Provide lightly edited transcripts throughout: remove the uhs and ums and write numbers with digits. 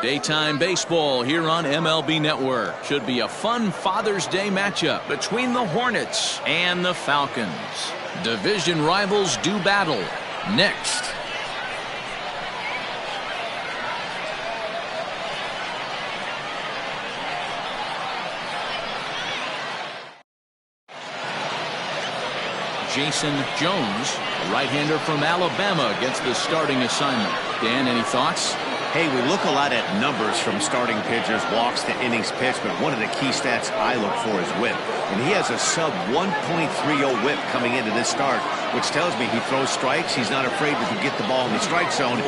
Daytime baseball here on MLB Network. Should be a fun Father's Day matchup between the Hornets and the Falcons. Division rivals do battle. Next. Jason Jones, a right-hander from Alabama, gets the starting assignment. Dan, any thoughts? Hey, we look a lot at numbers from starting pitchers, walks to innings pitched, but one of the key stats I look for is whip. And he has a sub 1.30 whip coming into this start, which tells me he throws strikes. He's not afraid to get the ball in the strike zone.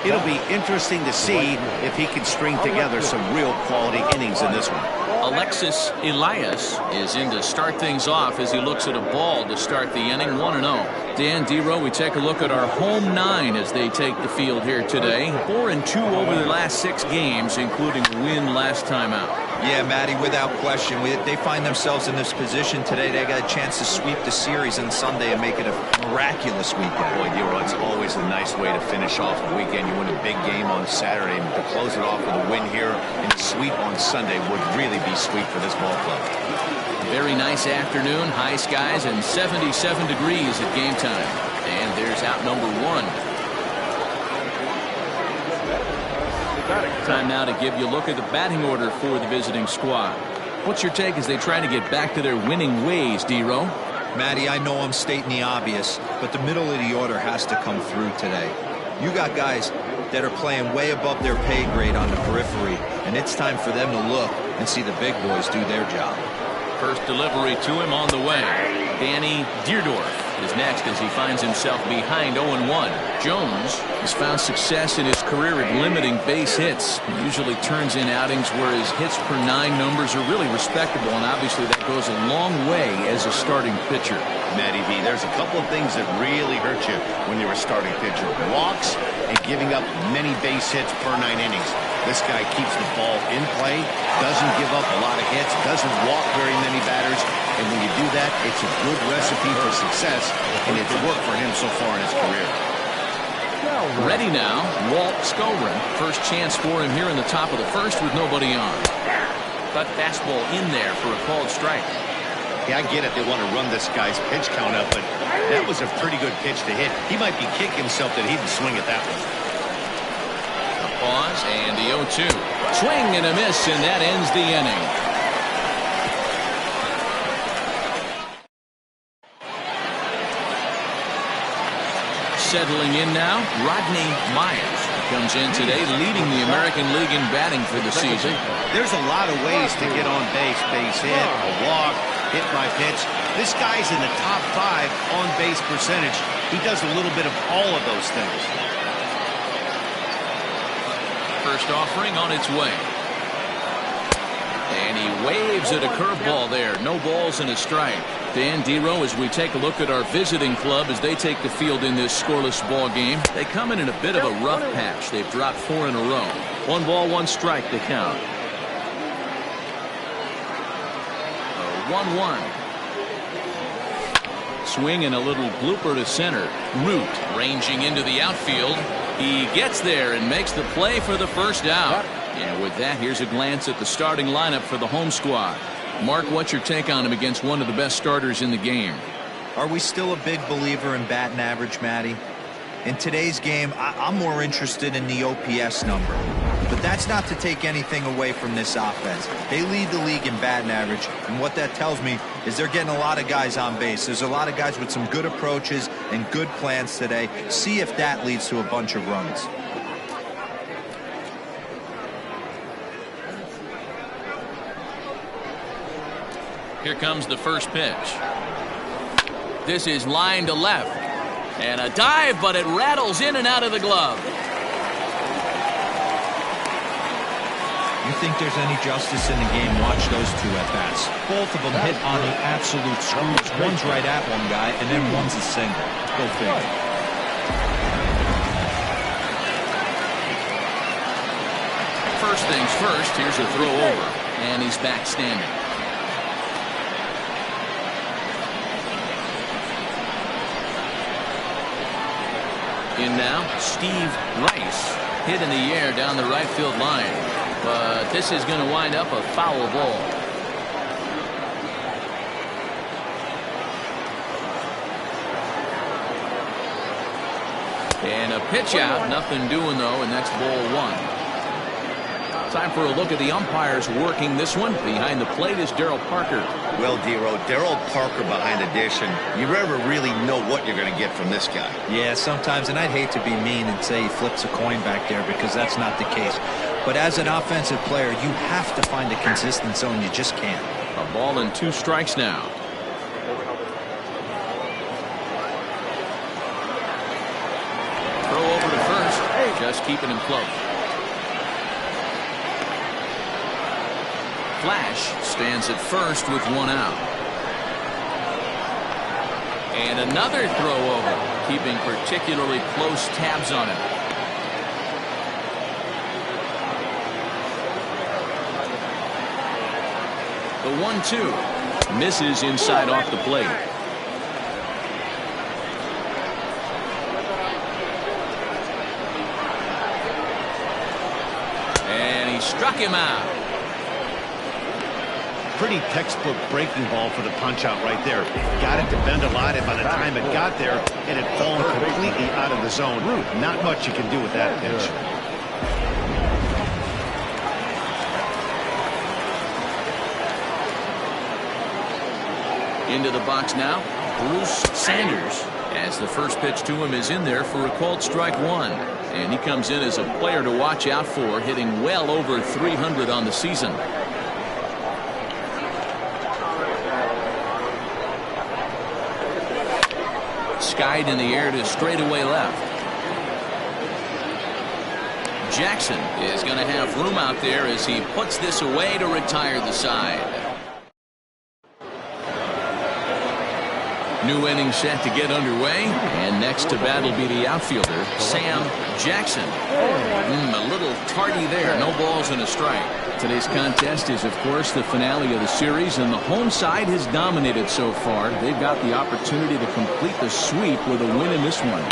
It'll be interesting to see if he can string together some real quality innings in this one. Alexis Elias is in to start things off as he looks at a ball to start the inning. 1-0. Dan, D-Row, we take a look at our home nine as they take the field here today. 4-2 over their last 6 games, including a win last time out. Yeah, Matty, without question. They find themselves in this position today. They got a chance to sweep the series on Sunday and make it a miraculous weekend. Boy, D-Row, it's always a nice way to finish off a weekend. You win a big game on Saturday, and to close it off with a win here and a sweep on Sunday would really be sweet for this ball club. Very nice afternoon, high skies and 77 degrees at game time. And there's out number 1. Time now to give you a look at the batting order for the visiting squad. What's your take as they try to get back to their winning ways, D-Row? Matty, I know I'm stating the obvious, but the middle of the order has to come through today. You got guys that are playing way above their pay grade on the periphery, and it's time for them to look and see the big boys do their job. First delivery to him on the way. Danny Deerdorf is next as he finds himself behind 0-1. Jones has found success in his career at limiting base hits. He usually turns in outings where his hits per 9 numbers are really respectable, and obviously that goes a long way as a starting pitcher. Matty V, there's a couple of things that really hurt you when you're a starting pitcher. Walks and giving up many base hits per 9 innings. This guy keeps the ball in play, doesn't give up a lot of hits, doesn't walk very many batters, and when you do that, it's a good recipe for success, and it's worked for him so far in his career. Ready now, Walt Skolrin. First chance for him here in the top of the first with nobody on. Cut fastball in there for a called strike. Yeah, I get it. They want to run this guy's pitch count up, but that was a pretty good pitch to hit. He might be kicking himself that he didn't swing at that one. A pause and the 0-2. Swing and a miss, and that ends the inning. Settling in now, Rodney Myers comes in today, leading the American League in batting for the season. There's a lot of ways to get on base. Base hit, a walk, hit by pitch. This guy's in the top 5 on base percentage. He does a little bit of all of those things. First offering on its way. And he waves at a curveball there. No balls and a strike. Dan, D-Row, as we take a look at our visiting club as they take the field in this scoreless ball game. They come in a bit of a rough patch. They've dropped 4 in a row. 1 ball, 1 strike to count. 1-1. Swing and a little blooper to center. Root ranging into the outfield. He gets there and makes the play for the first out. And with that, here's a glance at the starting lineup for the home squad. Mark, what's your take on him against one of the best starters in the game? Are we still a big believer in batting average, Matty? In today's game, I'm more interested in the OPS number. But that's not to take anything away from this offense. They lead the league in batting average, and what that tells me is they're getting a lot of guys on base. There's a lot of guys with some good approaches and good plans today. See if that leads to a bunch of runs. Here comes the first pitch. This is line to left. And a dive, but it rattles in and out of the glove. You think there's any justice in the game? Watch those 2 at-bats. Both of them hit on the absolute screws. One's right at one guy, and then one's a single. Go figure. First things first, here's a throw over. And he's back standing. In now, Steve Rice hit in the air down the right field line. But this is going to wind up a foul ball. And a pitch out. Nothing doing, though, and that's ball one. Time for a look at the umpires working this one. Behind the plate is Darryl Parker. Well, Dero, Darryl Parker behind the dish, and you never really know what you're going to get from this guy. Yeah, sometimes, and I'd hate to be mean and say he flips a coin back there because that's not the case. But as an offensive player, you have to find a consistent zone. You just can't. A ball and 2 strikes now. Throw over to first. Just keeping him close. Flash stands at first with 1 out. And another throw over, keeping particularly close tabs on him. The 1-2 misses inside off the plate. And he struck him out. Pretty textbook breaking ball for the punch out right there. Got it to bend a lot, and by the time it got there, it had fallen completely out of the zone. Not much you can do with that pitch. Into the box now, Bruce Sanders, as the first pitch to him is in there for a called strike 1. And he comes in as a player to watch out for, hitting well over 300 on the season. Skied in the air to straightaway left. Jackson is going to have room out there as he puts this away to retire the side. New inning set to get underway, and next to bat will be the outfielder, Sam Jackson. A little tardy there. No balls and a strike. Today's contest is, of course, the finale of the series, and the home side has dominated so far. They've got the opportunity to complete the sweep with a win in this one.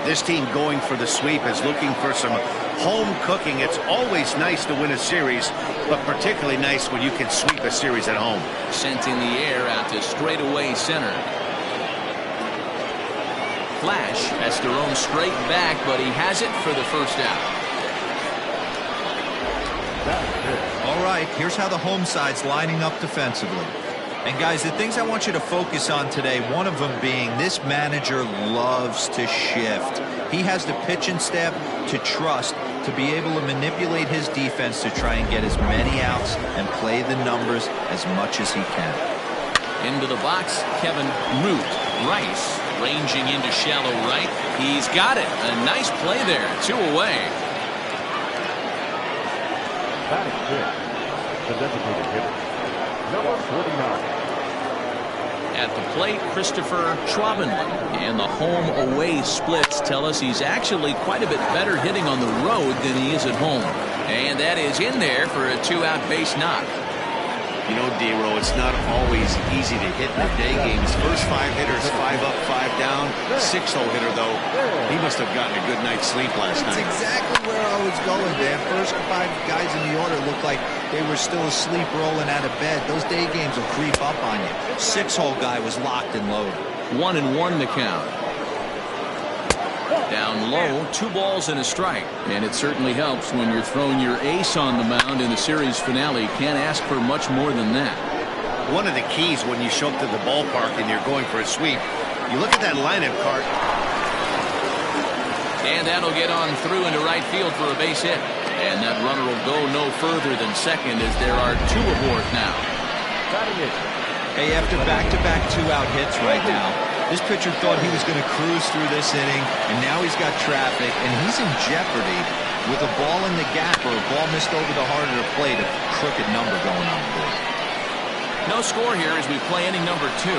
This team going for the sweep is looking for some home cooking. It's always nice to win a series, but particularly nice when you can sweep a series at home. Sent in the air out to straightaway center. Flash has to roam straight back, but he has it for the first out. All right, here's how the home side's lining up defensively. And guys, the things I want you to focus on today, one of them being this manager loves to shift. He has the pitching staff to trust to be able to manipulate his defense to try and get as many outs and play the numbers as much as he can. Into the box, Kevin Root. Rice ranging into shallow right. He's got it. A nice play there. 2 away. Batting fifth, the designated hitter, number 49. At the plate, Christopher Schwabenland. And the home-away splits tell us he's actually quite a bit better hitting on the road than he is at home. And that is in there for a 2-out base knock. You know, Dero, it's not always easy to hit in the day games. First 5 hitters, 5 up, 5 down. 6-hole hitter, though, he must have gotten a good night's sleep last night. That's exactly where I was going, Dan. First 5 guys in the order looked like they were still asleep rolling out of bed. Those day games will creep up on you. 6-hole guy was locked and loaded. 1-1 the count. Down low, 2 balls and a strike. And it certainly helps when you're throwing your ace on the mound in the series finale. Can't ask for much more than that. One of the keys when you show up to the ballpark and you're going for a sweep, you look at that lineup card. And that'll get on through into right field for a base hit. And that runner will go no further than second as there are 2 aboard now. Hey, after back-to-back 2-out hits right now, this pitcher thought he was going to cruise through this inning, and now he's got traffic, and he's in jeopardy with a ball in the gap or a ball missed over the heart of the plate, a crooked number going on the board. No score here as we play inning number 2.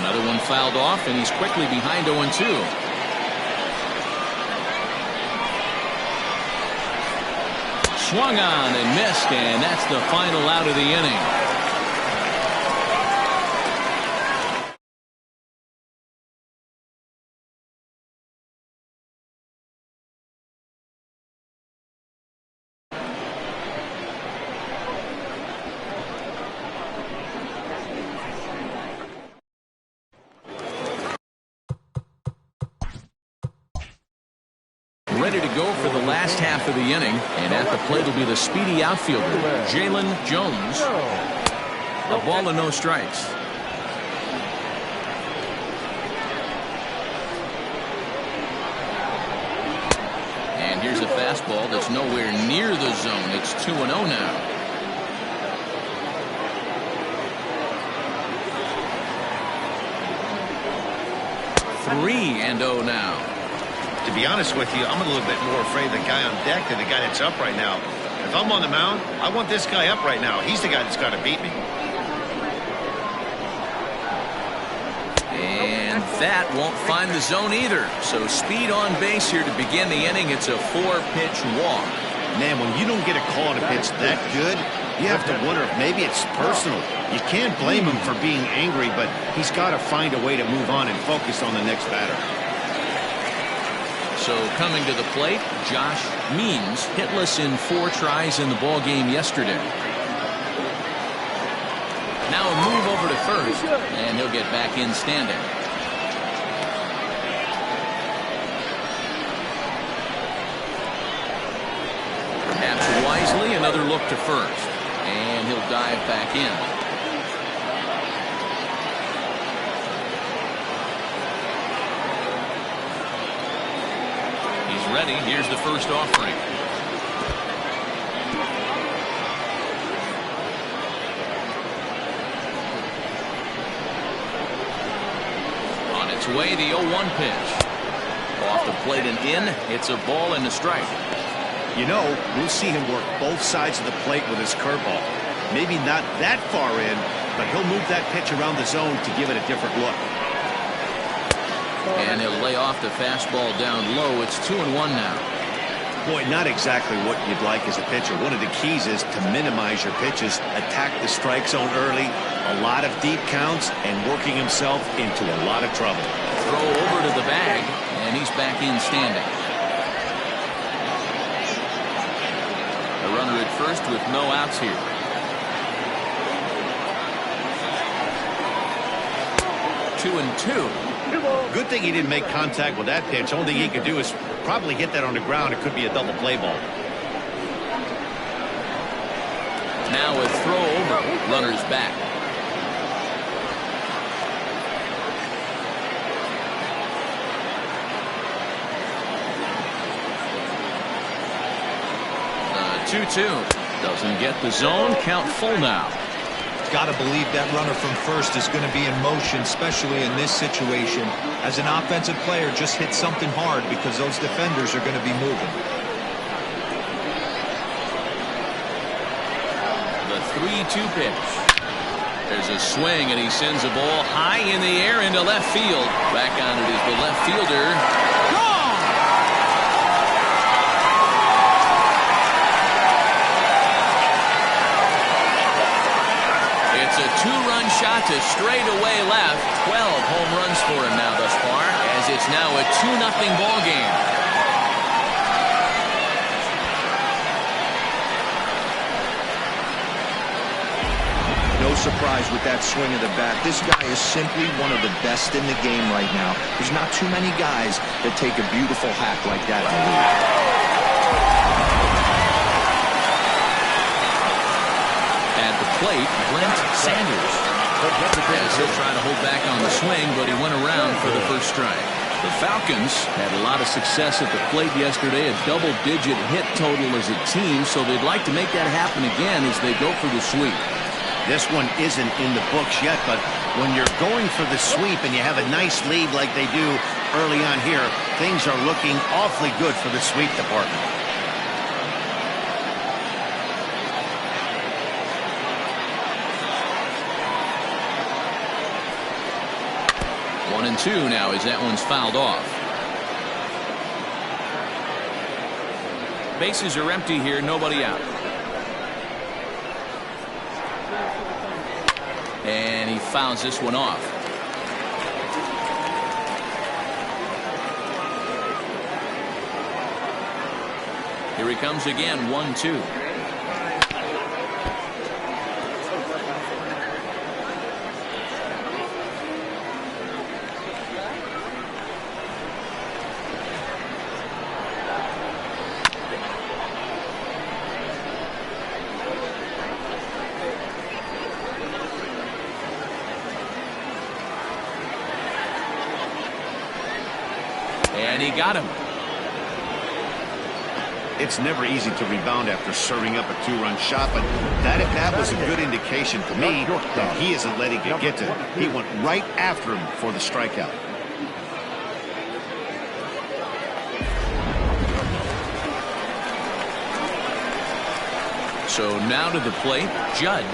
Another one fouled off, and he's quickly behind 0-2. Swung on and missed, and that's the final out of the inning. ready to go for the last half of the inning. And at the plate will be the speedy outfielder, Jalen Jones. A ball and no strikes. And here's a fastball that's nowhere near the zone. It's 2-0 now. 3-0 now. To be honest with you, I'm a little bit more afraid of the guy on deck than the guy that's up right now. If I'm on the mound, I want this guy up right now. He's the guy that's got to beat me. And that won't find the zone either. So speed on base here to begin the inning. It's a 4-pitch walk. Man, when you don't get a call on a pitch that good, you have to wonder if maybe it's personal. You can't blame him for being angry, but he's got to find a way to move on and focus on the next batter. So coming to the plate, Josh Means, hitless in 4 tries in the ball game yesterday. Now a move over to first, and he'll get back in standing. Perhaps wisely, another look to first, and he'll dive back in. Ready. Here's the first offering. On its way, the 0-1 pitch. Off the plate and in. It's a ball and a strike. You know, we'll see him work both sides of the plate with his curveball. Maybe not that far in, but he'll move that pitch around the zone to give it a different look. And he'll lay off the fastball down low. It's 2-1 now. Boy, not exactly what you'd like as a pitcher. One of the keys is to minimize your pitches, attack the strike zone early, a lot of deep counts, and working himself into a lot of trouble. Throw over to the bag, and he's back in standing. A runner at first with no outs here. 2-2. Good thing he didn't make contact with that pitch. Only thing he could do is probably hit that on the ground. It could be a double play ball. Now a throw over. Runner's back. The 2-2. Doesn't get the zone. Count full now. Got to believe that runner from first is going to be in motion, especially in this situation. As an offensive player, just hit something hard because those defenders are going to be moving. The 3-2 pitch. There's a swing, and he sends a ball high in the air into left field. Back on it is the left fielder. Gone! It's a 2-run shot to straightaway left. 12 home runs for him now thus far, as it's now a 2-0 ball game. No surprise with that swing of the bat. This guy is simply one of the best in the game right now. There's not too many guys that take a beautiful hack like that in the league. At the plate, Brent Sanders. As he'll try to hold back on the swing, but he went around for the first strike. The Falcons had a lot of success at the plate yesterday, a double-digit hit total as a team, so they'd like to make that happen again as they go for the sweep. This one isn't in the books yet, but when you're going for the sweep and you have a nice lead like they do early on here, things are looking awfully good for the sweep department. 1-2 now as that one's fouled off. Bases are empty here, nobody out. And he fouls this one off. Here he comes again, 1-2. And he got him. It's never easy to rebound after serving up a 2-run shot, but that at bat was a good indication to me that he isn't letting it get to him. He went right after him for the strikeout. So now to the plate, Judd.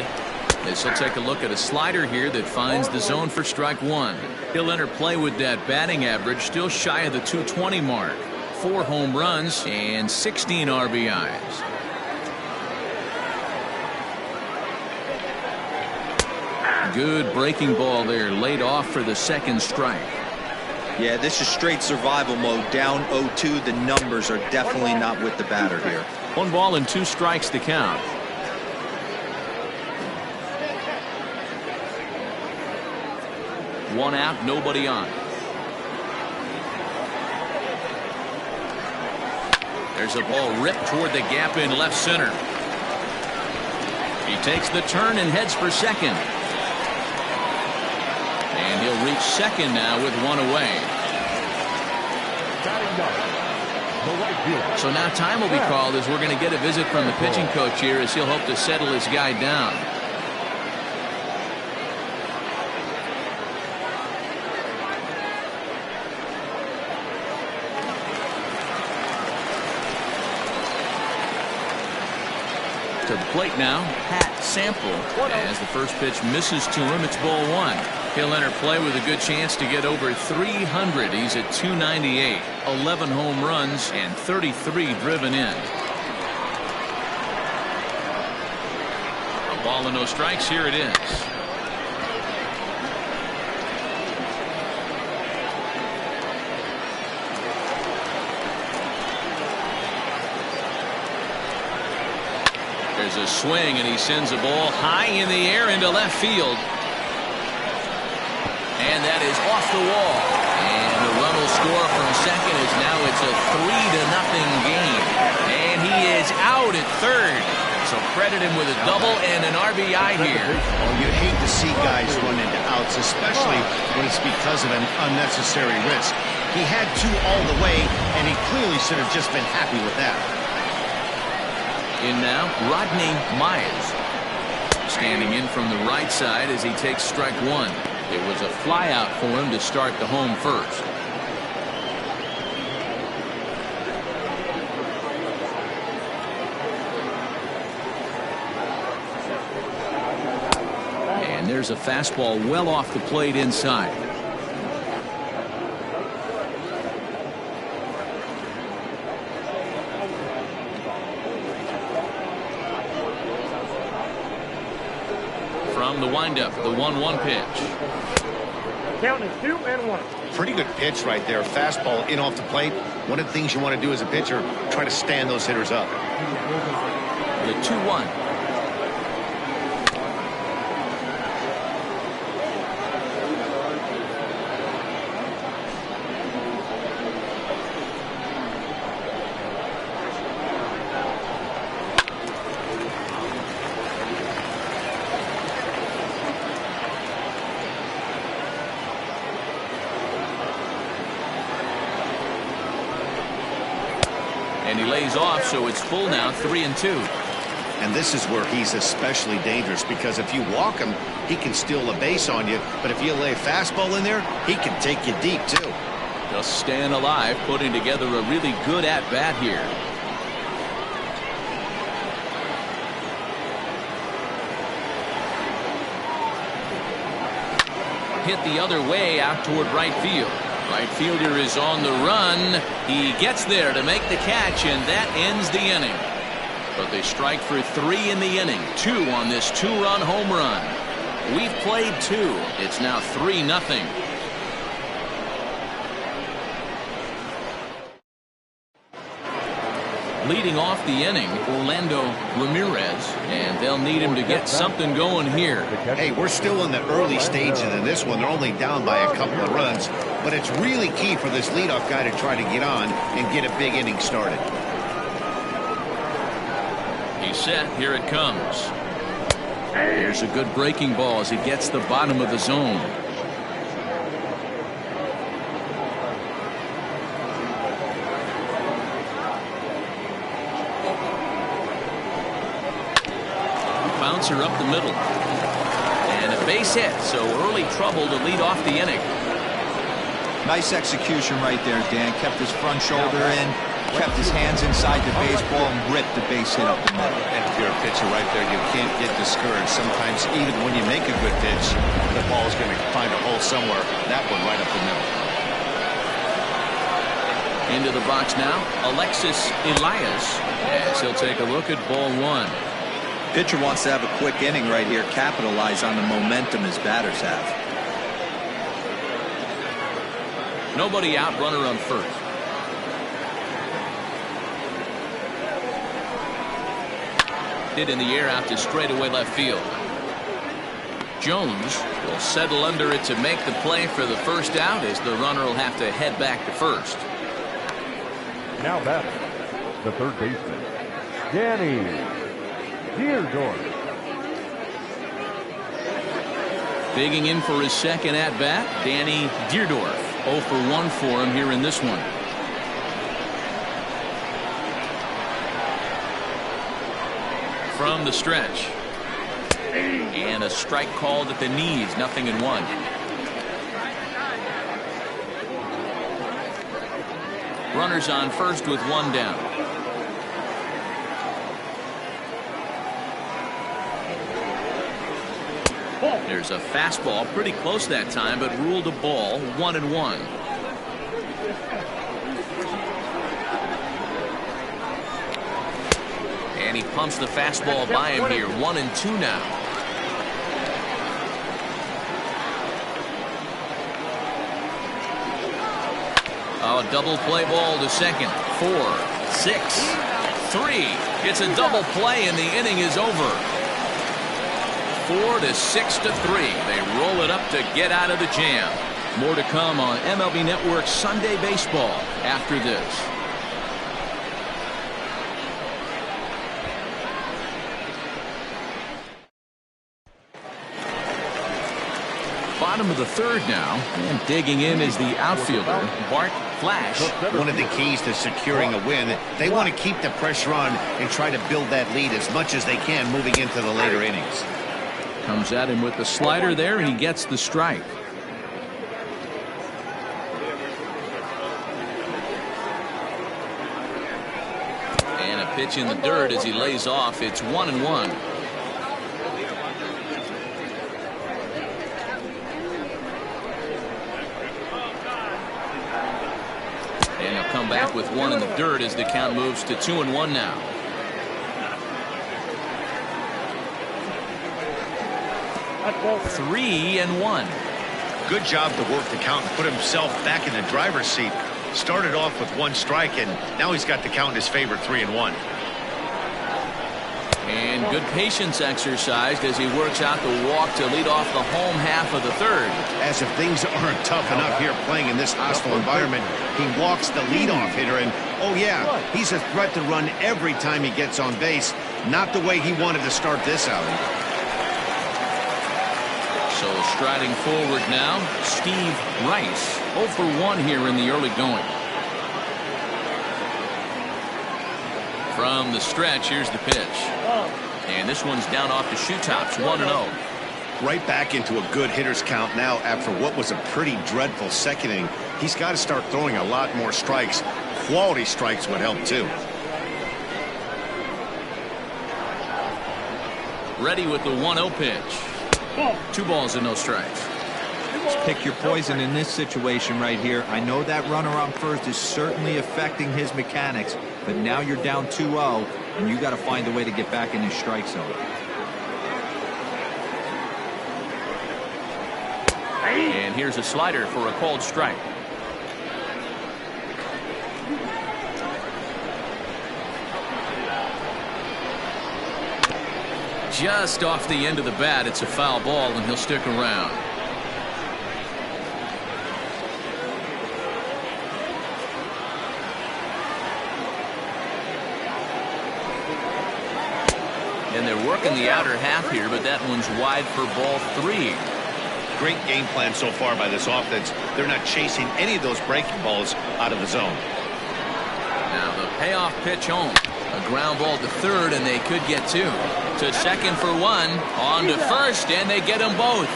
This will take a look at a slider here that finds the zone for strike one. He'll enter play with that batting average still shy of the 220 mark. 4 home runs and 16 RBIs. Good breaking ball there, laid off for the second strike. Yeah, this is straight survival mode. Down 0-2. The numbers are definitely not with the batter here. 1 ball and 2 strikes to count. One out, nobody on. There's a ball ripped toward the gap in left center. He takes the turn and heads for second. And he'll reach second now with 1 away. So now time will be called as we're going to get a visit from the pitching coach here as he'll hope to settle his guy down. To the plate now, Pat Sample. As the first pitch misses to him, it's ball 1. He'll enter play with a good chance to get over 300. He's at 298, 11 home runs and 33 driven in. A ball and no strikes. Here it is. There's a swing, and he sends a ball high in the air into left field. And that is off the wall. And the run will score from second as now it's a 3-0 game. And he is out at third. So credit him with a double and an RBI here. Oh, you hate to see guys run into outs, especially when it's because of an unnecessary risk. He had 2 all the way, and he clearly should have just been happy with that. In now, Rodney Myers. Standing in from the right side as he takes strike 1. It was a fly out for him to start the home first. And there's a fastball well off the plate inside. From the windup, the 1-1 pitch. Count is 2-1. Pretty good pitch right there. Fastball in off the plate. One of the things you want to do as a pitcher, try to stand those hitters up. The 2-1. And he lays off, so it's full now, 3-2. And this is where he's especially dangerous, because if you walk him, he can steal a base on you. But if you lay a fastball in there, he can take you deep, too. Just staying alive, putting together a really good at-bat here. Hit the other way out toward right field. Right fielder is on the run. He gets there to make the catch, and that ends the inning. But they strike for 3 in the inning. 2 on this 2-run home run. We've played 2. It's now 3-0. Leading off the inning, Orlando Ramirez, and they'll need him to get something going here. Hey, we're still in the early stages of this one. They're only down by a couple of runs, but it's really key for this leadoff guy to try to get on and get a big inning started. He's set. Here it comes. Here's a good breaking ball as he gets the bottom of the zone. bouncer up the middle. And a base hit, so early trouble to lead off the inning. Nice execution right there, Dan. Kept his front shoulder in, kept his hands inside the baseball, and ripped the base hit up the middle. And if you're a pitcher right there, you can't get discouraged. Sometimes even when you make a good pitch, the ball is going to find a hole somewhere. That one right up the middle. Into the box now, Alexis Elias, as he'll take a look at ball one. Pitcher wants to have a quick inning right here, capitalize on the momentum his batters have. Nobody out, runner on first. Hit in the air out to straightaway left field. Jones will settle under it to make the play for the first out, as the runner will have to head back to first. Now batting, the third baseman, Danny Deardorff. Digging in for his second at-bat, Danny Deardorff. 0 for 1 for him here in this one. From the stretch. And a strike called at the knees, 0-1. Runners on first with one down. There's a fastball pretty close that time, but ruled a ball, 1-1. And he pumps the fastball by him here, 1-2 now. Oh, double play ball to second. 4, 6, 3. It's a double play and the inning is over. 4 to 6 to 3. They roll it up to get out of the jam. More to come on MLB Network Sunday Baseball after this. Bottom of the third now, and digging in is the outfielder, Bart Flash. One of the keys to securing a win, they want to keep the pressure on and try to build that lead as much as they can moving into the later innings. Comes at him with the slider there, and he gets the strike. And a pitch in the dirt as he lays off. It's 1-1. And he'll come back with one in the dirt as the count moves to 2-1 now. That's 3-1. Good job to work the count and put himself back in the driver's seat. Started off with one strike, and now he's got the count in his favor, 3-1. And good patience exercised as he works out the walk to lead off the home half of the third. As if things aren't tough enough here playing in this hostile environment, he walks the leadoff hitter, and oh yeah, he's a threat to run every time he gets on base. Not the way he wanted to start this outing. So striding forward now, Steve Rice. 0 for 1 here in the early going. From the stretch, here's the pitch. And this one's down off the shoe tops, 1-0. Right back into a good hitter's count now after what was a pretty dreadful second inning. He's got to start throwing a lot more strikes. Quality strikes would help too. Ready with the 1-0 pitch. 2 balls and no strikes. Just pick your poison in this situation right here. I know that runner on first is certainly affecting his mechanics, but now you're down 2-0, and you got to find a way to get back in his strike zone. And here's a slider for a called strike. Just off the end of the bat, it's a foul ball, and he'll stick around. And they're working the outer half here, but that one's wide for ball 3. Great game plan so far by this offense. They're not chasing any of those breaking balls out of the zone. Now the payoff pitch home. A ground ball to third, and they could get two. To second for one. On to first, and they get them both.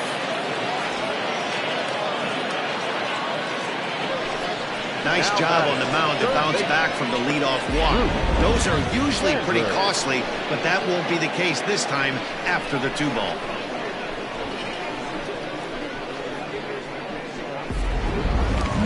Nice job on the mound to bounce back from the leadoff walk. Those are usually pretty costly, but that won't be the case this time after the 2-ball.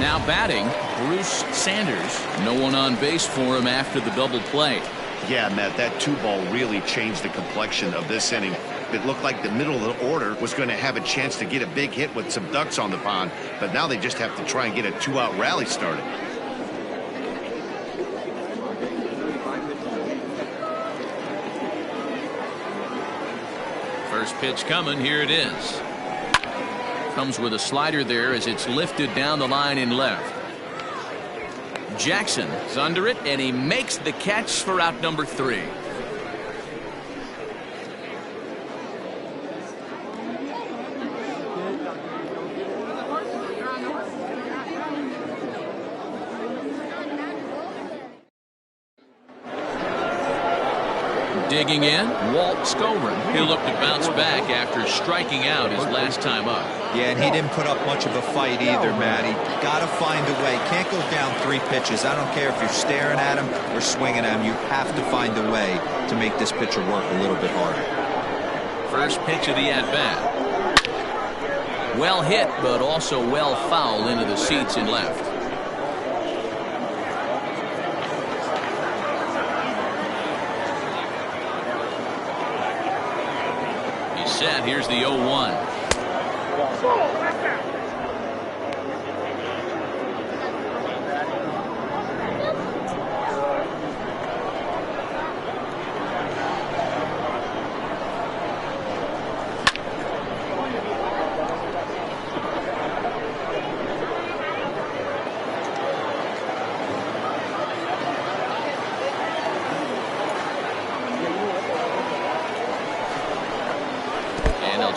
Now batting, Bruce Sanders. No one on base for him after the double play. Yeah, Matt, that 2-ball really changed the complexion of this inning. It looked like the middle of the order was going to have a chance to get a big hit with some ducks on the pond, but now they just have to try and get a 2-out rally started. First pitch coming. Here it is. Comes with a slider there as it's lifted down the line in left. Jackson is under it, and he makes the catch for out number 3. Digging in, Walt Scoren. He'll look to bounce back after striking out his last time up. Yeah, and he didn't put up much of a fight either, Matty. Got to find a way. Can't go down 3 pitches. I don't care if you're staring at him or swinging at him. You have to find a way to make this pitcher work a little bit harder. First pitch of the at-bat. Well hit, but also well fouled into the seats in left. Set. Here's the 0-1.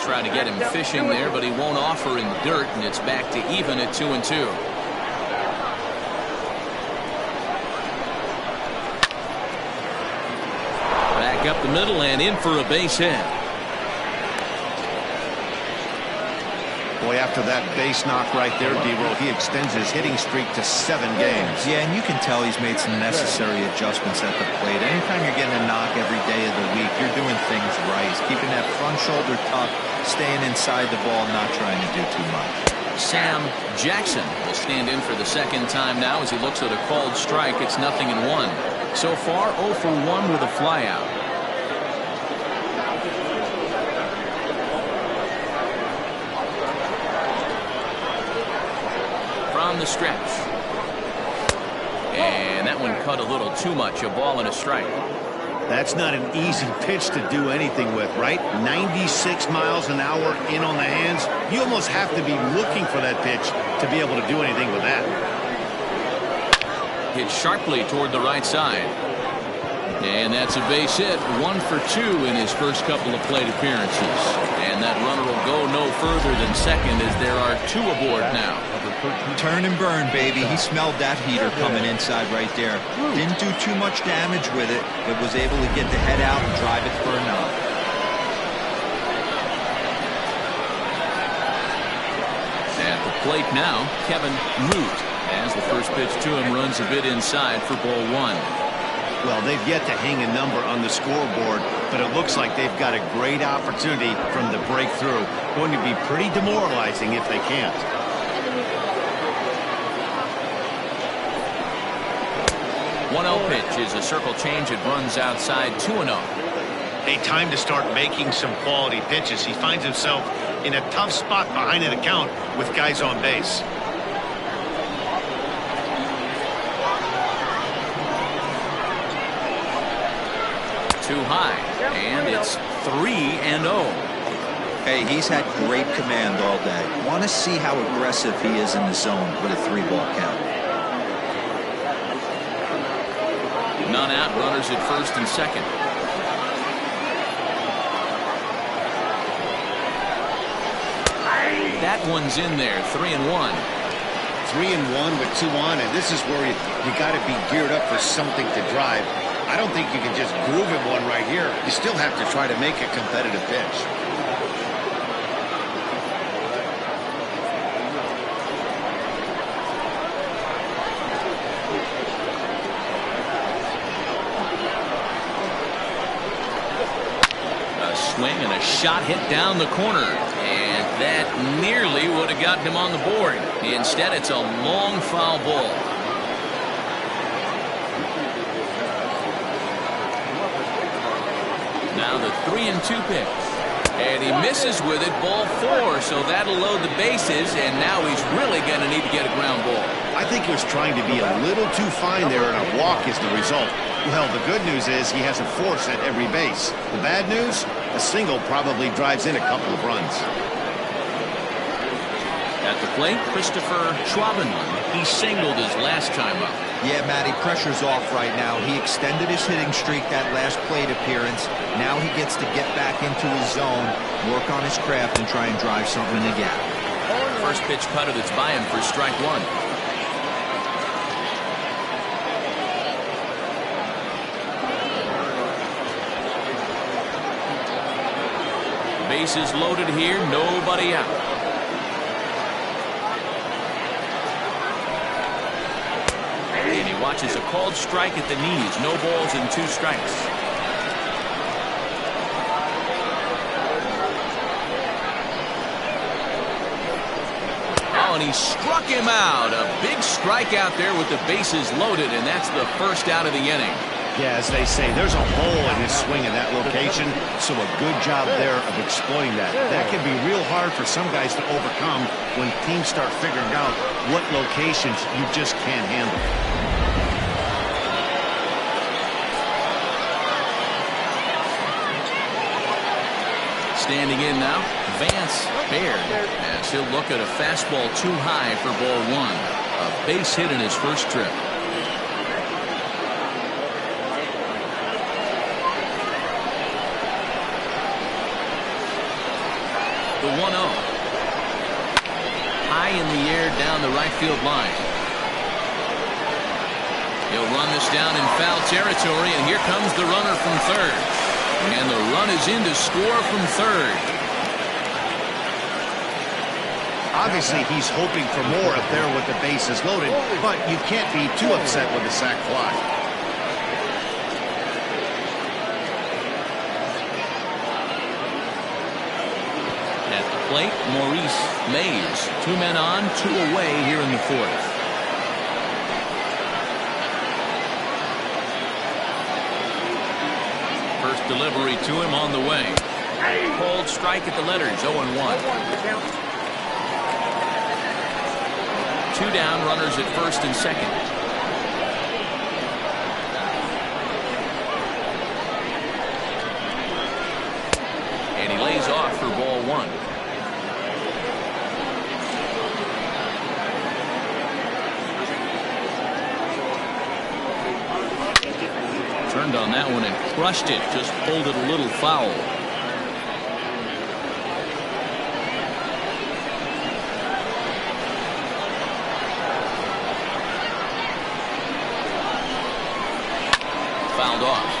Try to get him fishing there, but he won't offer in the dirt, and it's back to even at 2-2. Back up the middle and in for a base hit. Boy, after that base knock right there, D-Roll, he extends his hitting streak to 7 games. Yeah, and you can tell he's made some necessary adjustments at the plate. Anytime you're getting a knock every day of the week, you're doing things right. He's keeping that front shoulder tucked, staying inside the ball, not trying to do too much. Sam Jackson will stand in for the second time now as he looks at a called strike. It's 0-1. So far, 0 for 1 with a flyout. From the stretch. And that one cut a little too much. A ball and a strike. That's not an easy pitch to do anything with, right? 96 miles an hour in on the hands. You almost have to be looking for that pitch to be able to do anything with that. Hit sharply toward the right side. And that's a base hit. 1 for 2 in his first couple of plate appearances. And that runner will go no further than second as there are 2 aboard now. Turn and burn, baby. He smelled that heater coming inside right there. Didn't do too much damage with it, but was able to get the head out and drive it for a knock. At the plate now, Kevin Root, as the first pitch to him runs a bit inside for ball 1. Well, they've yet to hang a number on the scoreboard, but it looks like they've got a great opportunity from the breakthrough. Going to be pretty demoralizing if they can't. 1-0 pitch is a circle change. It runs outside 2-0. A time to start making some quality pitches. He finds himself in a tough spot behind an account with guys on base. Too high, and it's 3-0. Hey, he's had great command all day. Want to see how aggressive he is in the zone with a 3-ball count. None out, runners at first and second. That one's in there, 3-1. 3-1 with 2 on, and this is where you got to be geared up for something to drive. I don't think you can just groove him one right here. You still have to try to make a competitive pitch. A swing and a shot hit down the corner. And that nearly would have gotten him on the board. Instead, it's a long foul ball. Now the 3-2 pitch. And he misses with it, ball 4, so that'll load the bases, and now he's really going to need to get a ground ball. I think he was trying to be a little too fine there, and a walk is the result. Well, the good news is he has a force at every base. The bad news? A single probably drives in a couple of runs. At the plate, Christopher Schwabenman. He singled his last time up. Yeah, Matty, pressure's off right now. He extended his hitting streak that last plate appearance. Now he gets to get back into his zone, work on his craft, and try and drive something in the gap. First pitch cutter that's by him for strike 1. Bases loaded here, nobody out. And he watches a called strike at the knees. No balls and 2 strikes. Oh, and he struck him out. A big strikeout there with the bases loaded, and that's the first out of the inning. Yeah, as they say, there's a hole in his swing in that location, so a good job there of exploiting that. That can be real hard for some guys to overcome when teams start figuring out what locations you just can't handle. Standing in now, Vance Baird, as he'll look at a fastball too high for ball 1. A base hit in his first trip. The 1-0. High in the air down the right field line. He'll run this down in foul territory, and here comes the runner from third. And the run is in to score from third. Obviously, he's hoping for more up there with the bases loaded, but you can't be too upset with a sac fly. Plate, Maurice Mays. 2 men on, 2 away here in the 4th. First delivery to him on the way. Called strike at the letters, 0-1. 2 down, runners at first and second. And he lays off for ball 1. Turned on that one and crushed it. Just pulled it a little foul. Fouled off.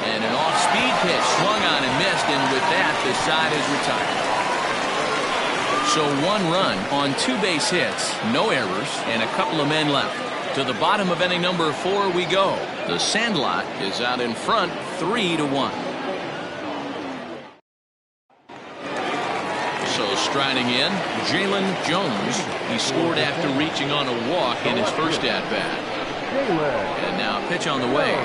And an off-speed pitch swung on and missed, and with that, the side is retired. So 1 run on 2 base hits, no errors, and a couple of men left. To the bottom of inning number 4 we go. The Sandlot is out in front, 3-1. So striding in, Jalen Jones. He scored after reaching on a walk in his first at-bat. And now a pitch on the way.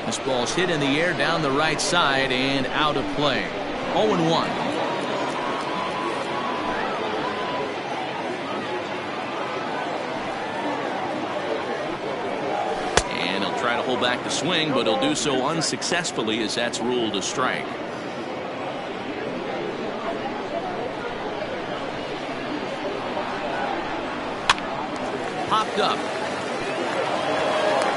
This ball's hit in the air down the right side and out of play. 0-1. And he'll try to hold back the swing, but he'll do so unsuccessfully as that's ruled a strike. Popped up.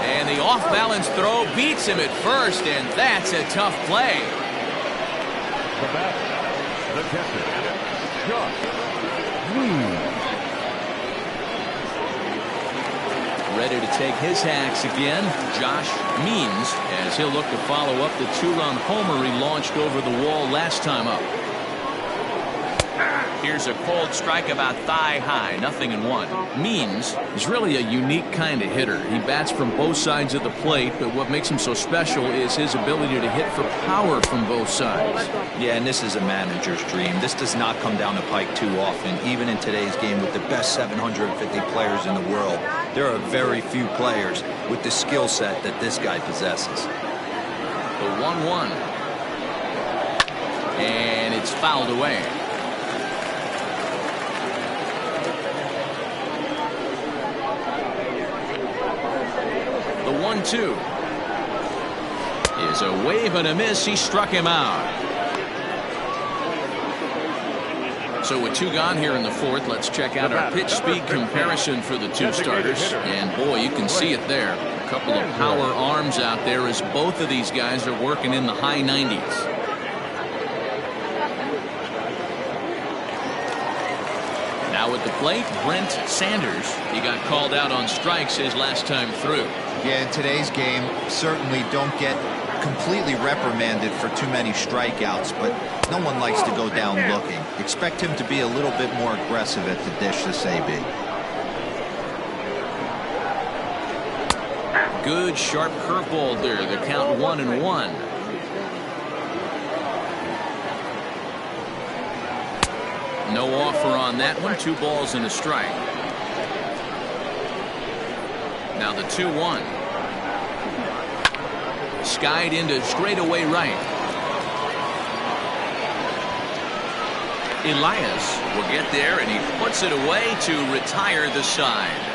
And the off-balance throw beats him at first, and that's a tough play. The batter, the catcher, Josh Means. Ready to take his hacks again, Josh Means, as he'll look to follow up the two-run homer he launched over the wall last time up. Here's a cold strike about thigh high, 0-1. Means is really a unique kind of hitter. He bats from both sides of the plate, but what makes him so special is his ability to hit for power from both sides. Yeah, and this is a manager's dream. This does not come down the pike too often. Even in today's game with the best 750 players in the world, there are very few players with the skill set that this guy possesses. The 1-1. And it's fouled away. The 1-2 is a wave and a miss. He struck him out. So with two gone here in the fourth, let's check out our pitch speed comparison for the two starters. And boy, you can see it there. A couple of power arms out there as both of these guys are working in the high 90s. Now at the plate, Brent Sanders. He got called out on strikes his last time through. Yeah, in today's game, certainly don't get completely reprimanded for too many strikeouts, but no one likes to go down looking. Expect him to be a little bit more aggressive at the dish this AB. Good sharp curveball there. The count 1-1. No offer on that one. 2 balls and a strike. Now the 2-1. Skied into straightaway right. Elias will get there, and he puts it away to retire the side.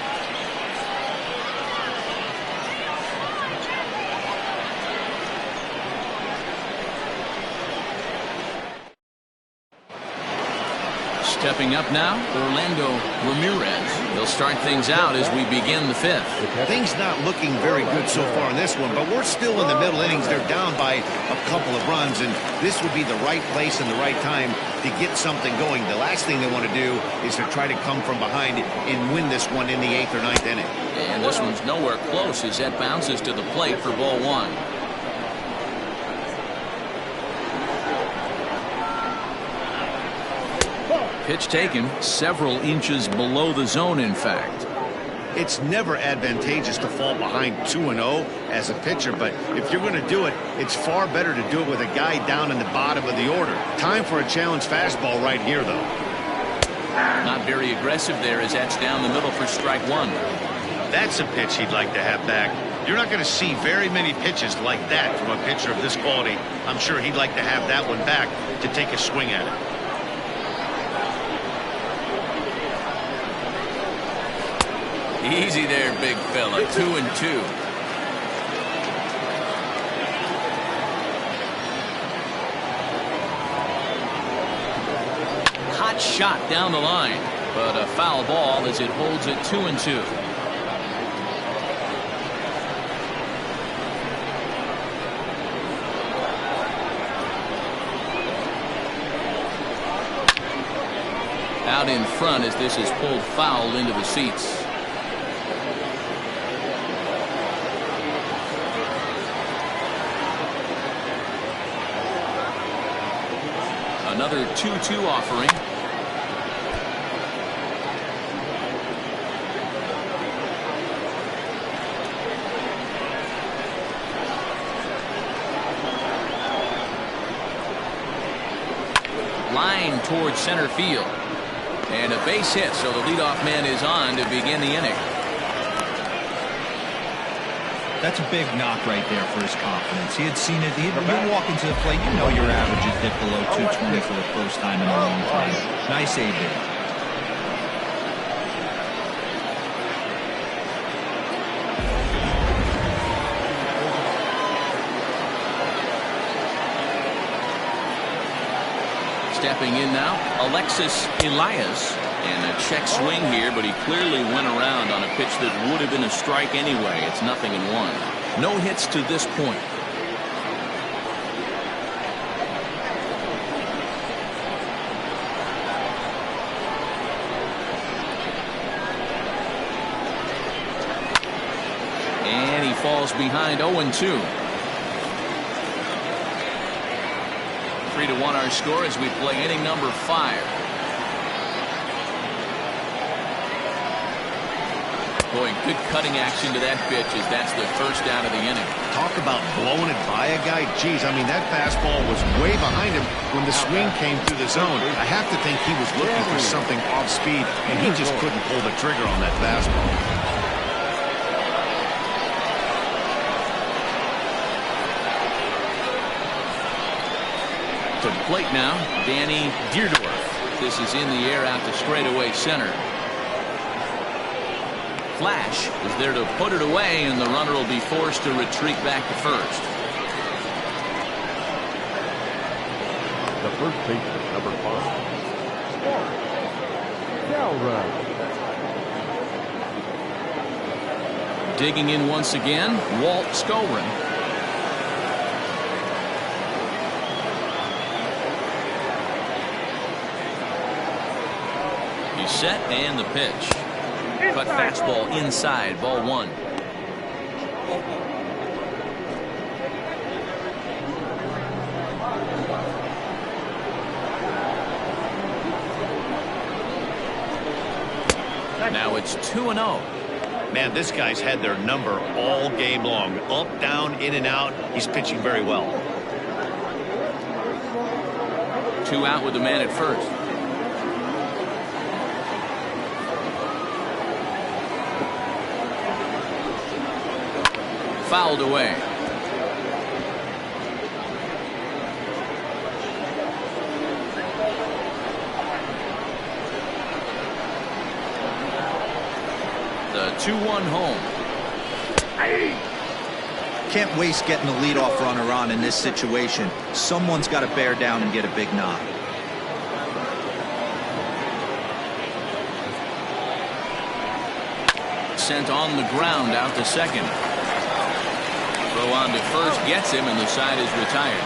Stepping up now, Orlando Ramirez. He'll start things out as we begin the fifth. Things not looking very good so far in this one, but we're still in the middle innings. They're down by a couple of runs, and this would be the right place and the right time to get something going. The last thing they want to do is to try to come from behind and win this one in the 8th or 9th inning. And this one's nowhere close as that bounces to the plate for ball 1. Pitch taken several inches below the zone, in fact. It's never advantageous to fall behind 2-0 as a pitcher, but if you're going to do it, it's far better to do it with a guy down in the bottom of the order. Time for a challenge fastball right here, though. Not very aggressive there as that's down the middle for strike 1. That's a pitch he'd like to have back. You're not going to see very many pitches like that from a pitcher of this quality. I'm sure he'd like to have that one back to take a swing at it. Easy there, big fella. 2-2. Hot shot down the line, but a foul ball as it holds it 2-2. Out in front as this is pulled foul into the seats. Another 2-2 offering. Line towards center field. And a base hit, so the leadoff man is on to begin the inning. That's a big knock right there for his confidence. He had seen it. You walk into the plate, you know your average is dipped below 220 for the first time in a long time. Nice AB. Stepping in now, Alexis Elias. And a check swing here, but he clearly went around on a pitch that would have been a strike anyway. It's 0-1. No hits to this point. And he falls behind 0-2. 3-1 our score as we play inning number 5. Boy, good cutting action to that pitch as that's the first out of the inning. Talk about blowing it by a guy. Geez, I mean, that fastball was way behind him when the swing came through the zone. I have to think he was looking for something off speed, and he just couldn't pull the trigger on that fastball. To the plate now, Danny Deerdorf. This is in the air out to straightaway center. Flash is there to put it away, and the runner will be forced to retreat back to first. The first baseman, number 5. Now run. Digging in once again, Walt Skolrin. He's set, and the pitch. Cut fastball inside, ball 1. Now it's 2-0. Man, this guy's had their number all game long. Up, down, in and out. He's pitching very well. 2 out with the man at first. Fouled away. The 2-1 home. Can't waste getting the leadoff runner on in this situation. Someone's got to bear down and get a big knock. Sent on the ground out to second. Throw on to first gets him, and the side is retired.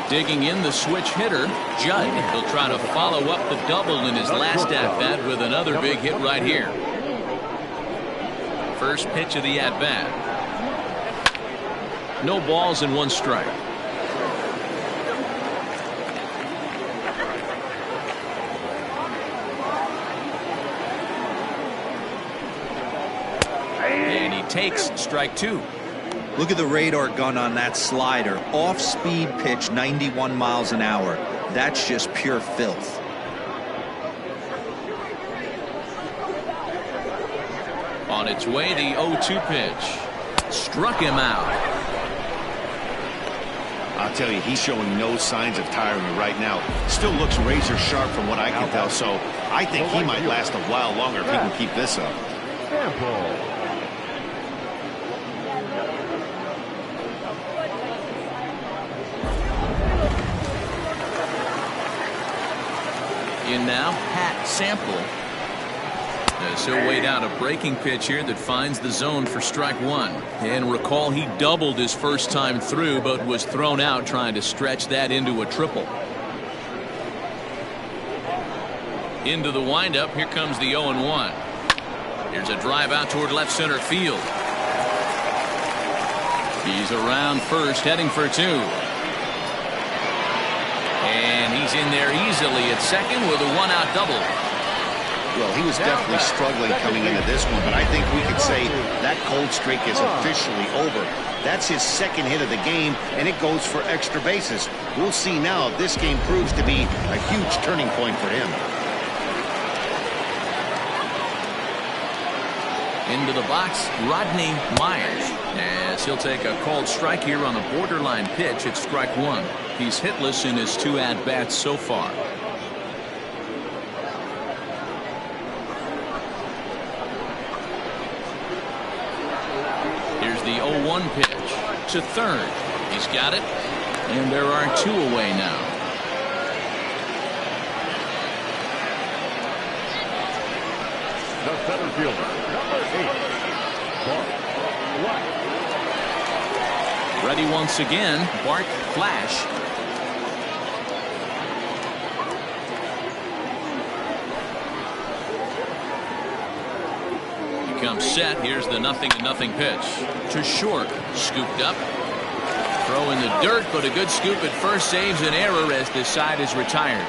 Digging in, the switch hitter, Judd. He'll try to follow up the double in his last at-bat with another big hit right here. First pitch of the at-bat. No balls and 1 strike. And he takes strike 2. Look at the radar gun on that slider. Off-speed pitch, 91 miles an hour. That's just pure filth. On its way, the 0-2 pitch. Struck him out. I'll tell you, he's showing no signs of tiring right now. Still looks razor sharp from what I can tell, so I think he might last a while longer if he can keep this up. Sample. In now, Pat Sample. As he'll wait out a breaking pitch here that finds the zone for strike 1. And recall, he doubled his first time through, but was thrown out trying to stretch that into a triple. Into the windup, here comes the 0-1. Here's a drive out toward left center field. He's around first, heading for 2. And he's in there easily at second with a 1-out double. Well, he was definitely struggling coming into this one, but I think we could say that cold streak is officially over. That's his second hit of the game, and it goes for extra bases. We'll see now if this game proves to be a huge turning point for him. Into the box, Rodney Myers, as he'll take a called strike here on a borderline pitch at strike 1. He's hitless in his 2 at-bats so far. Here's the 0-1 pitch to third. He's got it, and there are 2 away now. The center fielder, number 8, Bart. Ready once again. Bart Flash. He comes set. Here's the 0-0 pitch. To short. Scooped up. Throw in the dirt, but a good scoop at first saves an error as this side is retired.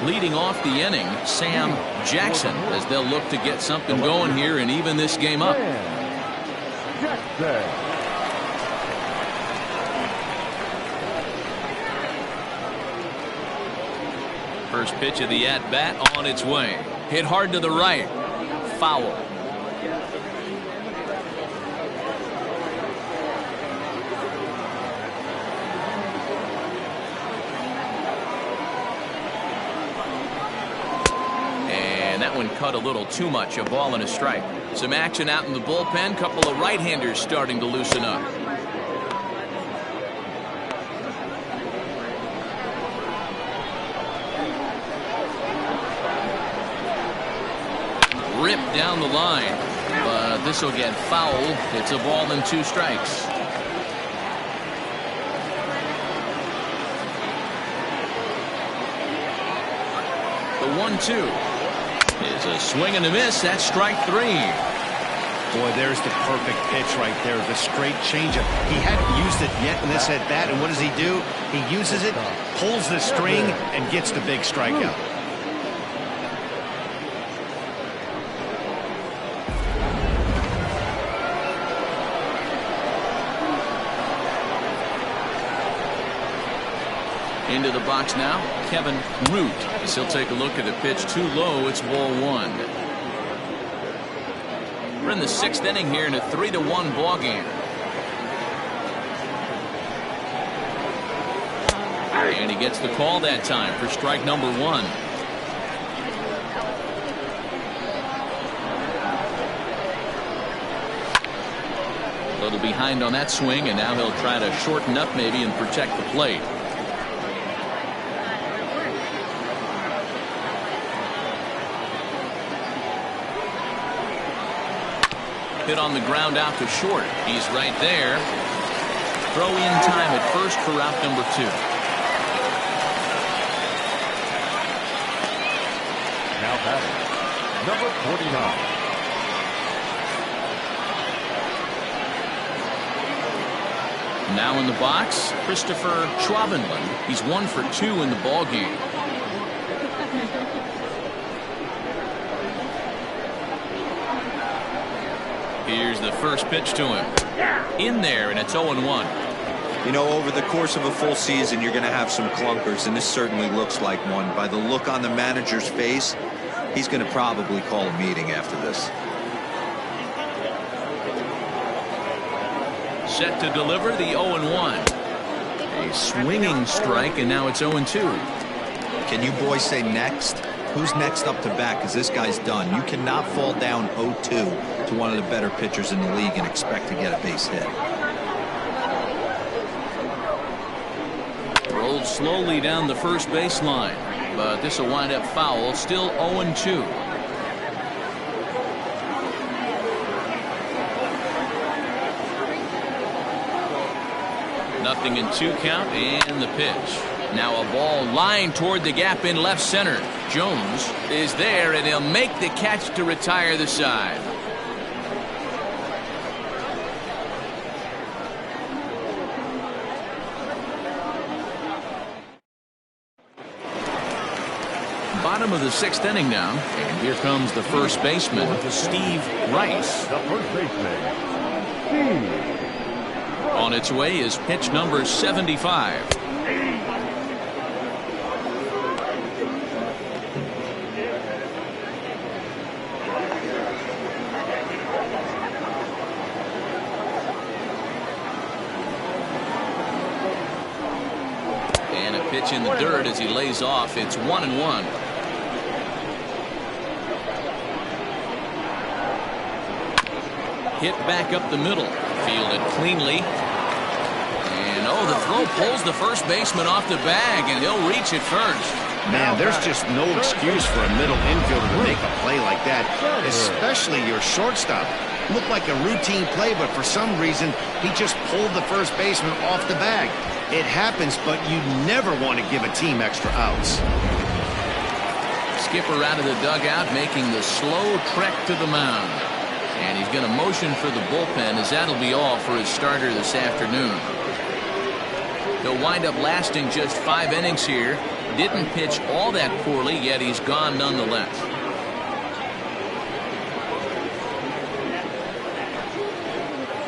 Leading off the inning, Sam Jackson, as they'll look to get something going here and even this game up. First pitch of the at-bat on its way. Hit hard to the right. Foul. That one cut a little too much. A ball and a strike. Some action out in the bullpen. Couple of right-handers starting to loosen up. Ripped down the line, but this will get foul. It's a ball and 2 strikes. The 1-2. Is a swing and a miss. That's strike 3. Boy, there's the perfect pitch right there. The straight changeup. He hadn't used it yet in this at bat, and what does he do? He uses it, pulls the string, and gets the big strikeout. Into the box now, Kevin Root. As he'll take a look at the pitch too low. It's ball 1. We're in the 6th inning here in a 3-1 ball game. And he gets the call that time for strike number 1. A little behind on that swing, and now he'll try to shorten up maybe and protect the plate. Hit on the ground out to short. He's right there. Throw in time at first for out number 2. Now batting, number 49. Now in the box, Christopher Schwabenland. He's 1 for 2 in the ball game. Here's the first pitch to him. In there, and it's 0-1. You know, over the course of a full season, you're going to have some clunkers, and this certainly looks like one. By the look on the manager's face, he's going to probably call a meeting after this. Set to deliver the 0-1. A swinging strike, and now it's 0-2. Can you boys say next? Who's next up to bat? Because this guy's done. You cannot fall down 0-2 to one of the better pitchers in the league and expect to get a base hit. Rolled slowly down the first baseline, but this will wind up foul. Still 0-2. Nothing in 2 count, and the pitch. Now a ball lined toward the gap in left center. Jones is there, and he'll make the catch to retire the side. Bottom of the 6th inning now, and here comes the first baseman, Steve Rice. The first baseman, Steve. On its way is pitch number 75. And a pitch in the dirt as he lays off. It's 1-1. Hit back up the middle. Fielded cleanly. And oh, the throw pulls the first baseman off the bag, and he'll reach it first. Man, there's just no excuse for a middle infielder to make a play like that, especially your shortstop. Looked like a routine play, but for some reason, he just pulled the first baseman off the bag. It happens, but you never want to give a team extra outs. Skipper out of the dugout, making the slow trek to the mound. And he's going to motion for the bullpen, as that'll be all for his starter this afternoon. He'll wind up lasting just 5 innings here. Didn't pitch all that poorly, yet he's gone nonetheless.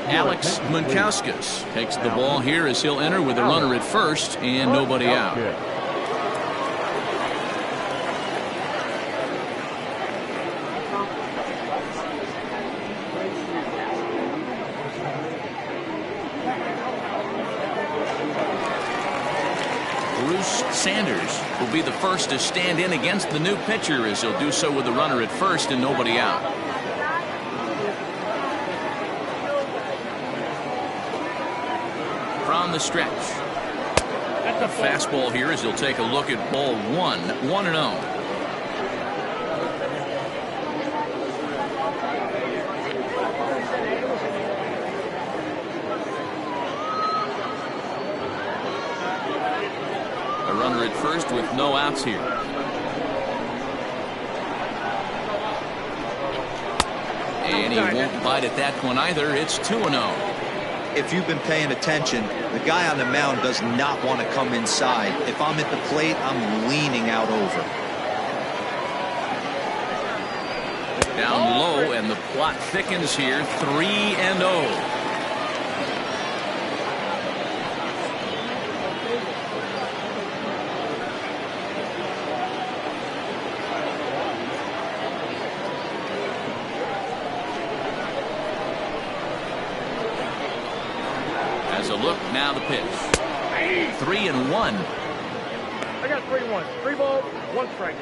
Alex Munkauskas takes the ball here as he'll enter with a runner at first and nobody out. Bruce Sanders will be the first to stand in against the new pitcher, as he'll do so with a runner at first and nobody out. From the stretch. A fastball here as he'll take a look at ball 1, 1-0. A runner at first with no outs here. And he won't bite at that one either. It's 2-0. If you've been paying attention, the guy on the mound does not want to come inside. If I'm at the plate, I'm leaning out over. Down low, and the plot thickens here. 3-0. As a look, now the pitch. 3-1. I got 3-1. 3 balls, 1 strike.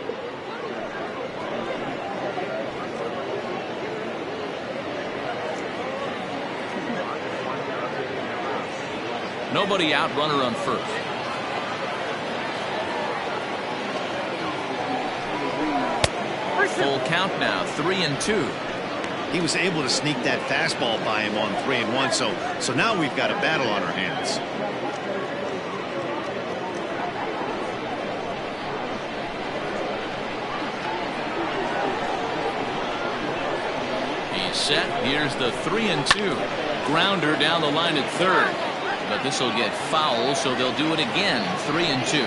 Nobody out, runner on first. Full count now, 3-2. He was able to sneak that fastball by him on 3-1, so now we've got a battle on our hands. He's set. Here's the 3-2. Grounder down the line at third. But this will get foul, so they'll do it again. 3-2.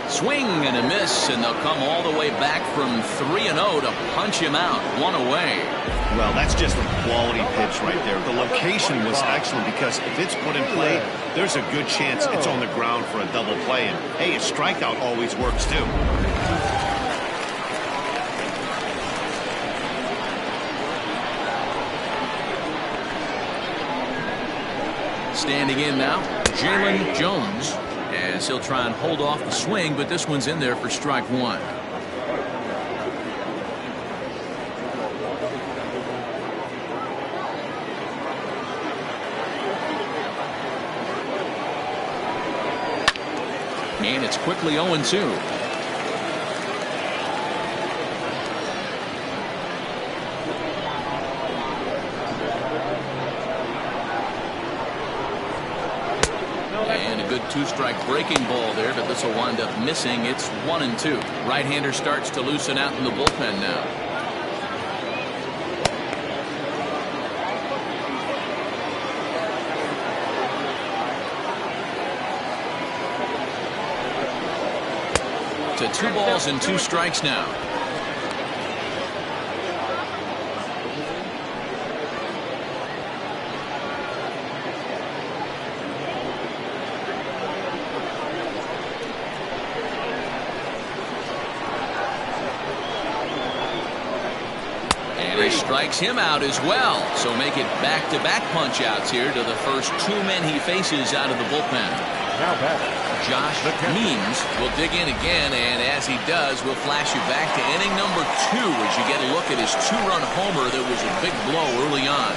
Swing and a miss, and they'll come all the way back from 3-0 to punch him out. 1 away. Well, that's just a quality pitch right there. The location was excellent because if it's put in play, there's a good chance it's on the ground for a double play. And hey, a strikeout always works too. Standing in now, Jalen Jones, as he'll try and hold off the swing, but this one's in there for strike 1. And it's quickly 0-2. Two-strike breaking ball there, but this will wind up missing. It's 1-2. Right-hander starts to loosen out in the bullpen now. To 2 balls and 2 strikes now. Strikes him out as well, so make it back-to-back punch outs here to the first 2 men he faces out of the bullpen. Now back. Josh Means will dig in again, and as he does, we'll flash you back to inning number 2 as you get a look at his 2-run homer that was a big blow early on.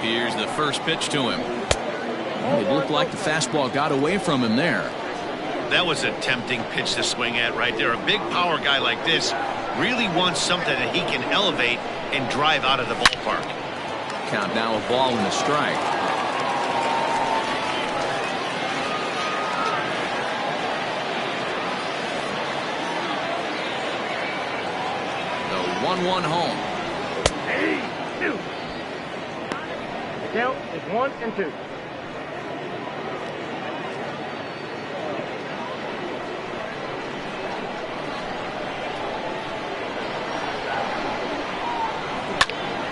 Here's the first pitch to him. It looked like the fastball got away from him there. That was a tempting pitch to swing at right there. A big power guy like this really wants something that he can elevate and drive out of the ballpark. Count now, a ball and a strike. The 1-1 home. Hey, 2. The count is 1-2.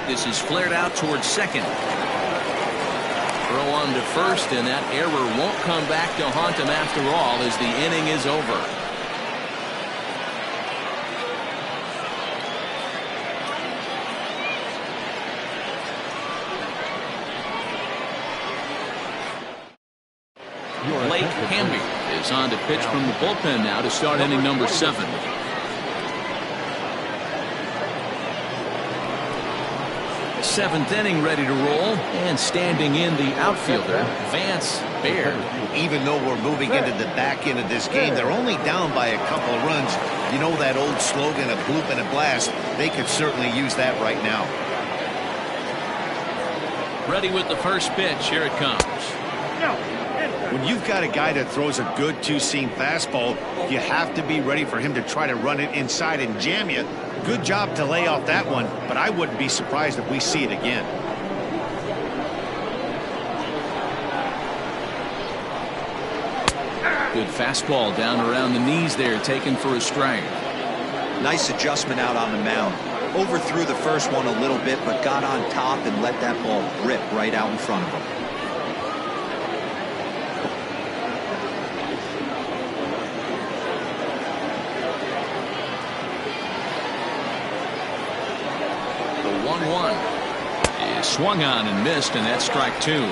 This is flared out towards second. Throw on to first, and that error won't come back to haunt him after all as the inning is over. Blake Hamby is on to pitch from the bullpen now to start inning number 7. Seventh inning ready to roll, and standing in the outfielder, Vance Baird. Even though we're moving into the back end of this game, they're only down by a couple of runs. You know that old slogan, a bloop and a blast. They could certainly use that right now. Ready with the first pitch. Here it comes. When you've got a guy that throws a good two-seam fastball, you have to be ready for him to try to run it inside and jam you. Good job to lay off that one, but I wouldn't be surprised if we see it again. Good fastball down around the knees there, taken for a strike. Nice adjustment out on the mound. Overthrew the first one a little bit, but got on top and let that ball rip right out in front of him. The 1-1 is swung on and missed, and that's strike 2.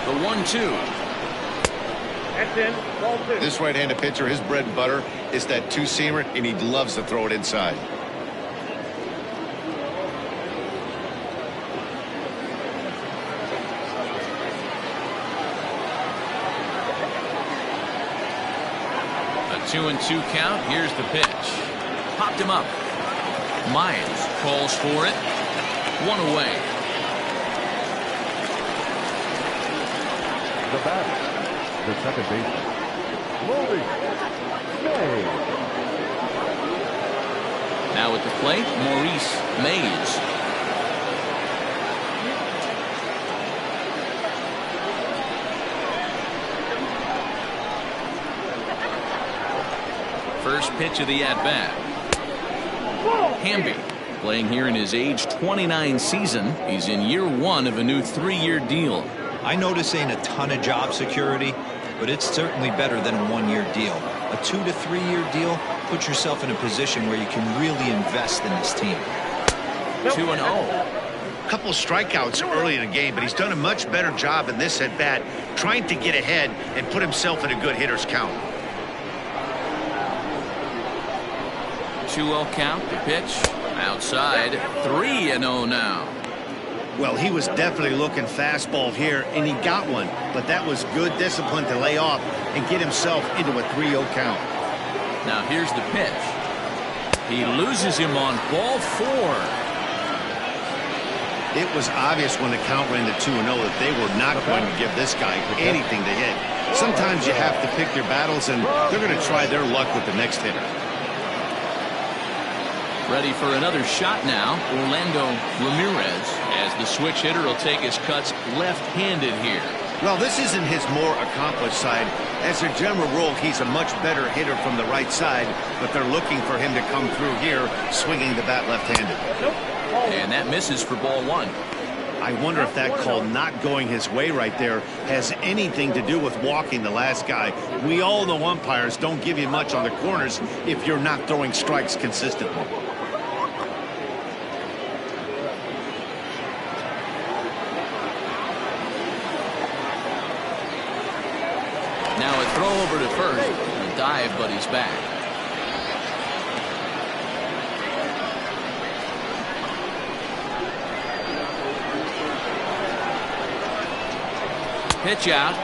The 1-2. That's in. Ball 2. This right-handed pitcher, his bread and butter is that two-seamer, and he loves to throw it inside. A 2-2 count. Here's the pitch. Popped him up. Myers calls for it. One away. The batter, the second baseman, Loading. Now at the plate, Maurice Mays. First pitch of the at-bat. Hamby playing here in his age 29 season. He's in year 1 of a new 3-year deal. I know this ain't a ton of job security, but it's certainly better than a 1-year deal. A 2 to 3 year deal puts yourself in a position where you can really invest in this team. 2-0. Couple strikeouts early in the game, but he's done a much better job in this at bat, trying to get ahead and put himself in a good hitter's count. 2-0 count. The pitch outside. 3-0 now. Well, he was definitely looking fastball here, and he got one. But that was good discipline to lay off and get himself into a 3-0 count. Now here's the pitch. He loses him on ball 4. It was obvious when the count ran to 2-0 that they were not going to give this guy anything to hit. Sometimes you have to pick your battles, and they're going to try their luck with the next hitter. Ready for another shot now, Orlando Ramirez, as the switch hitter will take his cuts left-handed here. Well, this isn't his more accomplished side. As a general rule, he's a much better hitter from the right side, but they're looking for him to come through here, swinging the bat left-handed. And that misses for ball one. I wonder if that call not going his way right there has anything to do with walking the last guy. We all know umpires don't give you much on the corners if you're not throwing strikes consistently. Now a throw over to first. A dive, but he's back. Pitch out.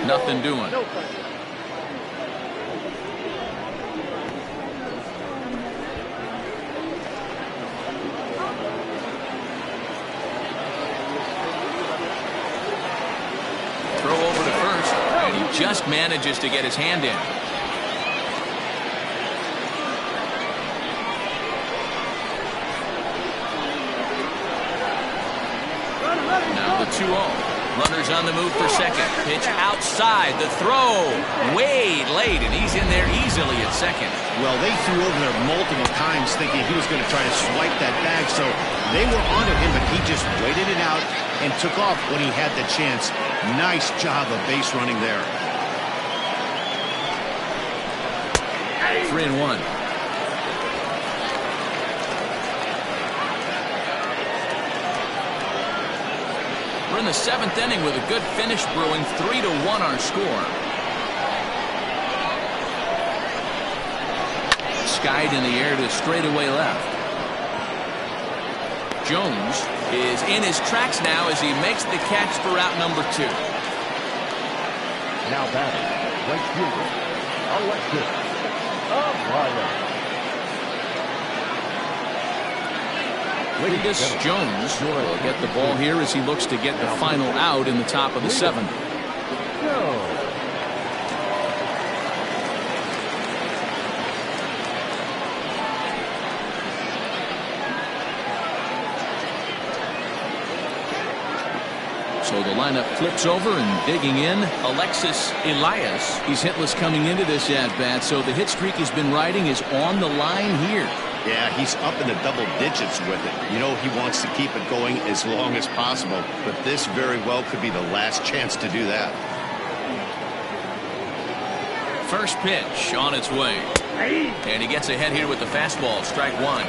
Nothing doing. Throw over to first. And he just manages to get his hand in. Now the 2-0. Runners on the move for second. Pitch outside. The throw way late, and he's in there easily at second. Well, they threw over there multiple times thinking he was going to try to swipe that bag, so they were onto him, but he just waited it out and took off when he had the chance. Nice job of base running there. 3-1. We're in the 7th inning with a good finish brewing. 3-1 our score. Skied in the air to straightaway left. Jones is in his tracks now as he makes the catch for out number 2. Now batting, right fielder, Alexis Ryan. Lucas Jones will get the ball here as he looks to get the final out in the top of the 7th. So the lineup flips over and digging in, Alexis Elias. He's hitless coming into this at-bat, so the hit streak he's been riding is on the line here. Yeah, he's up in the double digits with it. You know, he wants to keep it going as long as possible, but this very well could be the last chance to do that. First pitch on its way. And he gets ahead here with the fastball, strike 1.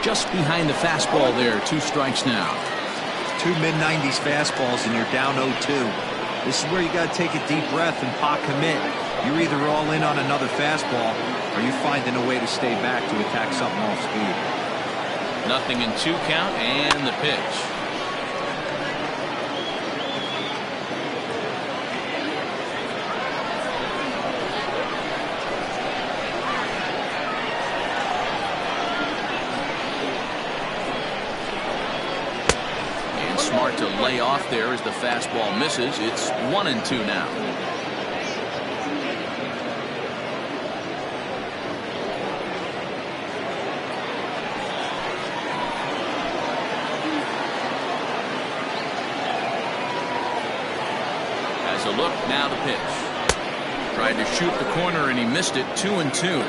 Just behind the fastball there. 2 strikes now. 2 mid-90s fastballs and you're down 0-2. This is where you got to take a deep breath and pot commit. You're either all in on another fastball or you're finding a way to stay back to attack something off speed. Nothing in 2 count and the pitch. Smart to lay off there as the fastball misses. It's 1-2 now. Has a look, now the pitch. Tried to shoot the corner and he missed it. 2-2.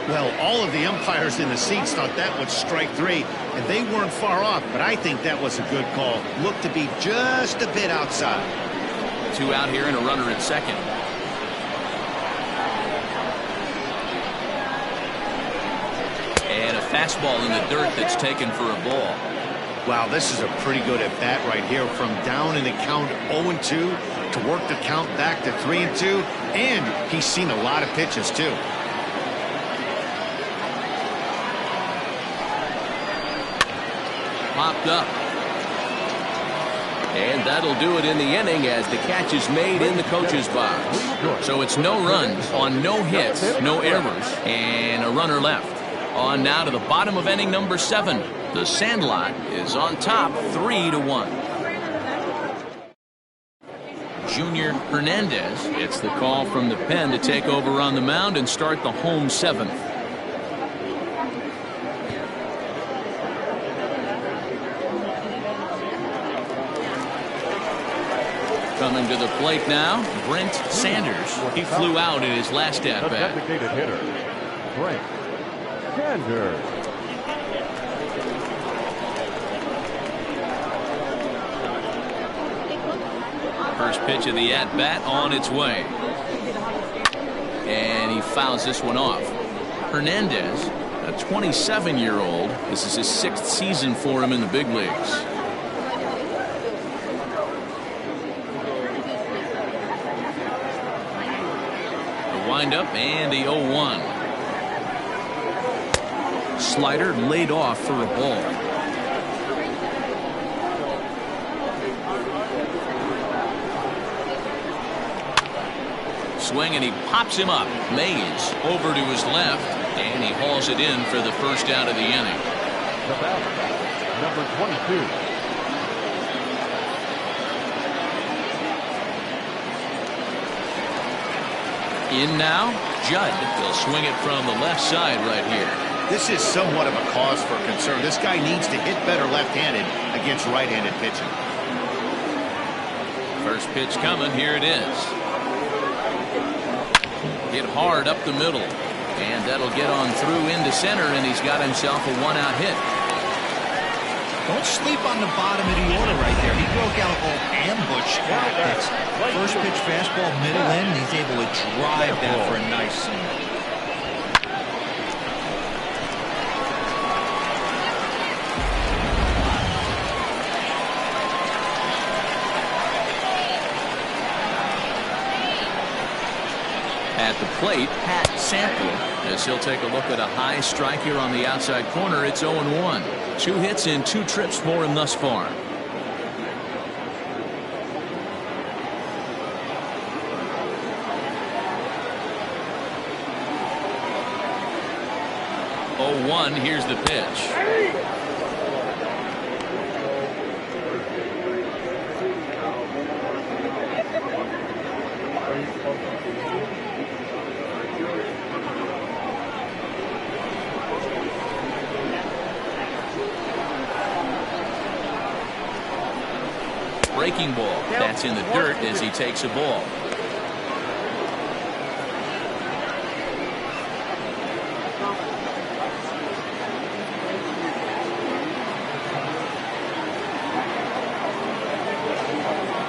Well, all of the umpires in the seats thought that was strike 3, and they weren't far off, but I think that was a good call. Looked to be just a bit outside. 2 out here and a runner at second. And a fastball in the dirt that's taken for a ball. Wow, this is a pretty good at bat right here, from down in the count 0-2 to work the count back to 3-2, and he's seen a lot of pitches too. Popped up. And that'll do it in the inning as the catch is made in the coach's box. So it's no runs on no hits, no errors, and a runner left. On now to the bottom of inning number 7. The Sandlot is on top 3-1. Junior Hernandez gets the call from the pen to take over on the mound and start the home seventh. Coming to the plate now, Brent Sanders. He flew out in his last at bat. The designated hitter, Brent Sanders. First pitch of the at bat on its way. And he fouls this one off. Hernandez, a 27-year-old. This is his 6th season for him in the big leagues. The windup and the 0-1. Slider laid off for a ball. Swing and he pops him up. Mays over to his left and he hauls it in for the first out of the inning. The batter, number 22. In now, Judd will swing it from the left side right here. This is somewhat of a cause for concern. This guy needs to hit better left-handed against right-handed pitching. First pitch coming. Here it is. Hit hard up the middle. And that'll get on through into center, and he's got himself a one-out hit. Don't sleep on the bottom of the order right there. He broke out all ambush tactics. First pitch fastball, middle in, and he's able to drive that for a nice single. At the plate, Pat Sample, as he'll take a look at a high strike here on the outside corner. It's 0-1. 2 hits in 2 trips for him thus far. Here's the pitch. Breaking ball. That's in the dirt as he takes a ball.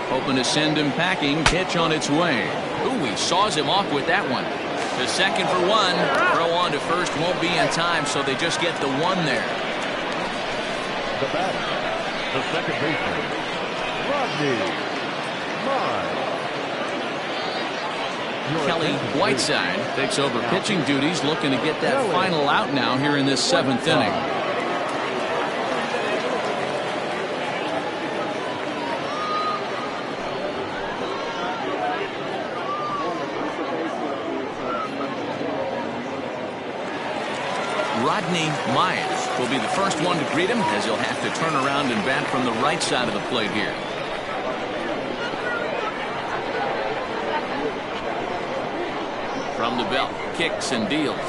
Hoping to send him packing. Pitch on its way. Ooh, he saws him off with that one. To second for 1. Throw on to first won't be in time, so they just get the 1 there. The batter, the second baseman, Kelly Whiteside takes over pitching duties, looking to get that final out now here in this 7th inning. Rodney Myers will be the first one to greet him, as he'll have to turn around and bat from the right side of the plate here. From the belt, kicks and deals.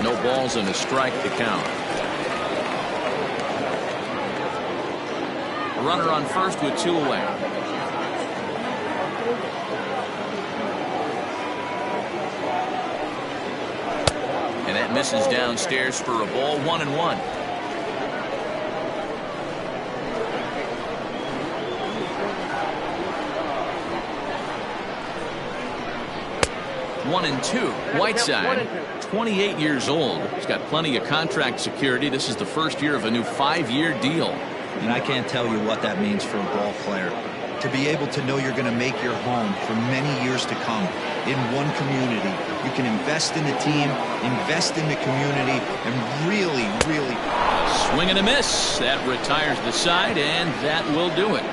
No balls and a strike to count. A runner on first with 2 away. And that misses downstairs for a ball. 1-1. One and 2. Whiteside, 28 years old. He's got plenty of contract security. This is the first year of a new 5-year deal. And I can't tell you what that means for a ball player. To be able to know you're going to make your home for many years to come in one community. You can invest in the team, invest in the community, and really, really... Swing and a miss. That retires the side, and that will do it.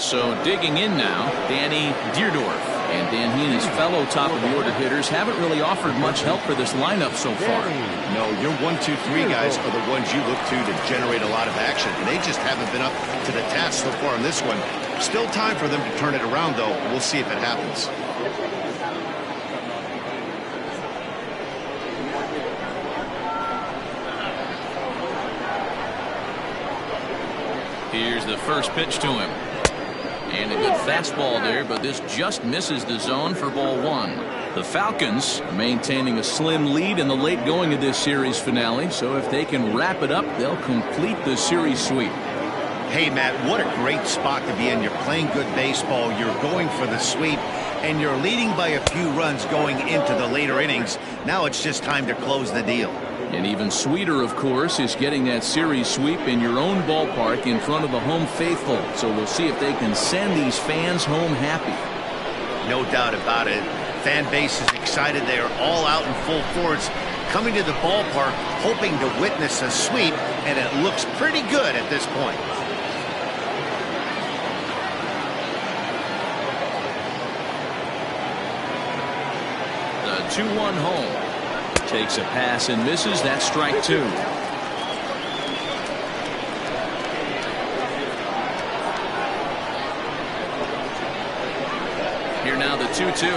So digging in now, Danny Deerdorf. And Dan, he and his fellow top of the order hitters haven't really offered much help for this lineup so far. No, your 1, 2, 3 guys are the ones you look to generate a lot of action. And they just haven't been up to the task so far in this one. Still time for them to turn it around, though. We'll see if it happens. Here's the first pitch to him. And a good fastball there, but this just misses the zone for ball 1. The Falcons are maintaining a slim lead in the late going of this series finale, so if they can wrap it up, they'll complete the series sweep. Hey, Matt, what a great spot to be in. You're playing good baseball, you're going for the sweep, and you're leading by a few runs going into the later innings. Now it's just time to close the deal. And even sweeter, of course, is getting that series sweep in your own ballpark in front of the home faithful. So we'll see if they can send these fans home happy. No doubt about it. Fan base is excited. They are all out in full force, coming to the ballpark, hoping to witness a sweep, and it looks pretty good at this point. The 2-1 home. Takes a pass and misses. That's strike 2. Here now the 2-2.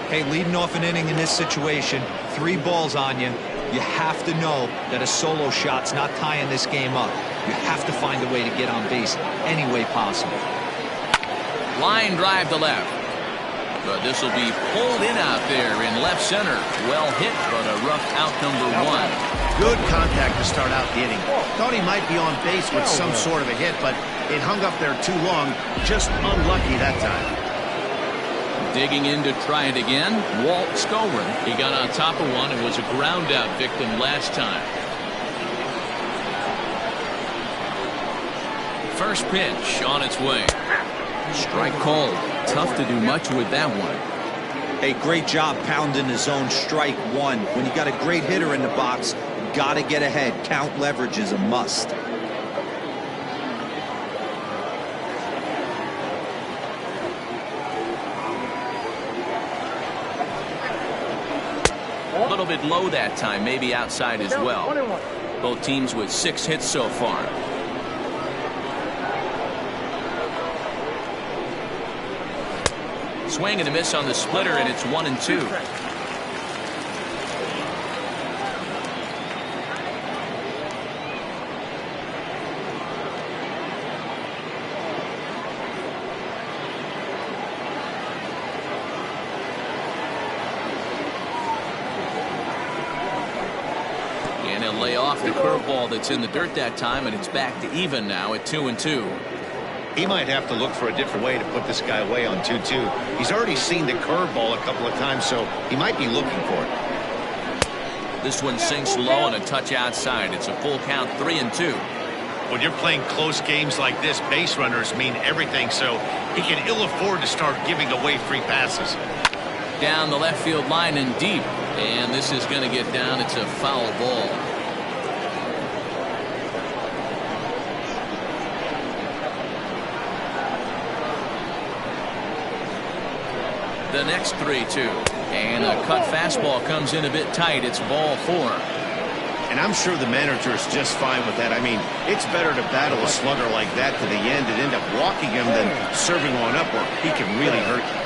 Hey, leading off an inning in this situation, 3 balls on you. You have to know that a solo shot's not tying this game up. You have to find a way to get on base any way possible. Line drive to left. But this will be pulled in out there in left center. Well hit, but a rough out number 1. Good contact to start out the inning. Thought he might be on base with some sort of a hit, but it hung up there too long. Just unlucky that time. Digging in to try it again, Walt Skolrin. He got on top of one and was a ground out victim last time. First pitch on its way. Strike called. Tough to do much with that one. Hey, great job pounding the zone. Strike 1. When you got a great hitter in the box, got to get ahead. Count leverage is a must. A little bit low that time, maybe outside as well. Both teams with 6 hits so far. Swing and a miss on the splitter, and it's 1-2. And he'll lay off the curveball that's in the dirt that time, and it's back to even now at 2-2. He might have to look for a different way to put this guy away on 2-2. He's already seen the curveball a couple of times, so he might be looking for it. This one sinks low and a touch outside. It's a full count, 3-2. When you're playing close games like this, base runners mean everything, so he can ill afford to start giving away free passes. Down the left field line and deep. And this is going to get down. It's a foul ball. The next 3-2. And a cut fastball comes in a bit tight. It's ball 4. And I'm sure the manager is just fine with that. I mean, it's better to battle a slugger like that to the end and end up walking him than serving one up where he can really hurt you.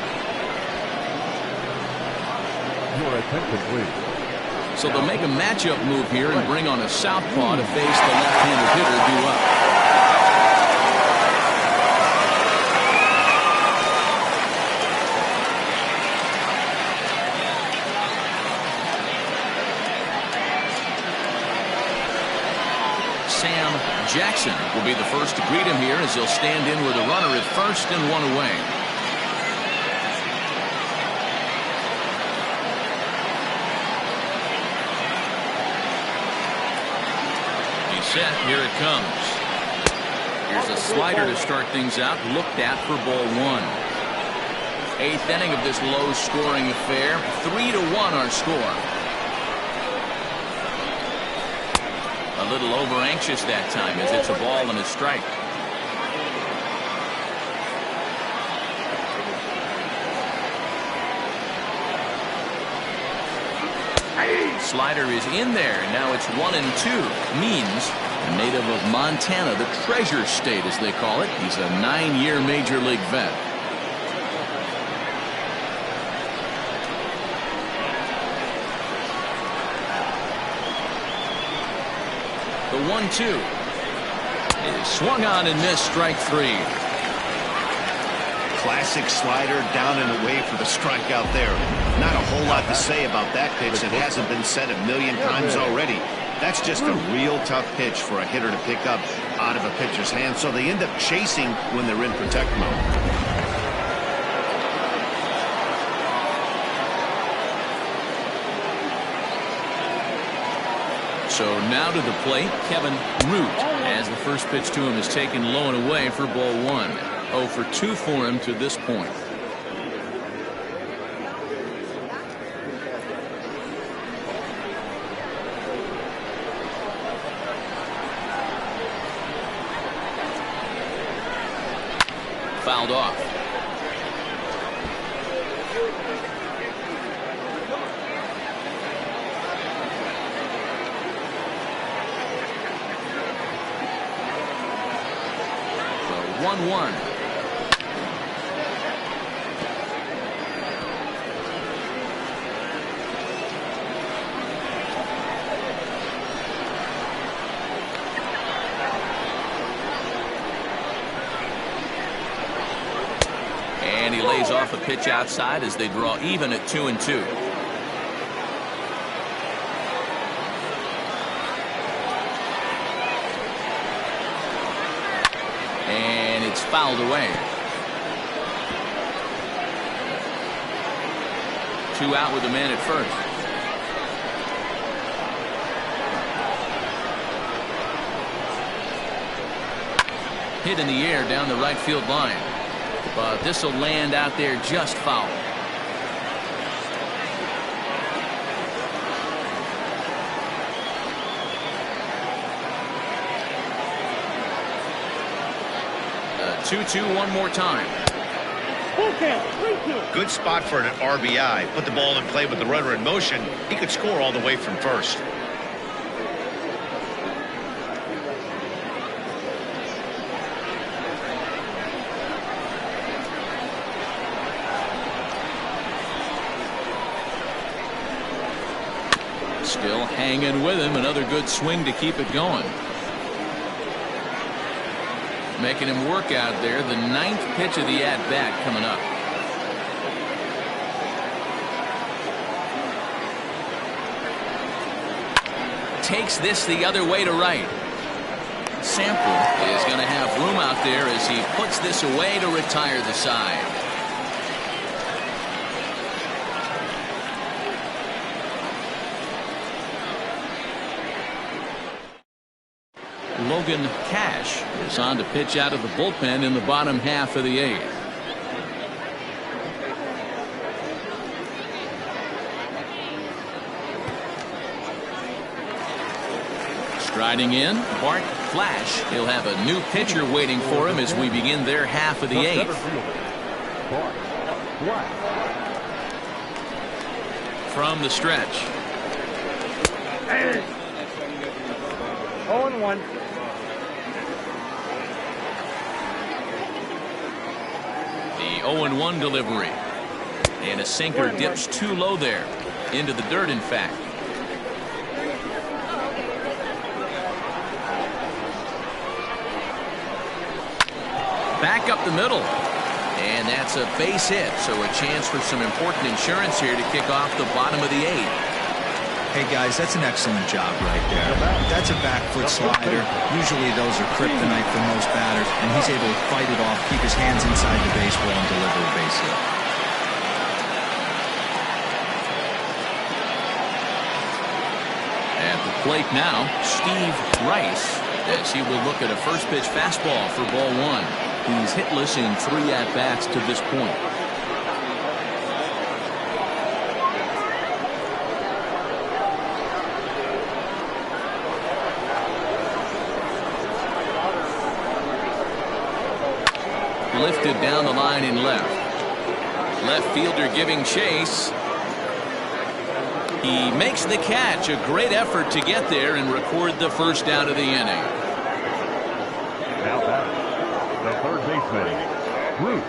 Your attention, please. So they'll make a matchup move here and bring on a southpaw to face the left-handed hitter due up. Sam Jackson will be the first to greet him here as he'll stand in with a runner at first and 1 away. He's set. Here it comes. Here's a slider to start things out. Looked at for ball 1. 8th inning of this low-scoring affair. 3-1 our score. A little over anxious that time as it's a ball and a strike. slider is in there. Now it's 1-2. Means a native of Montana, the Treasure State as they call it. He's a 9-year Major League vet. The 1-2 is swung on and missed, strike 3. Classic slider down and away for the strikeout there. Not a whole lot to say about that pitch. It hasn't been said a million times already. That's just a real tough pitch for a hitter to pick up out of a pitcher's hand, so they end up chasing when they're in protect mode. So now to the plate, Kevin Root, as the first pitch to him is taken low and away for ball 1. 0 for 2 for him to this point. Fouled off. So 1-1. And he lays off a pitch outside as they draw even at 2-2. And it's fouled away. 2 out with a man at first. Hit in the air down the right field line. But this will land out there just foul. A 2-2 one more time. Good spot for an RBI. Put the ball in play with the runner in motion. He could score all the way from first. Still hanging with him. Another good swing to keep it going. Making him work out there. The 9th pitch of the at-bat coming up. Takes this the other way to right. Sample is going to have room out there as he puts this away to retire the side. Logan Cash is on to pitch out of the bullpen in the bottom half of the 8th. Striding in, Bart Flash. He'll have a new pitcher waiting for him as we begin their half of the 8th. From the stretch. 0-1. The 0-1 delivery. And a sinker dips too low there. Into the dirt, in fact. Back up the middle. And that's a base hit. So a chance for some important insurance here to kick off the bottom of the 8th. Hey, guys, that's an excellent job right there. That's a back foot slider. Usually those are kryptonite for most batters, and he's able to fight it off, keep his hands inside the baseball, and deliver a base hit. At the plate now, Steve Rice, as he will look at a first pitch fastball for ball 1. He's hitless in 3 at-bats to this point. Lifted down the line in left. Left fielder giving chase. He makes the catch. A great effort to get there and record the first out of the inning. Now batting, the third baseman, Bruce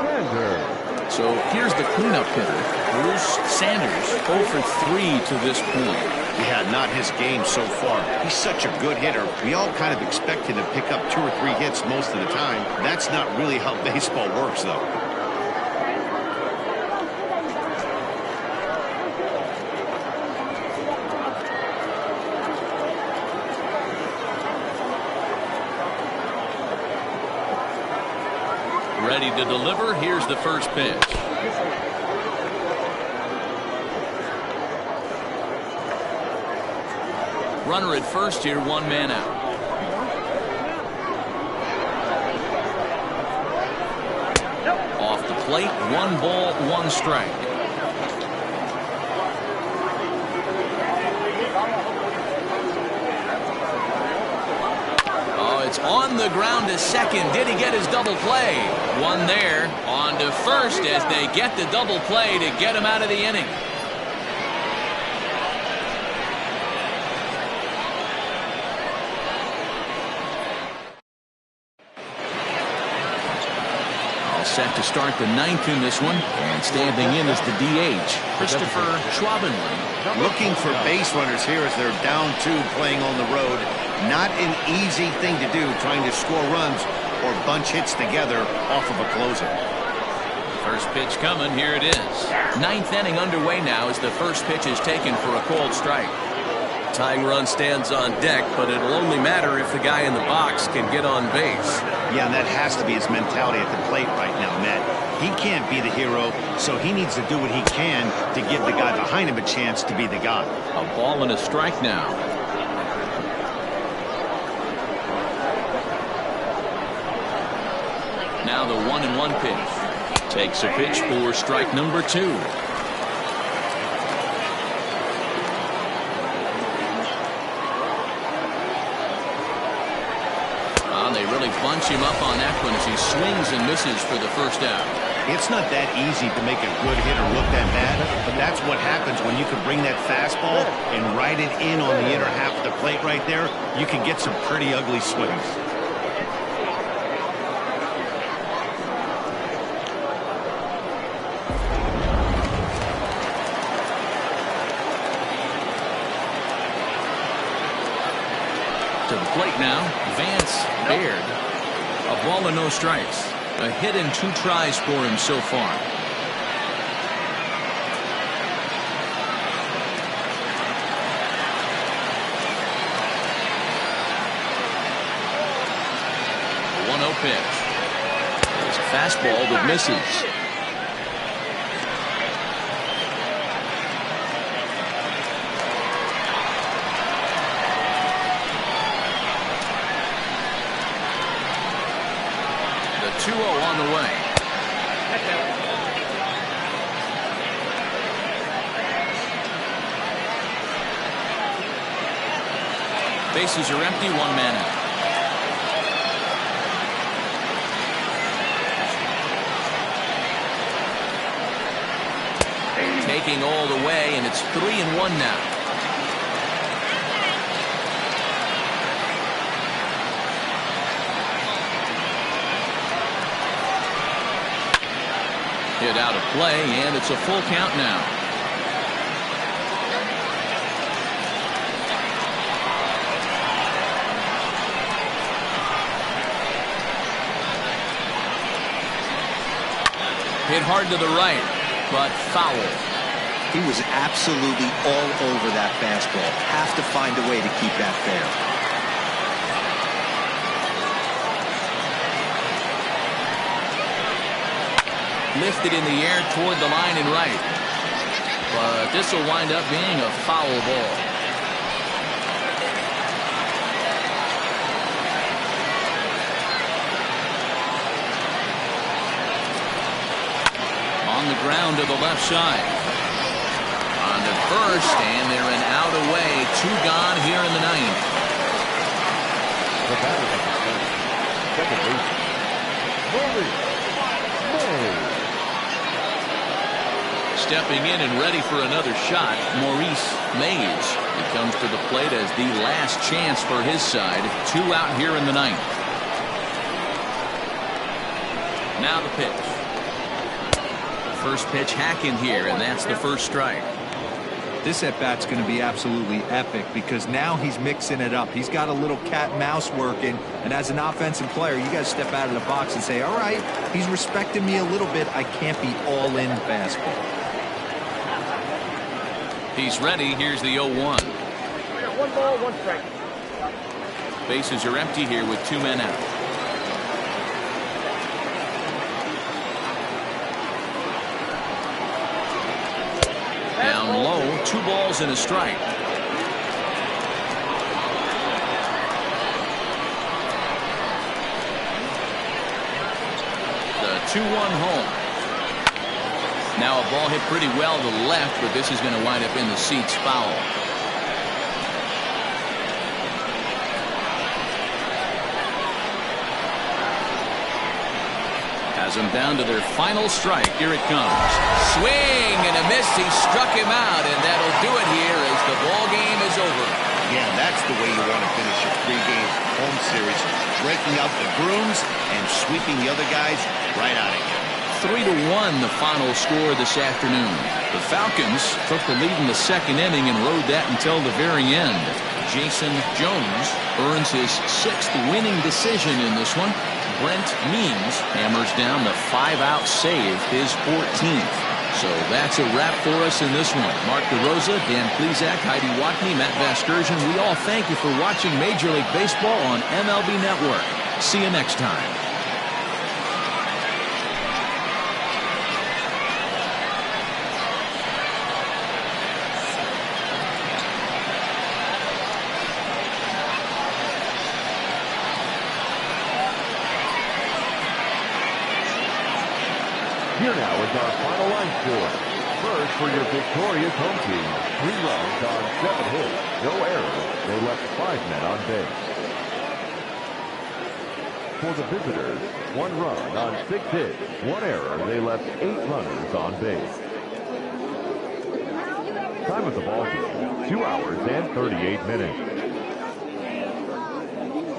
Sanders. So here's the cleanup hitter, Bruce Sanders, 0 for 3 to this point. Yeah, not his game so far. He's such a good hitter. We all kind of expect him to pick up 2 or 3 hits most of the time. That's not really how baseball works, though. Ready to deliver. Here's the first pitch. Runner at first here, 1 man out. Off the plate, 1 ball, 1 strike. Oh, it's on the ground to second. Did he get his double play? 1 there. On to first as they get the double play to get him out of the inning. Set to start the 9th in this one, and standing in is the DH, Christopher Schwabenland. Looking for base runners here as they're down 2 playing on the road. Not an easy thing to do, trying to score runs or bunch hits together off of a closer. First pitch coming, here it is. 9th inning underway now as the first pitch is taken for a called strike. Tying run stands on deck, but it'll only matter if the guy in the box can get on base. Yeah, and that has to be his mentality at the plate right now, Matt. He can't be the hero, so he needs to do what he can to give the guy behind him a chance to be the guy. A ball and a strike now. Now the 1-1 pitch. Takes a pitch for strike number 2. They really bunch him up on that one as he swings and misses for the first out. It's not that easy to make a good hitter look that bad, but that's what happens when you can bring that fastball and ride it in on the inner half of the plate right there. You can get some pretty ugly swings. To the plate now, Vance Baird. A ball and no strikes. A hit and 2 tries for him so far. The 1-0 pitch. There's a fastball that misses. The 2-0 on the way. Bases are empty, 1 man out. Taking all the way, and it's 3-1 now. Hit out of play, and it's a full count now. Hit hard to the right, but foul. He was absolutely all over that fastball. Have to find a way to keep that fair. Lifted in the air toward the line and right. But this will wind up being a foul ball. On the ground to the left side. On to first, and they're an out away. 2 gone here in the 9th. The batter at the first, second baseman, Murray. Stepping in and ready for another shot, Maurice Mays. He comes to the plate as the last chance for his side. 2 out here in the 9th. Now the pitch. First pitch hacking here, and that's the first strike. This at-bat's going to be absolutely epic because now he's mixing it up. He's got a little cat and mouse working, and as an offensive player, you got to step out of the box and say, all right, he's respecting me a little bit. I can't be all in fastball. He's ready. Here's the 0-1. 1 ball, 1 strike. Bases are empty here with 2 men out. Down low, 2 balls and a strike. The 2-1 home. Now a ball hit pretty well to the left, but this is going to wind up in the seats foul. Has them down to their final strike. Here it comes. Swing and a miss. He struck him out, and that'll do it here as the ball game is over. Yeah, that's the way you want to finish a 3-game home series. Breaking out the brooms and sweeping the other guys right out of here. 3-1 the final score this afternoon. The Falcons took the lead in the 2nd inning and rode that until the very end. Jason Jones earns his 6th winning decision in this one. Brent Means hammers down the 5-out save, his 14th. So that's a wrap for us in this one. Mark DeRosa, Dan Plesac, Heidi Watney, Matt Vasgersian, we all thank you for watching Major League Baseball on MLB Network. See you next time. Here now is our final line score. First, for your victorious home team, 3 runs on 7 hits, no errors. They left 5 men on base. For the visitors, 1 run on 6 hits, 1 error. They left 8 runners on base. Time of the ball game, 2 hours and 38 minutes.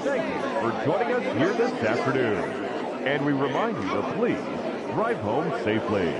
Thank you for joining us here this afternoon. And we remind you to please drive home safely.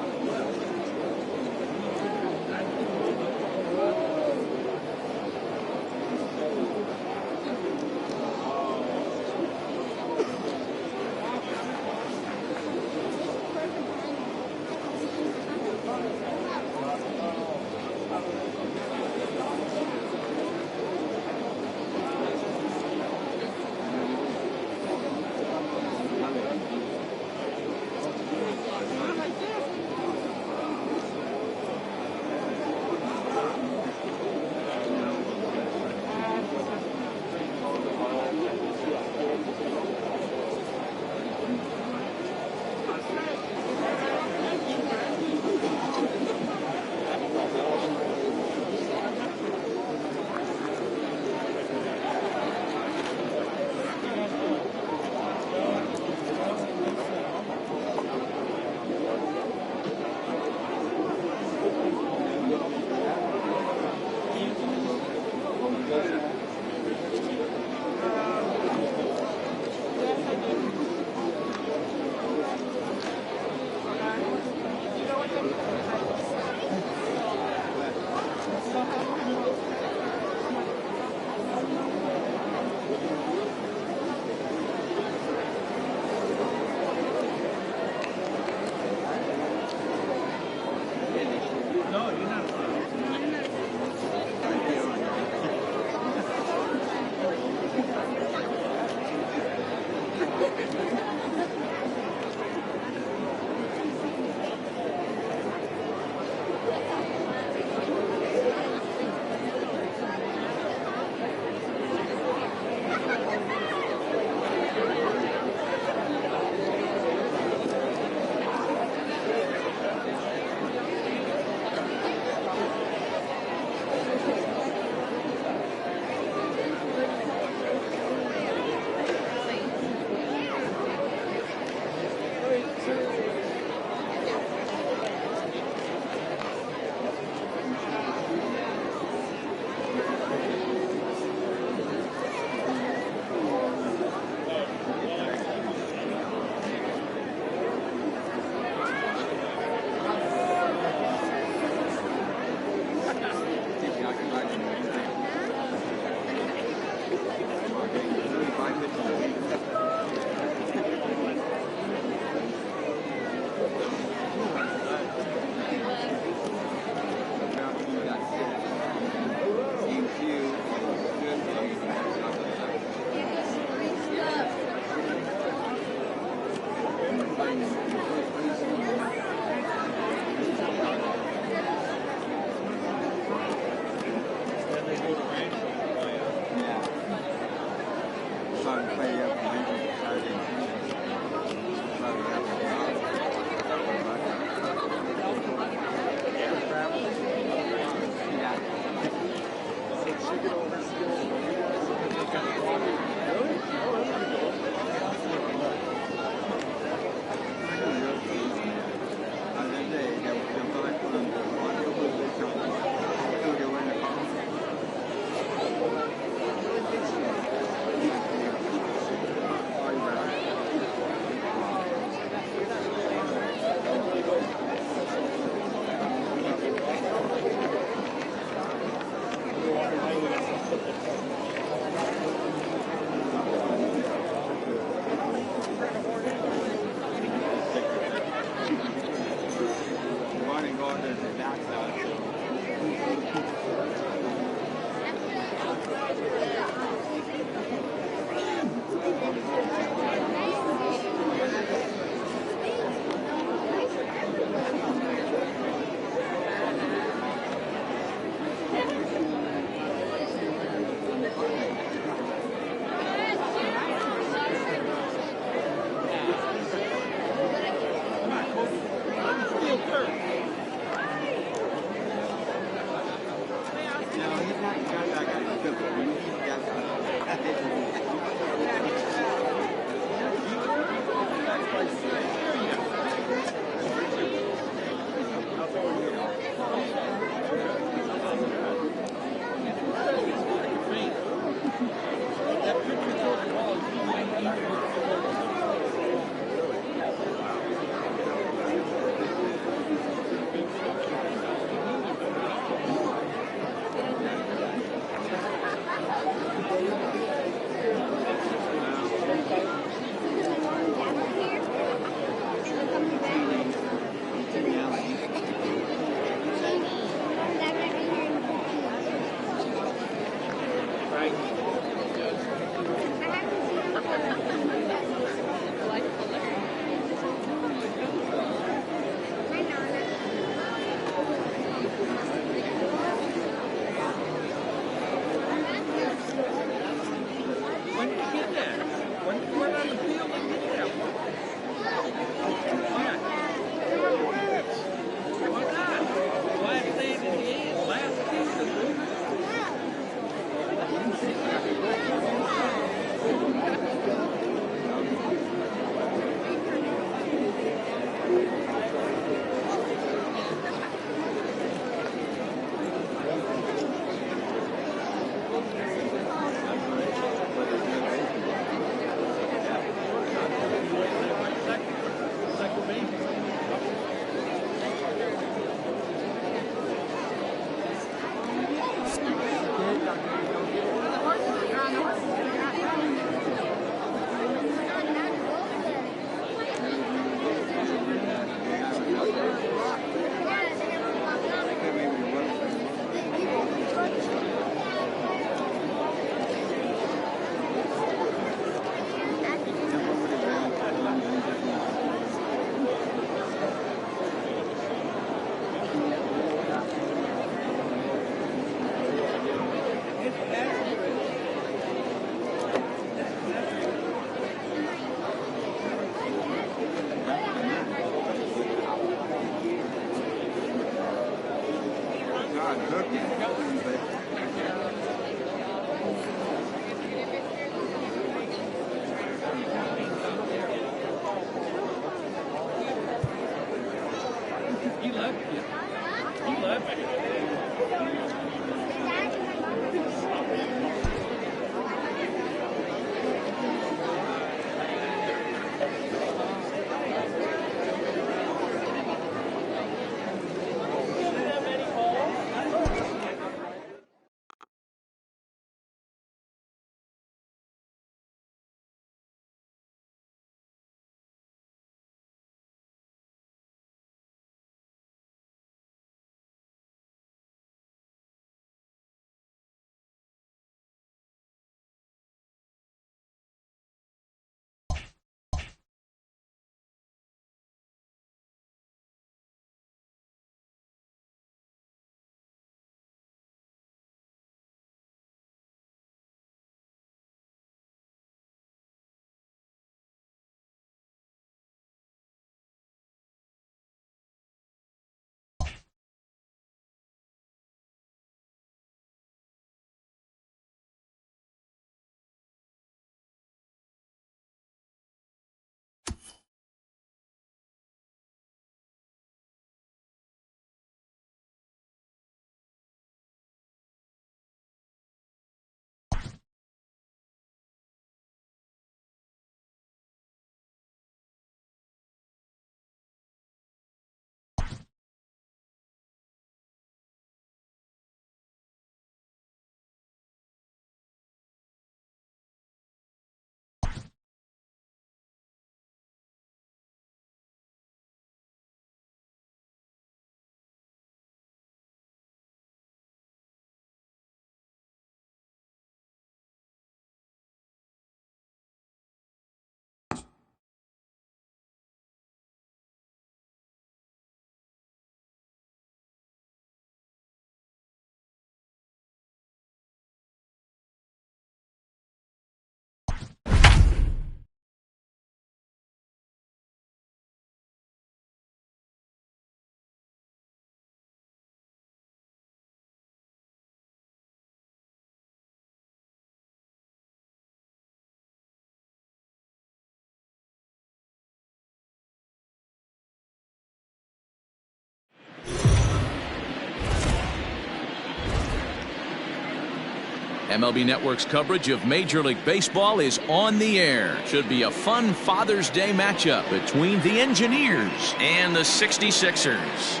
MLB Network's coverage of Major League Baseball is on the air. Should be a fun Father's Day matchup between the Engineers and the 66ers.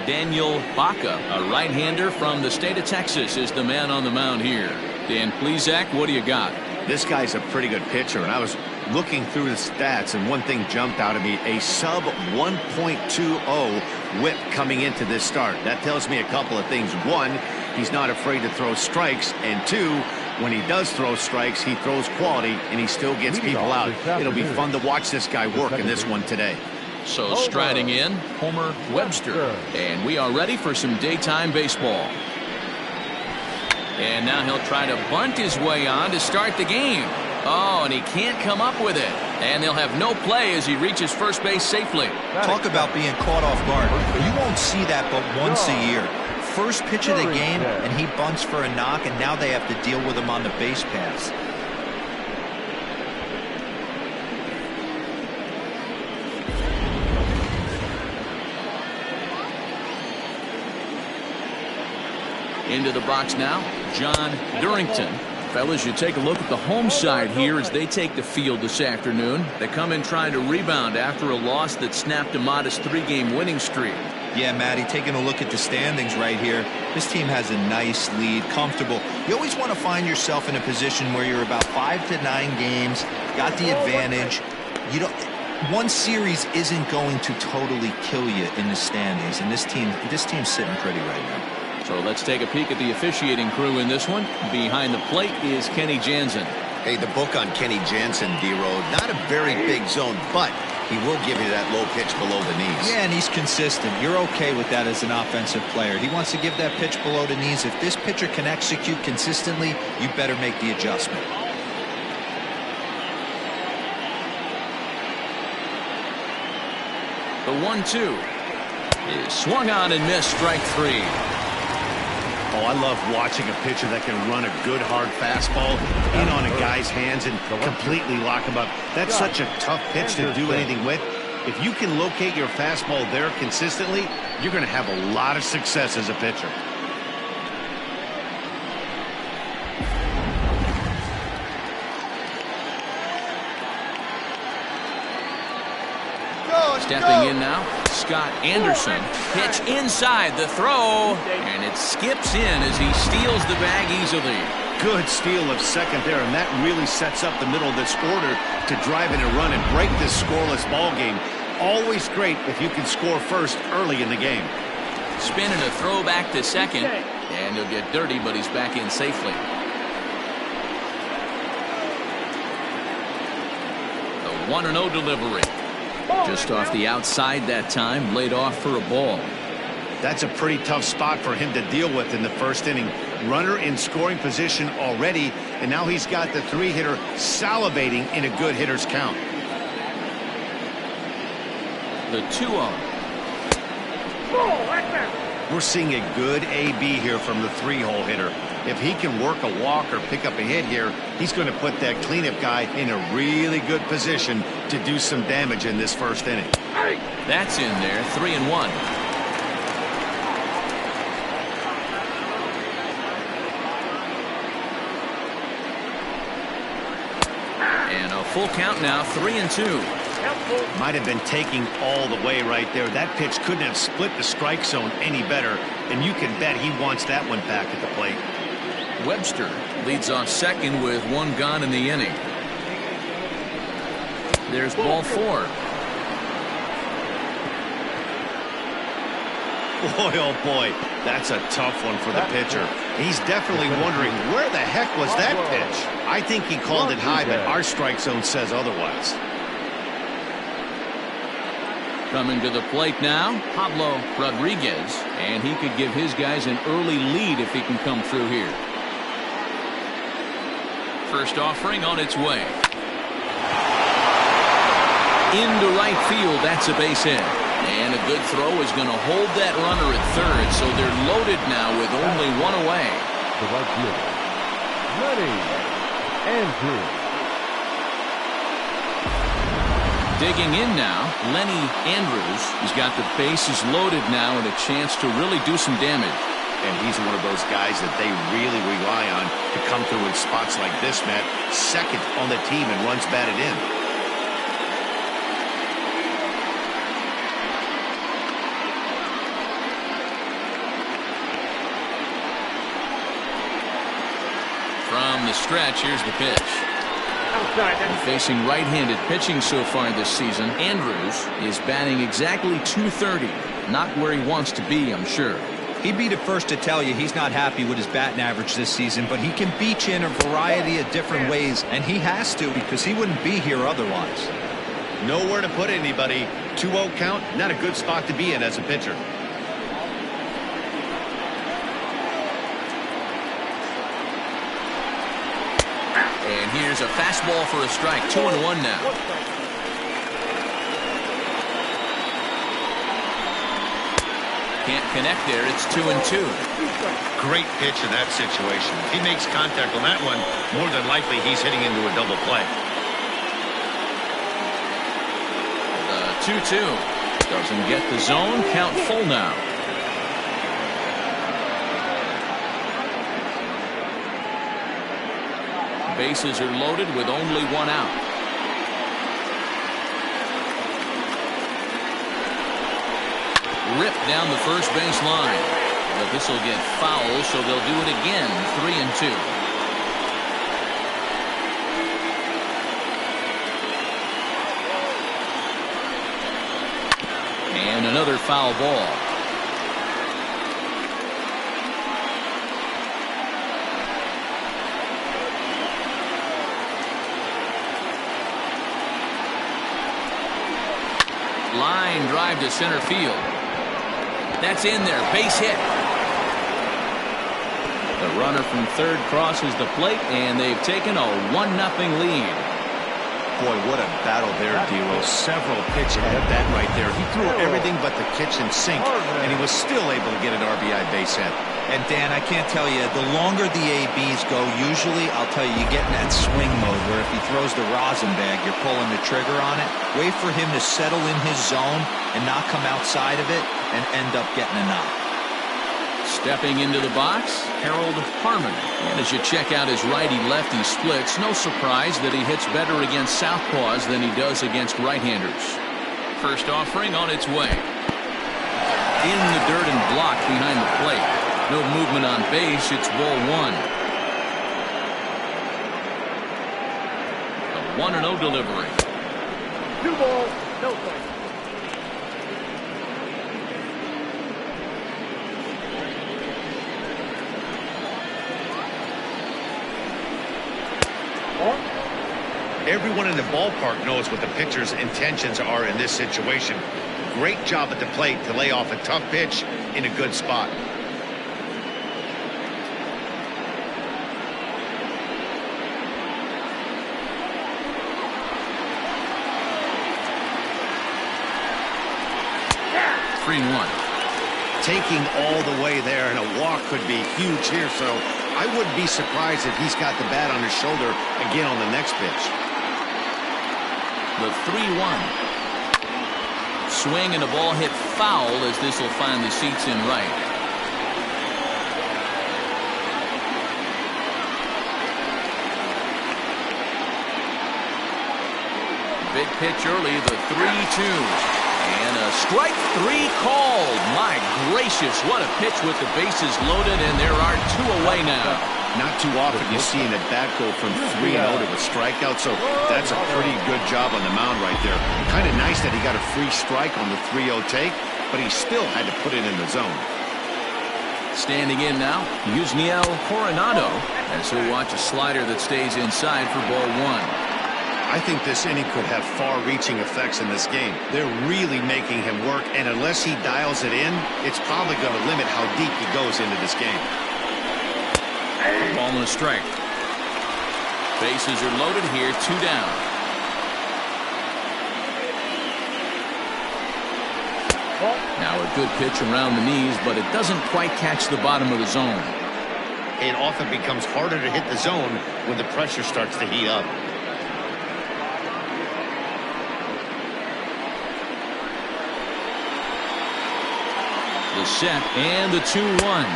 Daniel Baca, a right-hander from the state of Texas, is the man on the mound here. Dan Plezak, what do you got? This guy's a pretty good pitcher, and I was looking through the stats, and one thing jumped out at me, a sub 1.20 whip coming into this start. That tells me a couple of things. One, he's not afraid to throw strikes, and two, when he does throw strikes, he throws quality, and he still gets people out. It'll be fun to watch this guy work in this one today. So striding in, Homer Webster. And we are ready for some daytime baseball. And now he'll try to bunt his way on to start the game. Oh, and he can't come up with it. And they'll have no play as he reaches first base safely. Talk about being caught off guard. You won't see that but once a year. First pitch of the game, and he bunts for a knock, and now they have to deal with him on the base paths. Into the box now, John Durrington. Fellas, you take a look at the home side here as they take the field this afternoon. They come in trying to rebound after a loss that snapped a modest 3-game winning streak. Yeah, Matty, taking a look at the standings right here, this team has a nice lead, comfortable. You always want to find yourself in a position where you're about 5 to 9 games, got the advantage. You don't. One series isn't going to totally kill you in the standings, and this team's sitting pretty right now. So let's take a peek at the officiating crew in this one. Behind the plate is Kenny Jansen. Hey, the book on Kenny Jansen, D-Road, not a very big zone, but he will give you that low pitch below the knees. Yeah, and he's consistent. You're okay with that as an offensive player. He wants to give that pitch below the knees. If this pitcher can execute consistently, you better make the adjustment. The 1-2 is swung on and missed, strike 3. Oh, I love watching a pitcher that can run a good hard fastball in on a guy's hands and completely lock him up. That's such a tough pitch to do anything with. If you can locate your fastball there consistently, you're going to have a lot of success as a pitcher. Stepping in now, Scott Anderson. Pitch inside the throw, and it skips in as he steals the bag easily. Good steal of second there, and that really sets up the middle of this order to drive in a run and break this scoreless ball game. Always great if you can score first early in the game. Spinning a throw back to second, and he'll get dirty, but he's back in safely. The 1-0 delivery. Just off the outside that time, laid off for a ball. That's a pretty tough spot for him to deal with in the first inning. Runner in scoring position already, and now he's got the 3-hitter salivating in a good hitter's count. The 2-0. We're seeing a good AB here from the 3-hole hitter. If he can work a walk or pick up a hit here, he's going to put that cleanup guy in a really good position to do some damage in this first inning. That's in there, 3-1. And a full count now, 3-2. Might have been taking all the way right there. That pitch couldn't have split the strike zone any better, and you can bet he wants that one back at the plate. Webster leads off second with 1 gone in the inning. There's ball 4. Boy, oh boy, that's a tough one for the pitcher. He's definitely wondering, where the heck was that pitch? I think he called it high, but our strike zone says otherwise. Coming to the plate now, Pablo Rodriguez, and he could give his guys an early lead if he can come through here. First offering on its way. Into right field, that's a base hit. And a good throw is going to hold that runner at third, so they're loaded now with only 1 away. The right fielder, Lenny Andrews. Digging in now, Lenny Andrews. He's got the bases loaded now and a chance to really do some damage. And he's one of those guys that they really rely on to come through in spots like this, Matt. Second on the team and runs batted in. From the stretch, here's the pitch. Facing right-handed pitching so far this season, Andrews is batting exactly .230. Not where he wants to be, I'm sure. He'd be the first to tell you he's not happy with his batting average this season, but he can beat you in a variety of different ways, and he has to because he wouldn't be here otherwise. Nowhere to put anybody. 2-0 count, not a good spot to be in as a pitcher. And here's a fastball for a strike. 2-1 now. Can't connect there. It's 2-2. Great pitch in that situation. If he makes contact on that one, more than likely he's hitting into a double play. 2-2. Doesn't get the zone. Count full now. Bases are loaded with only one out. Ripped down the first base line. But this will get foul, so they'll do it again. 3-2. And another foul ball. Line drive to center field. That's in there. Base hit. The runner from third crosses the plate, and they've taken a 1-0 lead. Boy, what a battle there, D'Lo. Several pitch ahead of that right there. He threw everything but the kitchen sink, and he was still able to get an RBI base hit. And Dan, I can't tell you, the longer the ABs go, usually, I'll tell you, you get in that swing mode where if he throws the rosin bag, you're pulling the trigger on it. Wait for him to settle in his zone and not come outside of it and end up getting a knock. Stepping into the box, Harold Harmon. And as you check out his righty-lefty splits, no surprise that he hits better against southpaws than he does against right-handers. First offering on its way. In the dirt and blocked behind the plate. No movement on base. It's ball one. A 1-0 delivery. 2 balls, no strikes. Everyone in the ballpark knows what the pitcher's intentions are in this situation. Great job at the plate to lay off a tough pitch in a good spot. Taking all the way there, and a walk could be huge here, so I wouldn't be surprised if he's got the bat on his shoulder again on the next pitch. The 3-1. Swing and the ball hit foul as this will find the seats in right. Big pitch early, the 3-2. And a strike 3 called. My gracious, what a pitch with the bases loaded, and there are 2 away now. Not too often you see an at-bat go from 3-0 to a strikeout, so that's a pretty good job on the mound right there. Kind of nice that he got a free strike on the 3-0 take, but he still had to put it in the zone. Standing in now, Yusniel Coronado, as he'll watch a slider that stays inside for ball one. I think this inning could have far-reaching effects in this game. They're really making him work, and unless he dials it in, it's probably going to limit how deep he goes into this game. Ball and a strike. Bases are loaded here, 2 down. Now a good pitch around the knees, but it doesn't quite catch the bottom of the zone. It often becomes harder to hit the zone when the pressure starts to heat up. The set and the 2-1.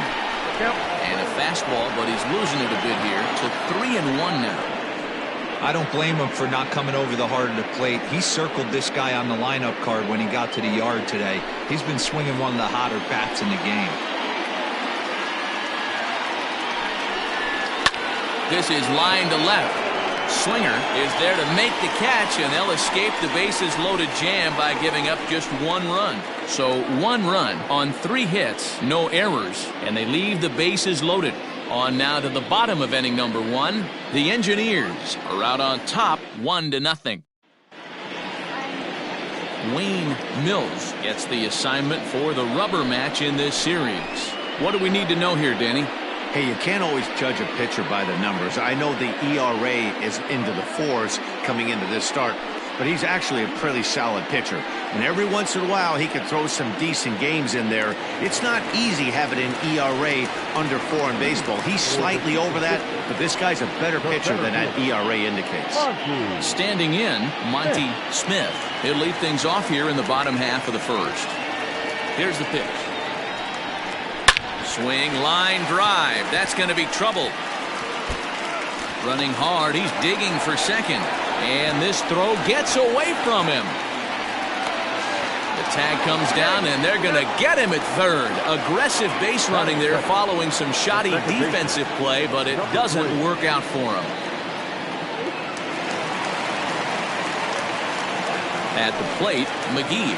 And a fastball, but he's losing it a bit here to 3-1 now. I don't blame him for not coming over the heart of the plate. He circled this guy on the lineup card when he got to the yard today. He's been swinging one of the hotter bats in the game. This is line to left. Slinger is there to make the catch, and they'll escape the bases loaded jam by giving up just 1 run. So 1 run on 3 hits, no errors, and they leave the bases loaded. On now to the bottom of inning number 1. The Engineers are out on top 1-0. Wayne Mills gets the assignment for the rubber match in this series. What do we need to know here, Danny? Hey, you can't always judge a pitcher by the numbers. I know the ERA is into the 4s coming into this start, but he's actually a pretty solid pitcher. And every once in a while, he can throw some decent games in there. It's not easy having an ERA under 4 in baseball. He's slightly over that, but this guy's a better pitcher than that ERA indicates. Standing in, Monty Smith. He'll lead things off here in the bottom half of the first. Here's the pitch. Swing, line drive. That's going to be trouble. Running hard. He's digging for second. And this throw gets away from him. The tag comes down, and they're going to get him at third. Aggressive base running there following some shoddy defensive play, but it doesn't work out for him. At the plate, McGee.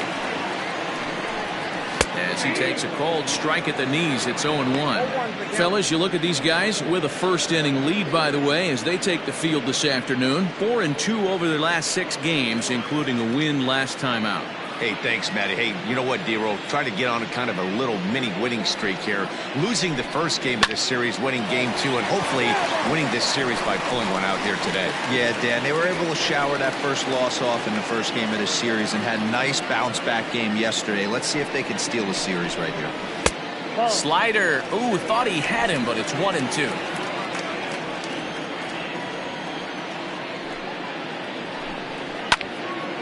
As he takes a called strike at the knees, it's 0-1. Fellas, you look at these guys with a first inning lead, by the way, as they take the field this afternoon. 4-2 over their last 6 games, including a win last time out. Hey, thanks, Matty. Hey, you know what, D-Roll? Try to get on a kind of a little mini winning streak here. Losing the first game of this series, winning game 2, and hopefully winning this series by pulling one out here today. Yeah, Dan, they were able to shower that first loss off in the first game of this series and had a nice bounce-back game yesterday. Let's see if they can steal the series right here. Slider. Ooh, thought he had him, but it's 1-2.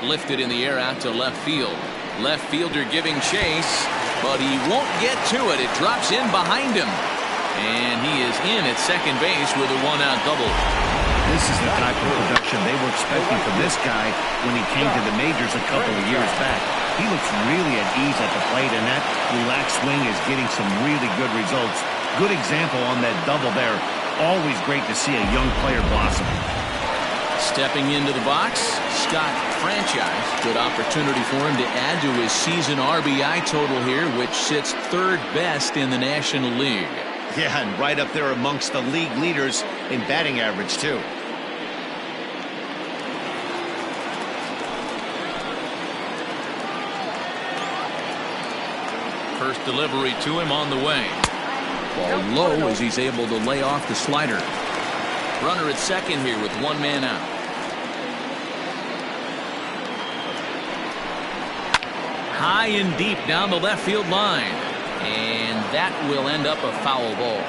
Lifted in the air out to left field. Left fielder giving chase, but he won't get to it. It drops in behind him. And he is in at second base with a 1-out double. This is the type of production they were expecting from this guy when he came to the majors a couple of years back. He looks really at ease at the plate, and that relaxed swing is getting some really good results. Good example on that double there. Always great to see a young player blossom. Stepping into the box, Scott Franchise. Good opportunity for him to add to his season RBI total here, which sits 3rd best in the National League. Yeah, and right up there amongst the league leaders in batting average, too. First delivery to him on the way. Ball low as he's able to lay off the slider. Runner at second here with 1 man out. High and deep down the left field line. And that will end up a foul ball.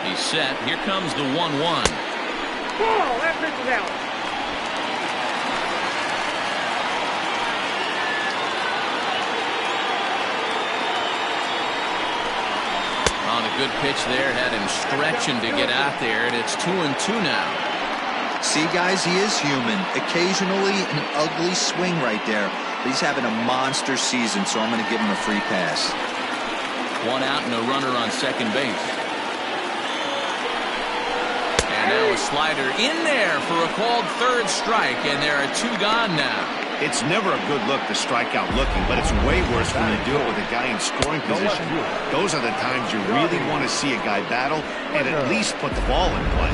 He's set. Here comes the 1-1. Ball, that pitch is out. On a good pitch there, had him stretching to get out there, and it's 2-2 now. See, guys, he is human. Occasionally an ugly swing right there, but he's having a monster season, so I'm going to give him a free pass. 1 out and a runner on second base. And now a slider in there for a called 3rd strike, and there are 2 gone now. It's never a good look to strike out looking, but it's way worse when you do it with a guy in scoring position. Those are the times you really want to see a guy battle and at least put the ball in play.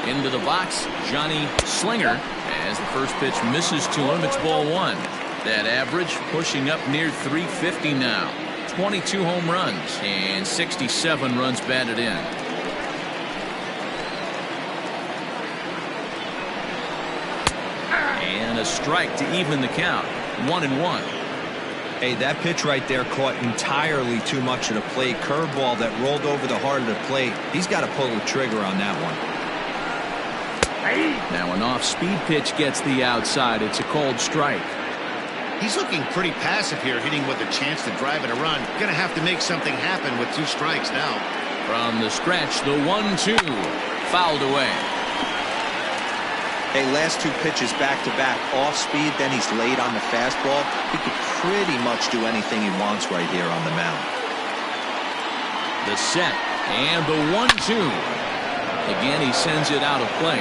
Into the box, Johnny Slinger. As the first pitch misses to him, it's ball 1. That average pushing up near 350 now. 22 home runs and 67 runs batted in. And a strike to even the count. 1-1. Hey, that pitch right there caught entirely too much of the plate. Curveball that rolled over the heart of the plate. He's got to pull the trigger on that one. Now an off-speed pitch gets the outside. It's a called strike. He's looking pretty passive here, hitting with a chance to drive in a run. Going to have to make something happen with 2 strikes now. From the stretch, the 1-2 fouled away. Hey, last 2 pitches back-to-back off speed, then he's late on the fastball. He could pretty much do anything he wants right here on the mound. The set and the 1-2. Again, he sends it out of play.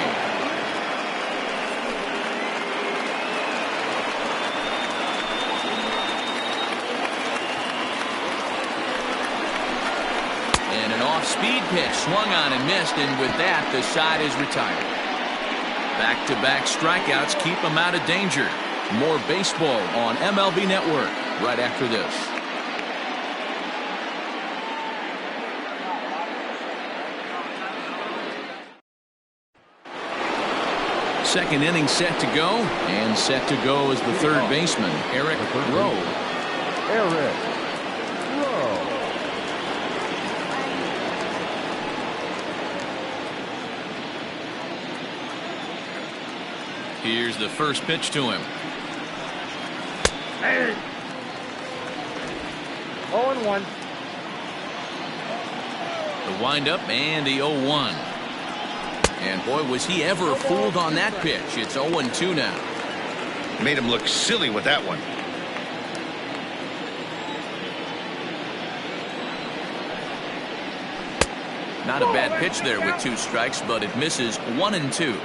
And an off-speed pitch swung on and missed, and with that, the side is retired. Back-to-back strikeouts keep him out of danger. More baseball on MLB Network right after this. Second inning set to go, and set to go is the third baseman, Eric Rowe. Eric Rowe. Here's the first pitch to him. Hey. 0-1. The windup and the 0-1. And boy, was he ever fooled on that pitch. It's 0-2 now. Made him look silly with that one. Not a bad pitch there with 2 strikes, but it misses 1-2.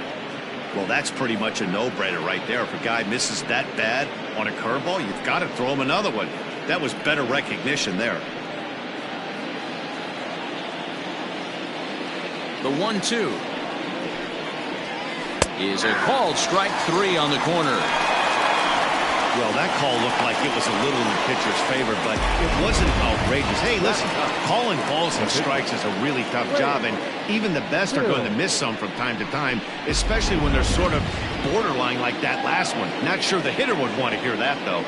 Well, that's pretty much a no-brainer right there. If a guy misses that bad on a curveball, you've got to throw him another one. That was better recognition there. The 1-2 is a called strike 3 on the corner. Well, that call looked like it was a little in the pitcher's favor, but it wasn't outrageous. Hey, listen, calling balls and strikes is a really tough job, and even the best are going to miss some from time to time, especially when they're sort of borderline like that last one. Not sure the hitter would want to hear that, though.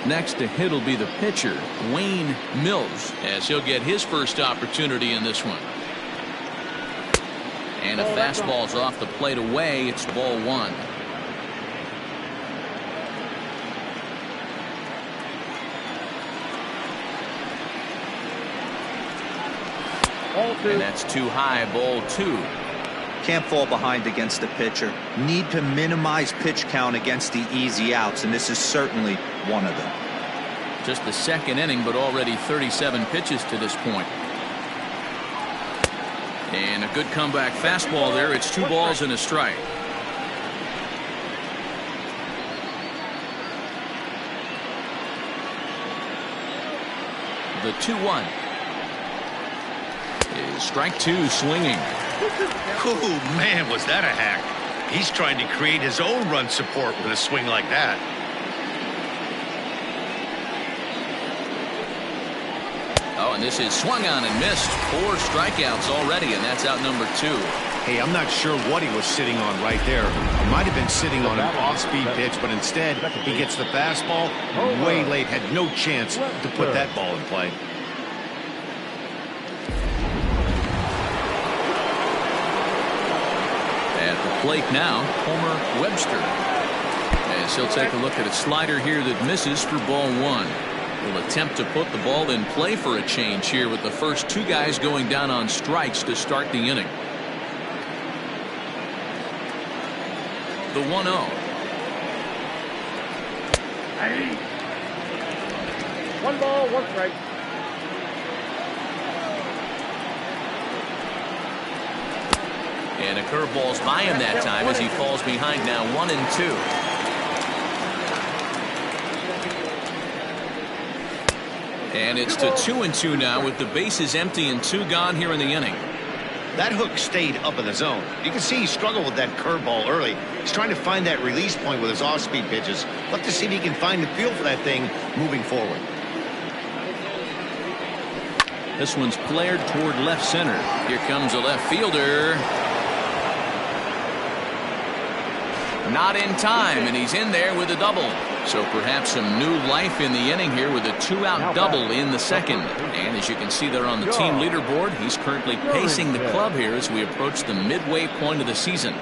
Next to hit will be the pitcher, Wayne Mills, as he'll get his first opportunity in this one. And a fastball's off the plate away. It's ball 1. And that's too high, ball 2. Can't fall behind against the pitcher. Need to minimize pitch count against the easy outs, and this is certainly one of them. Just the second inning, but already 37 pitches to this point. And a good comeback fastball there. It's 2 balls and a strike. The 2-1 is strike 2 swinging. Oh, man, was that a hack. He's trying to create his own run support with a swing like that. Oh, and this is swung on and missed. 4 strikeouts already, and that's out number 2. Hey, I'm not sure what he was sitting on right there. He might have been sitting on an off-speed pitch, but instead he gets the fastball way late. Had no chance to put that ball in play. At the plate now, Homer Webster. As he'll take a look at a slider here that misses for ball 1. Will attempt to put the ball in play for a change here with the first 2 guys going down on strikes to start the inning. The 1-0. Hey. 1 ball, 1 strike. And a curveball's by him that time as he falls behind now 1-2. And it's to 2-2 now with the bases empty and 2 gone here in the inning. That hook stayed up in the zone. You can see he struggled with that curveball early. He's trying to find that release point with his off-speed pitches. Look to see if he can find the feel for that thing moving forward. This one's flared toward left center. Here comes a left fielder. Not in time, and he's in there with a double. So perhaps some new life in the inning here with a 2-out double in the second. And as you can see there on the team leaderboard, he's currently pacing the club here as we approach the midway point of the season.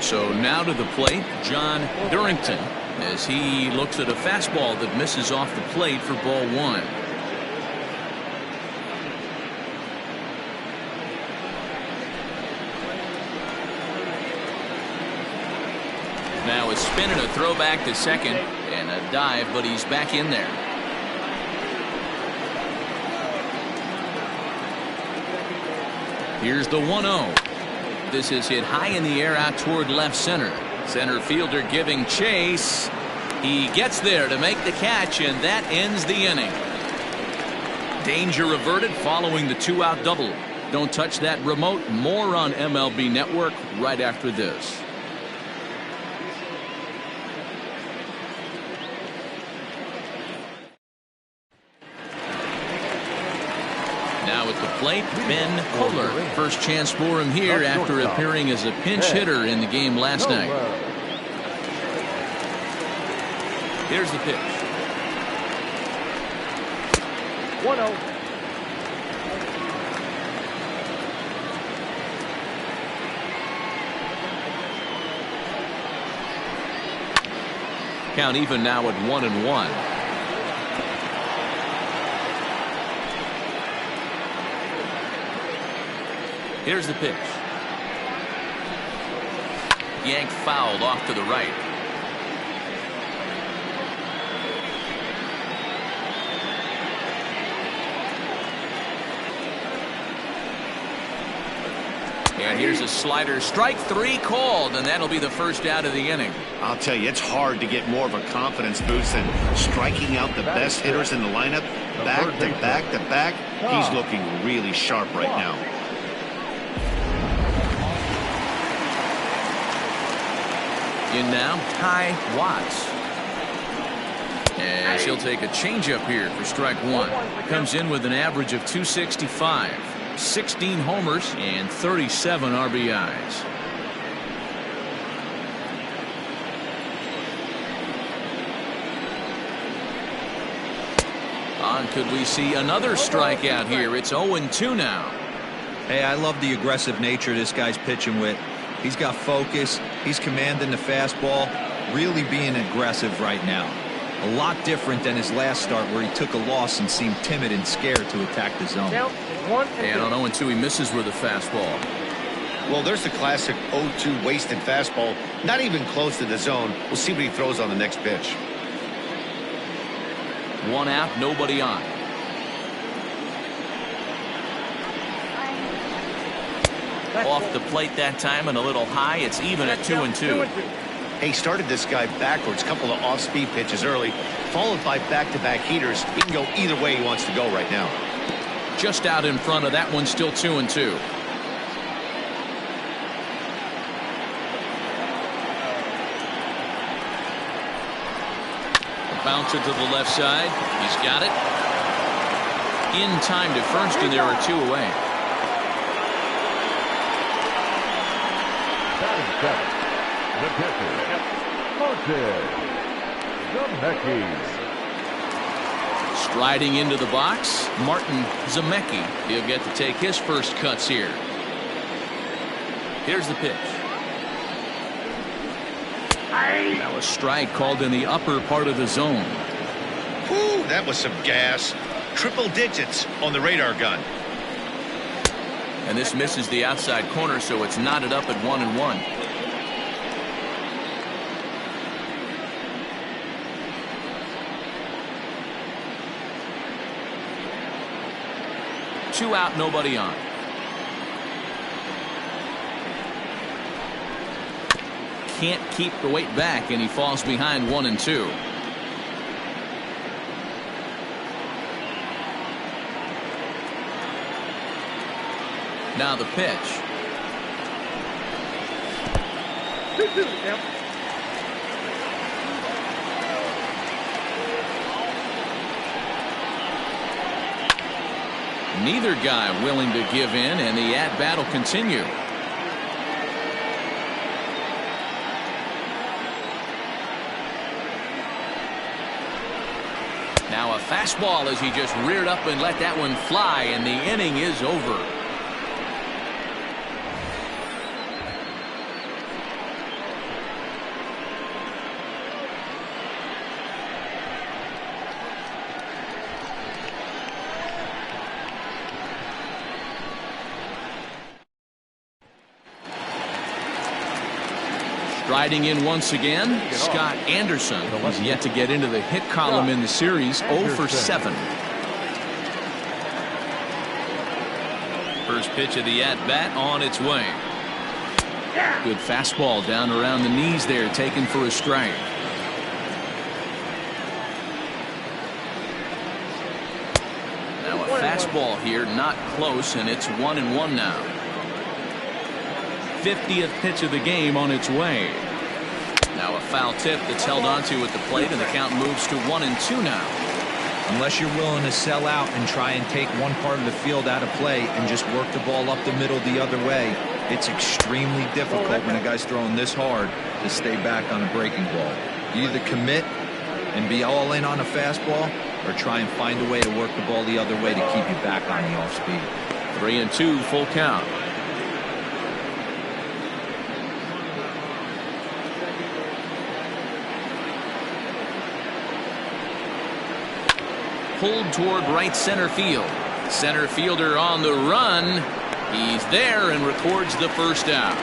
So now to the plate, John Durrington, as he looks at a fastball that misses off the plate for ball one. Now a spin and a throw back to second and a dive, but he's back in there. Here's the 1-0. This is hit high in the air out toward left center. Center fielder giving chase. He gets there to make the catch, and that ends the inning. Danger averted following the 2-out double. Don't touch that remote. More on MLB Network right after this. Now at the plate, Ben Kohler. First chance for him here after appearing as a pinch hitter in the game last night. Here's the pitch. 1-0. Count even now at 1-1. Here's the pitch. Yanked fouled off to the right. And here's a slider. Strike three called, and that'll be the first out of the inning. I'll tell you, it's hard to get more of a confidence boost than striking out the best hitters in the lineup. Back to back to back. He's looking really sharp right now. In now, Ty Watts. As he'll take a changeup here for strike one. Comes in with an average of 265, 16 homers, and 37 RBIs. Could we see another strikeout here? It's 0-2 now. Hey, I love the aggressive nature this guy's pitching with. He's got focus. He's commanding the fastball. Really being aggressive right now. A lot different than his last start where he took a loss and seemed timid and scared to attack the zone. And on 0-2, he misses with a fastball. Well, there's the classic 0-2 wasted fastball. Not even close to the zone. We'll see what he throws on the next pitch. One out, nobody on. Off the plate that time and a little high. It's even at 2-2. He started this guy backwards. Couple of off-speed pitches early, followed by back-to-back heaters. He can go either way he wants to go right now. Just out in front of that one, still 2-2. Bounce it to the left side. He's got it. In time to first, and there are two away. The pitcher, Zemecki. Striding into the box, Martin Zemecki. He'll get to take his first cuts here. Here's the pitch. Now a strike called in the upper part of the zone. Whew, that was some gas. Triple digits on the radar gun. And this misses the outside corner, so it's knotted up at 1-1. Two out, nobody on. Can't keep the weight back, and he falls behind 1-2. Now the pitch. 2-2. Yep. Neither guy willing to give in, and the at-bat will continue. Now a fastball as he just reared up and let that one fly, and the inning is over. Riding in once again, Scott Anderson. He's yet to get into the hit column in the series, 0 for 7. First pitch of the at-bat on its way. Good fastball down around the knees there, taken for a strike. Now a fastball here, not close, and it's 1-1 now. 50th pitch of the game on its way. Now a foul tip that's held onto at the plate, and the count moves to 1-2 now. Unless you're willing to sell out and try and take one part of the field out of play and just work the ball up the middle the other way, it's extremely difficult when a guy's throwing this hard to stay back on a breaking ball. You either commit and be all in on a fastball, or try and find a way to work the ball the other way to keep you back on the off speed. 3-2, full count. Pulled toward right center field. Center fielder on the run. He's there and records the first out.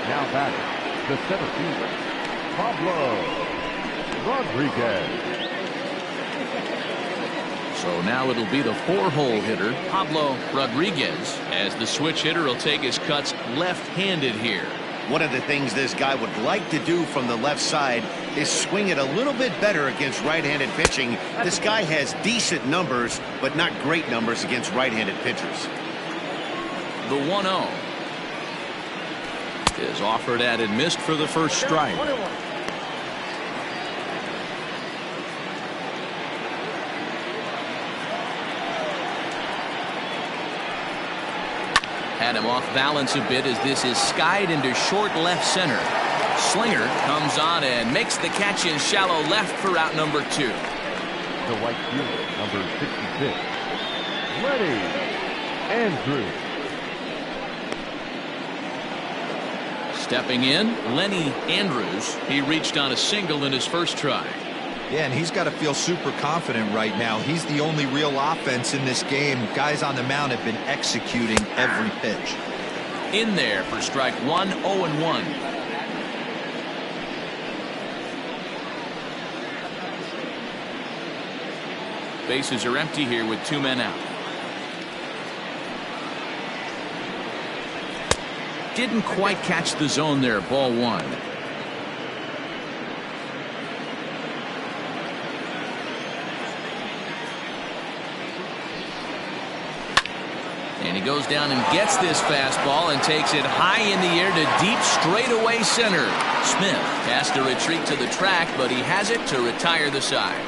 Now batting, the center fielder, Pablo Rodriguez. So now it'll be the 4-hole hitter, Pablo Rodriguez, as the switch hitter will take his cuts left-handed here. One of the things this guy would like to do from the left side is swing it a little bit better against right-handed pitching. This guy has decent numbers, but not great numbers against right-handed pitchers. The 1-0 is offered at and missed for the first strike. Had him off balance a bit as this is skied into short left center. Slinger comes on and makes the catch in shallow left for out number 2. The right fielder, number 66, Lenny Andrews. Stepping in, Lenny Andrews. He reached on a single in his first try. Yeah, and he's got to feel super confident right now. He's the only real offense in this game. Guys on the mound have been executing every pitch. In there for strike 1, 0-1. Bases are empty here with 2 men out. Didn't quite catch the zone there, ball 1. And he goes down and gets this fastball and takes it high in the air to deep straightaway center. Smith has to retreat to the track, but he has it to retire the side.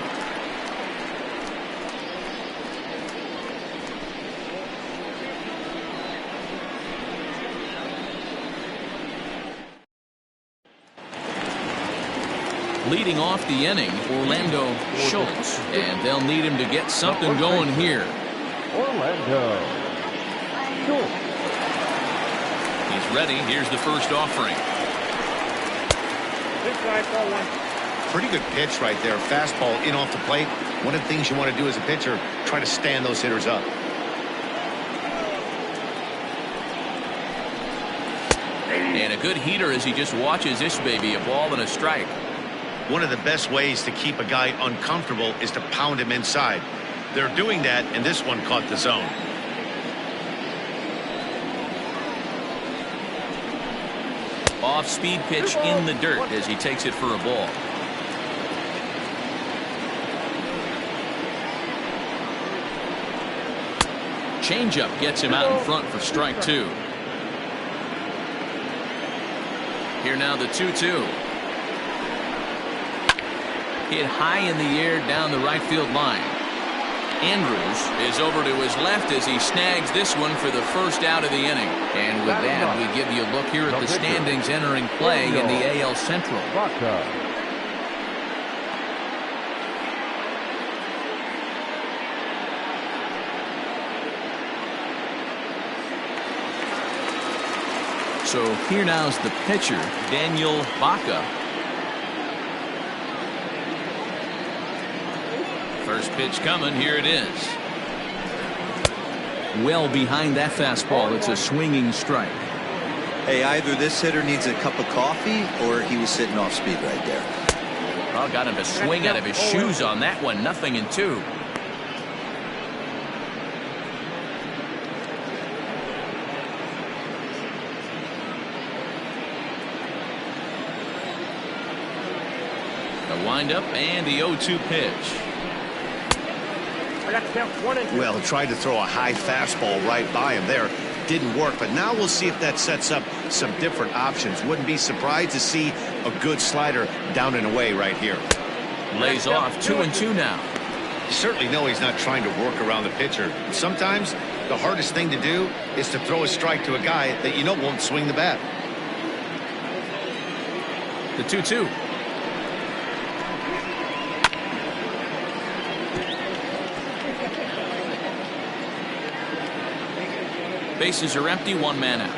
Leading off the inning, Orlando Schultz, and they'll need him to get something going here. Orlando Schultz. He's ready. Here's the first offering. Pretty good pitch right there. Fastball in off the plate. One of the things you want to do as a pitcher, try to stand those hitters up. And a good heater as he just watches this baby, a ball and a strike. One of the best ways to keep a guy uncomfortable is to pound him inside. They're doing that, and this one caught the zone. Off-speed pitch in the dirt as he takes it for a ball. Changeup gets him out in front for strike 2. Here now the 2-2. Hit high in the air down the right field line. Andrews is over to his left as he snags this one for the first out of the inning. And with that, we give you a look here at the standings entering play in the AL Central. So here now's the pitcher, Daniel Baca. First pitch coming. Here it is. well behind that fastball. It's a swinging strike. Hey, either this hitter needs a cup of coffee or he was sitting off speed right there. Oh, got him to swing out of his shoes on that one. 0-2. The windup and the 0-2 pitch. I got the count 1-2. Well, tried to throw a high fastball right by him there. Didn't work, but now we'll see if that sets up some different options. Wouldn't be surprised to see a good slider down and away right here. Lays off 2-2 now. You certainly know he's not trying to work around the pitcher. Sometimes the hardest thing to do is to throw a strike to a guy that you know won't swing the bat. The 2-2. Bases are empty, 1 man out.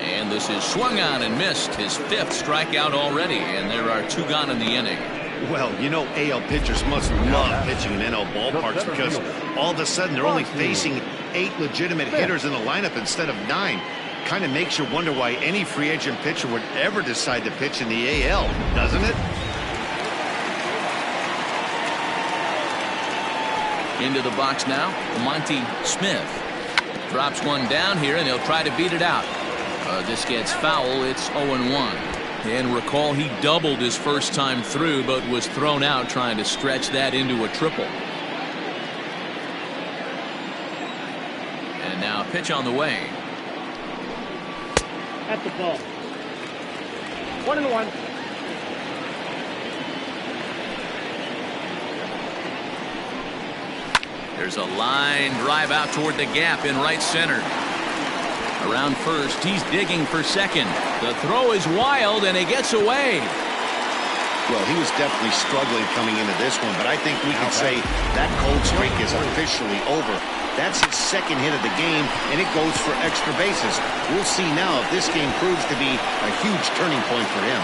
And this is swung on and missed. His 5th strikeout already, and there are 2 gone in the inning. Well, you know AL pitchers must love pitching in NL ballparks because all of a sudden they're only facing 8 legitimate hitters in the lineup instead of 9. Kind of makes you wonder why any free agent pitcher would ever decide to pitch in the AL, doesn't it? Into the box now, Monty Smith. Drops one down here, and he'll try to beat it out. This gets foul. It's 0-1. And recall, he doubled his first time through, but was thrown out trying to stretch that into a triple. And now a pitch on the way. At the ball. 1-1. There's a line drive out toward the gap in right center. Around first, he's digging for second. The throw is wild, and he gets away. Well, he was definitely struggling coming into this one, but I think we can say that cold streak is officially over. That's his 2nd hit of the game, and it goes for extra bases. We'll see now if this game proves to be a huge turning point for him.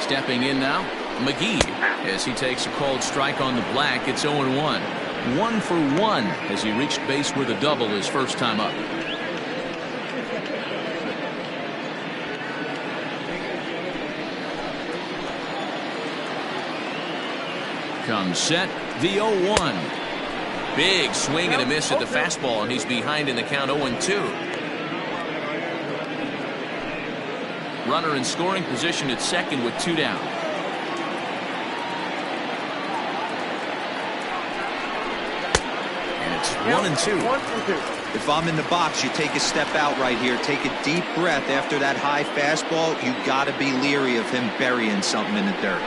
Stepping in now, McGee, as he takes a called strike on the black. It's 0-1. 1 for 1 as he reached base with a double his first time up. Comes set, the 0-1. Big swing and a miss at the fastball, and he's behind in the count 0-2. Runner in scoring position at second with 2 down. And it's 1-2. 1-2. If I'm in the box, you take a step out right here. Take a deep breath after that high fastball. You got to be leery of him burying something in the dirt.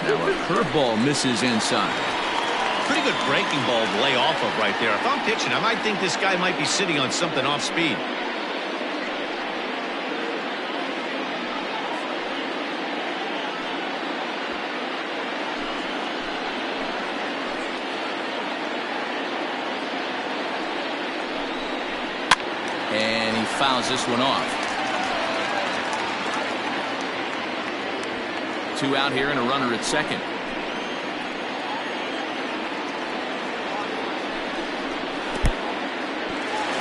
Now a curveball misses inside. Pretty good breaking ball to lay off of right there. If I'm pitching, I might think this guy might be sitting on something off speed. And he fouls this one off. 2 out here and a runner at second.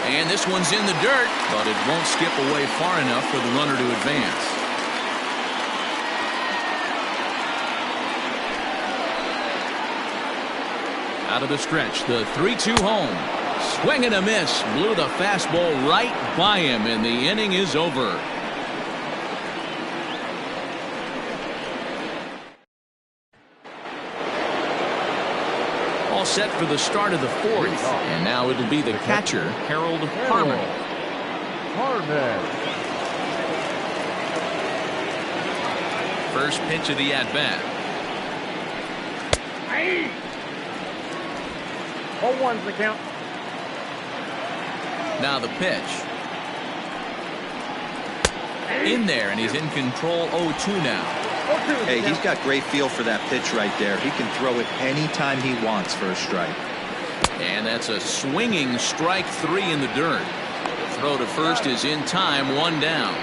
And this one's in the dirt, but it won't skip away far enough for the runner to advance. Out of the stretch, the 3-2 home. Swing and a miss. Blew the fastball right by him, and the inning is over. All set for the start of the 4th. And now it'll be the catcher, Harold Harmon. First pitch of the at-bat. 0-1's the count. Now the pitch. In there, and he's in control. 0-2 now. 0-2 Hey, is the he's count. got great feel for that pitch right there. He can throw it anytime he wants for a strike. And that's a swinging strike 3 in the dirt. The throw to first is in time, 1 down.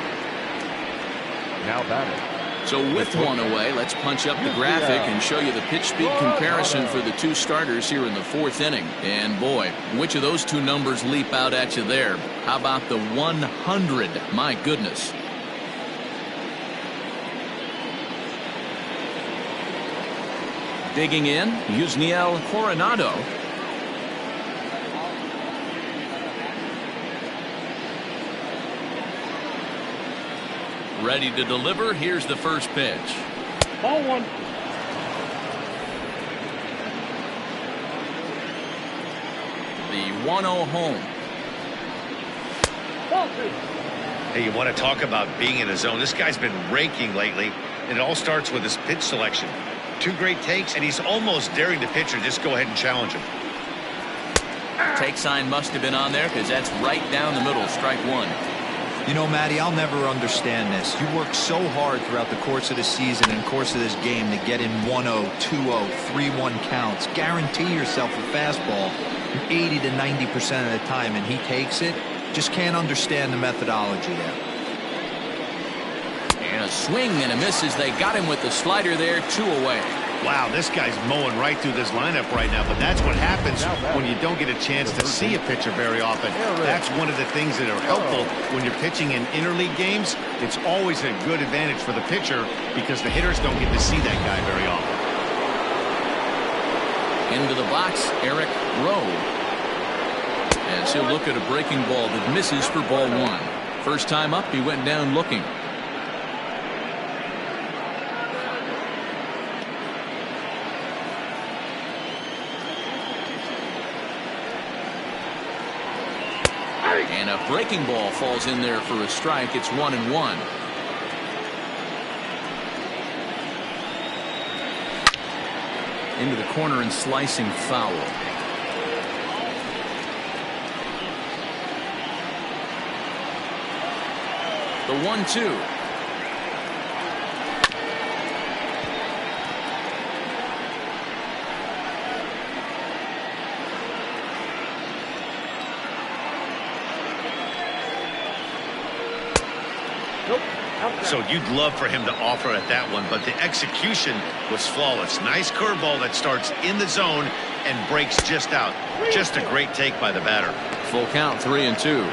Now batting. So with 1 away, let's punch up the graphic and show you the pitch speed comparison for the 2 starters here in the 4th inning. And boy, which of those 2 numbers leap out at you there? How about the 100? My goodness. Digging in, Yusniel Coronado. Ready to deliver. Here's the first pitch. Ball 1. The 1-0 home. Ball 2. Hey, you want to talk about being in a zone? This guy's been raking lately, and it all starts with his pitch selection. 2 great takes, and he's almost daring the pitcher just go ahead and challenge him. Take sign must have been on there because that's right down the middle. Strike 1. You know, Matty, I'll never understand this. You work so hard throughout the course of the season and course of this game to get in 1-0, 2-0, 3-1 counts. Guarantee yourself a fastball 80 to 90% of the time, and he takes it. Just can't understand the methodology there. And a swing and a miss as they got him with the slider there. 2 away. Wow, this guy's mowing right through this lineup right now, but that's what happens when you don't get a chance to see a pitcher very often. That's one of the things that are helpful when you're pitching in interleague games. It's always a good advantage for the pitcher because the hitters don't get to see that guy very often. Into the box, Eric Rowe. As he'll look at a breaking ball that misses for ball 1. First time up, he went down looking. And a breaking ball falls in there for a strike. It's 1-1. Into the corner and slicing foul. The 1-2. Nope. Outside. So you'd love for him to offer at that one, but the execution was flawless. Nice curveball that starts in the zone and breaks just out. Just a great take by the batter. Full count, 3-2.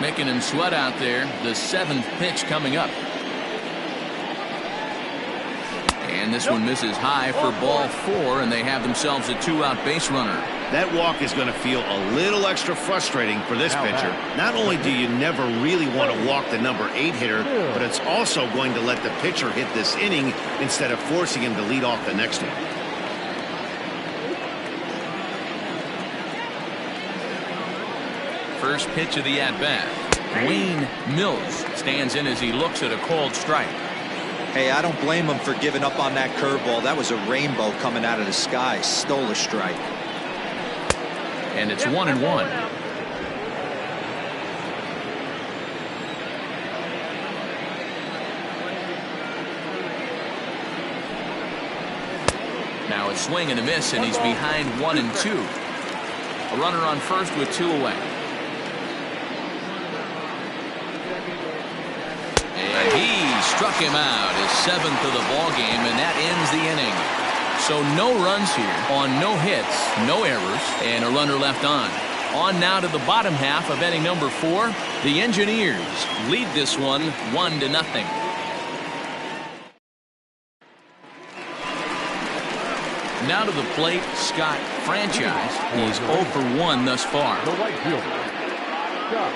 Making him sweat out there. The 7th pitch coming up. And this one misses high for ball 4, and they have themselves a 2-out base runner. That walk is going to feel a little extra frustrating for this pitcher. Not only do you never really want to walk the number 8 hitter, but it's also going to let the pitcher hit this inning instead of forcing him to lead off the next one. First pitch of the at-bat. Wayne Mills stands in as he looks at a called strike. Hey, I don't blame him for giving up on that curveball. That was a rainbow coming out of the sky. Stole a strike. And it's 1-1. Now a swing and a miss, and he's behind 1-2. A runner on first with 2 away. And he struck him out, his 7th of the ball game, and that ends the inning. So no runs here on no hits, no errors, and a runner left on. On now to the bottom half of inning number 4. The Engineers lead this one 1-0. Now to the plate, Scott Franchise. He's 0 for 1 thus far. The right fielder, Scott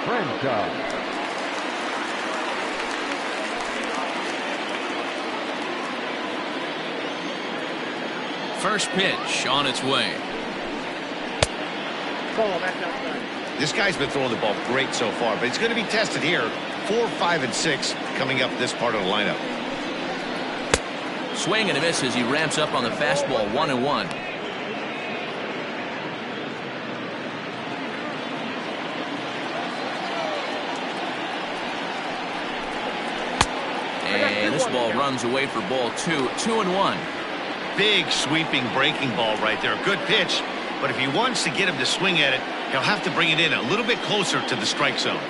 Franchise. First pitch on its way. Ball, that's outside. This guy's been throwing the ball great so far, but he's going to be tested here. 4, 5, and 6 coming up this part of the lineup. Swing and a miss as he ramps up on the fastball. 1-1. this ball runs away for ball 2. 2-1. Big sweeping breaking ball right there. Good pitch. But if he wants to get him to swing at it, he'll have to bring it in a little bit closer to the strike zone.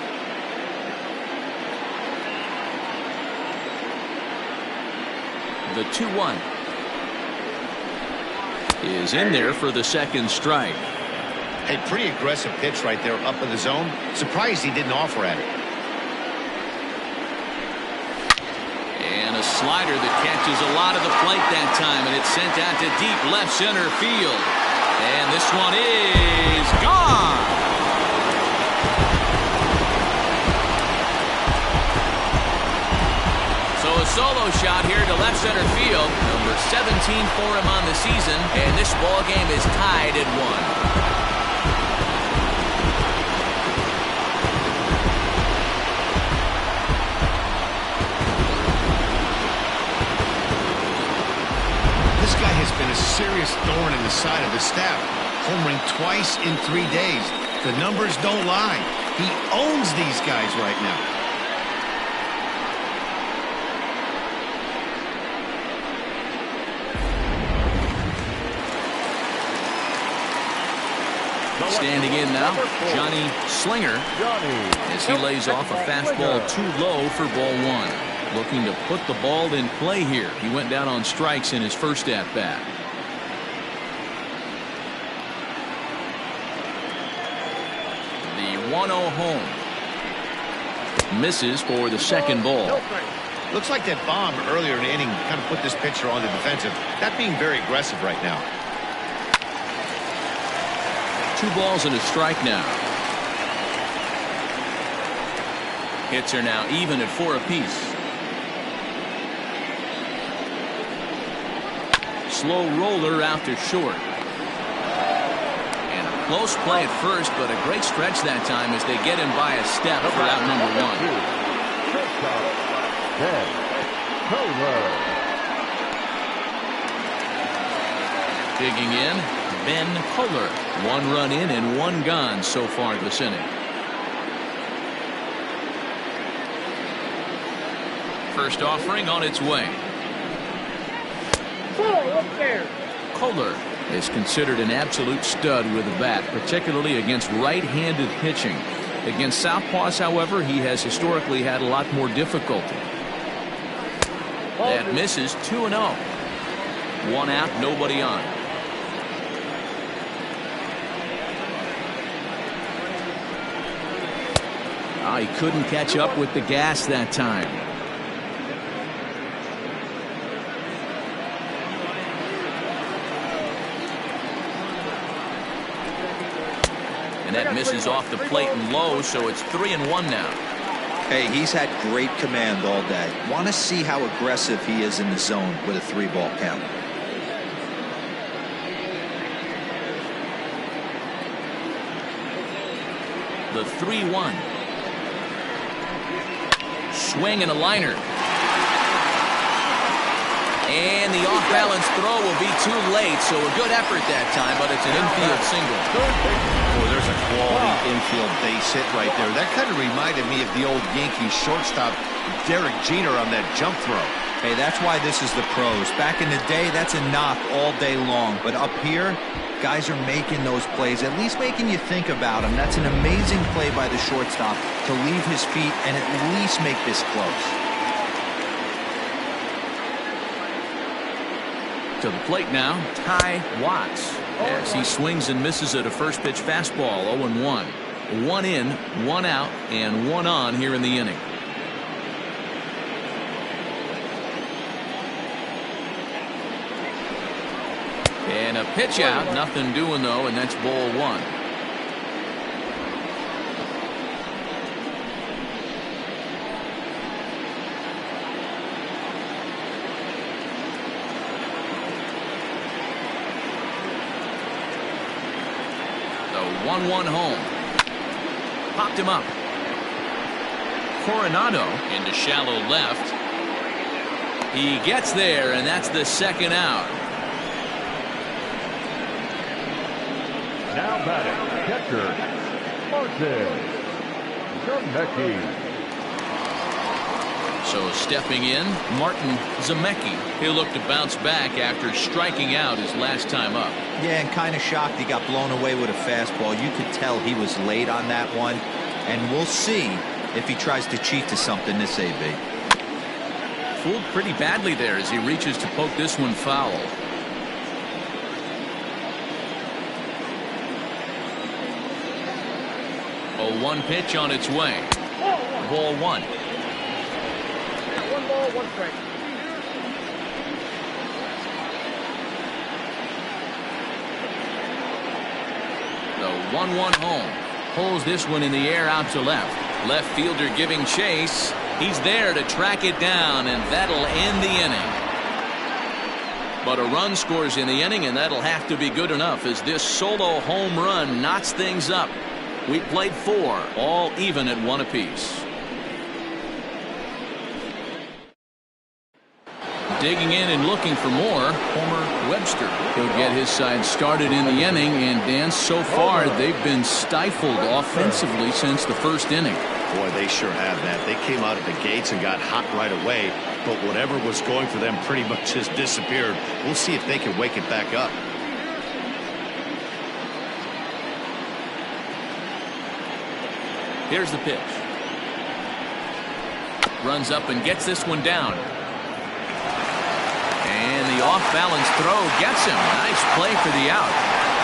The 2-1 is in there for the second strike. A pretty aggressive pitch right there up in the zone. Surprised he didn't offer at it. And a slider that catches a lot of the plate that time, and it's sent out to deep left center field. And this one is gone. So a solo shot here to left center field. Number 17 for him on the season, and this ball game is tied at 1. Been a serious thorn in the side of the staff. Homering twice in 3 days. The numbers don't lie. He owns these guys right now. Standing in now, Johnny Slinger, as he lays off a fastball too low for ball 1. Looking to put the ball in play here. He went down on strikes in his first at-bat. The 1-0 home. Misses for the second ball. Looks like that bomb earlier in the inning kind of put this pitcher on the defensive. Not being very aggressive right now. 2 balls and a strike now. Hits are now even at 4 apiece. Slow roller out to short. And a close play at first, but a great stretch that time as they get him by a step for out number 1. Digging in, Ben Kohler. 1 run in and 1 gone so far this inning. First offering on its way. Kohler is considered an absolute stud with a bat, particularly against right-handed pitching. Against southpaws, however, he has historically had a lot more difficulty. That misses. 2-0. 1 out, nobody on. He couldn't catch up with the gas that time. And that misses off the plate and low, so it's 3-1 now. Hey, he's had great command all day. Want to see how aggressive he is in the zone with a 3-ball count. The 3-1. Swing and a liner. And the off-balance throw will be too late, so a good effort that time, but it's an infield single. Oh, there's a quality infield base hit right there. That kind of reminded me of the old Yankees shortstop Derek Jeter on that jump throw. Hey, that's why this is the pros. Back in the day, that's a knock all day long. But up here, guys are making those plays, at least making you think about them. That's an amazing play by the shortstop to leave his feet and at least make this close. To the plate now, Ty Watts, as he swings and misses at a first pitch fastball. 0-1. 1 in, 1 out, and 1 on here in the inning. And a pitch out, nothing doing though, and that's ball 1. The 1-1 home. Popped him up. Coronado into shallow left. He gets there, and that's the second out. Now batting, catcher, Martin Zermecki. So stepping in, Martin Zemecki. He'll look to bounce back after striking out his last time up. Yeah, and kind of shocked he got blown away with a fastball. You could tell he was late on that one. And we'll see if he tries to cheat to something this AB. Fooled pretty badly there as he reaches to poke this one foul. 0-1 pitch on its way. Ball one. One ball, one strike. The 1-1 home. Pulls this one in the air out to left. Left fielder giving chase. He's there to track it down, and that'll end the inning. But a run scores in the inning, and that'll have to be good enough as this solo home run knots things up. We played 4, all even at 1 apiece. Digging in and looking for more, Homer Webster. He'll get his side started in the inning, and Dan, so far they've been stifled offensively since the first inning. Boy, they sure have that. They came out of the gates and got hot right away, but whatever was going for them pretty much just disappeared. We'll see if they can wake it back up. Here's the pitch. Runs up and gets this one down. And the off-balance throw gets him. Nice play for the out.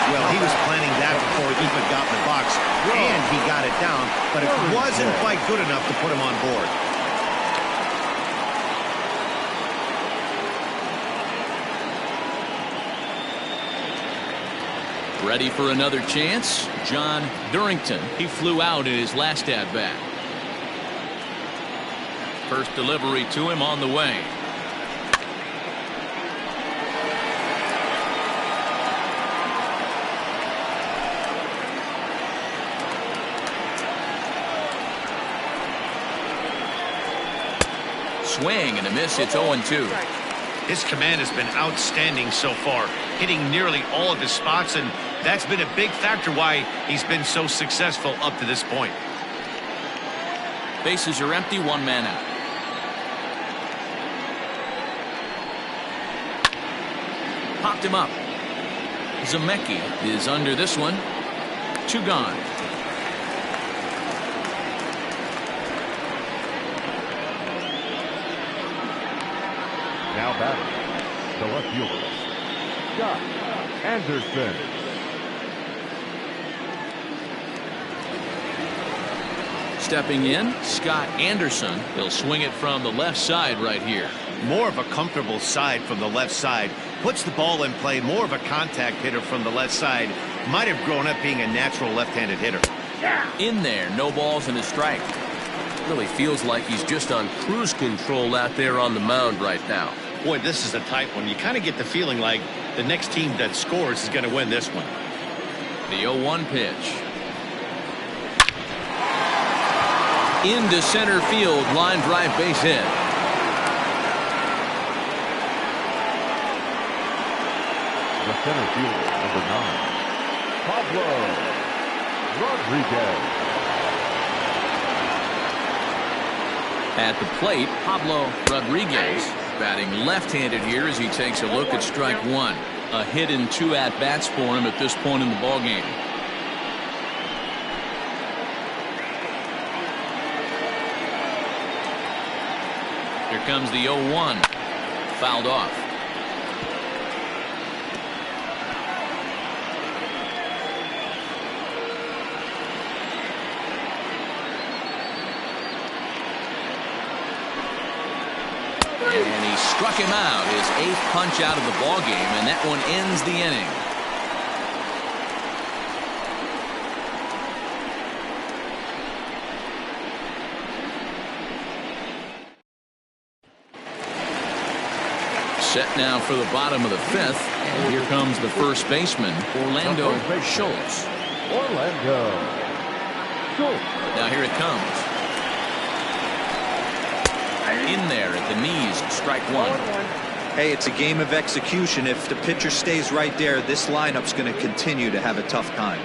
Well, he was planning that before he even got in the box, and he got it down, but it wasn't quite good enough to put him on board. Ready for another chance? John Durrington. He flew out in his last at-bat. First delivery to him on the way. Swing and a miss. It's 0-2. His command has been outstanding so far, hitting nearly all of his spots, and that's been a big factor why he's been so successful up to this point. Bases are empty, 1 man out. Popped him up. Zemecki is under this one. 2 gone. Now batting, the left fielder, Scott Anderson. Stepping in, Scott Anderson. He'll swing it from the left side right here. More of a comfortable side from the left side. Puts the ball in play. More of a contact hitter from the left side. Might have grown up being a natural left-handed hitter. In there, no balls and a strike. Really feels like he's just on cruise control out there on the mound right now. Boy, this is a tight one. You kind of get the feeling like the next team that scores is going to win this one. The 0-1 pitch. Into center field, line drive, base hit. The center fielder, number 9, Pablo Rodriguez. At the plate, Pablo Rodriguez batting left-handed here as he takes a look at strike 1. A hit in 2 at-bats for him at this point in the ballgame. Here comes the 0-1. Fouled off. And he struck him out, his 8th punch out of the ballgame, and that one ends the inning. Set now for the bottom of the 5th, and here comes the first baseman, Orlando Schultz. Orlando Schultz. Now here it comes. In there at the knees, strike 1. Hey, it's a game of execution. If the pitcher stays right there, this lineup's going to continue to have a tough time.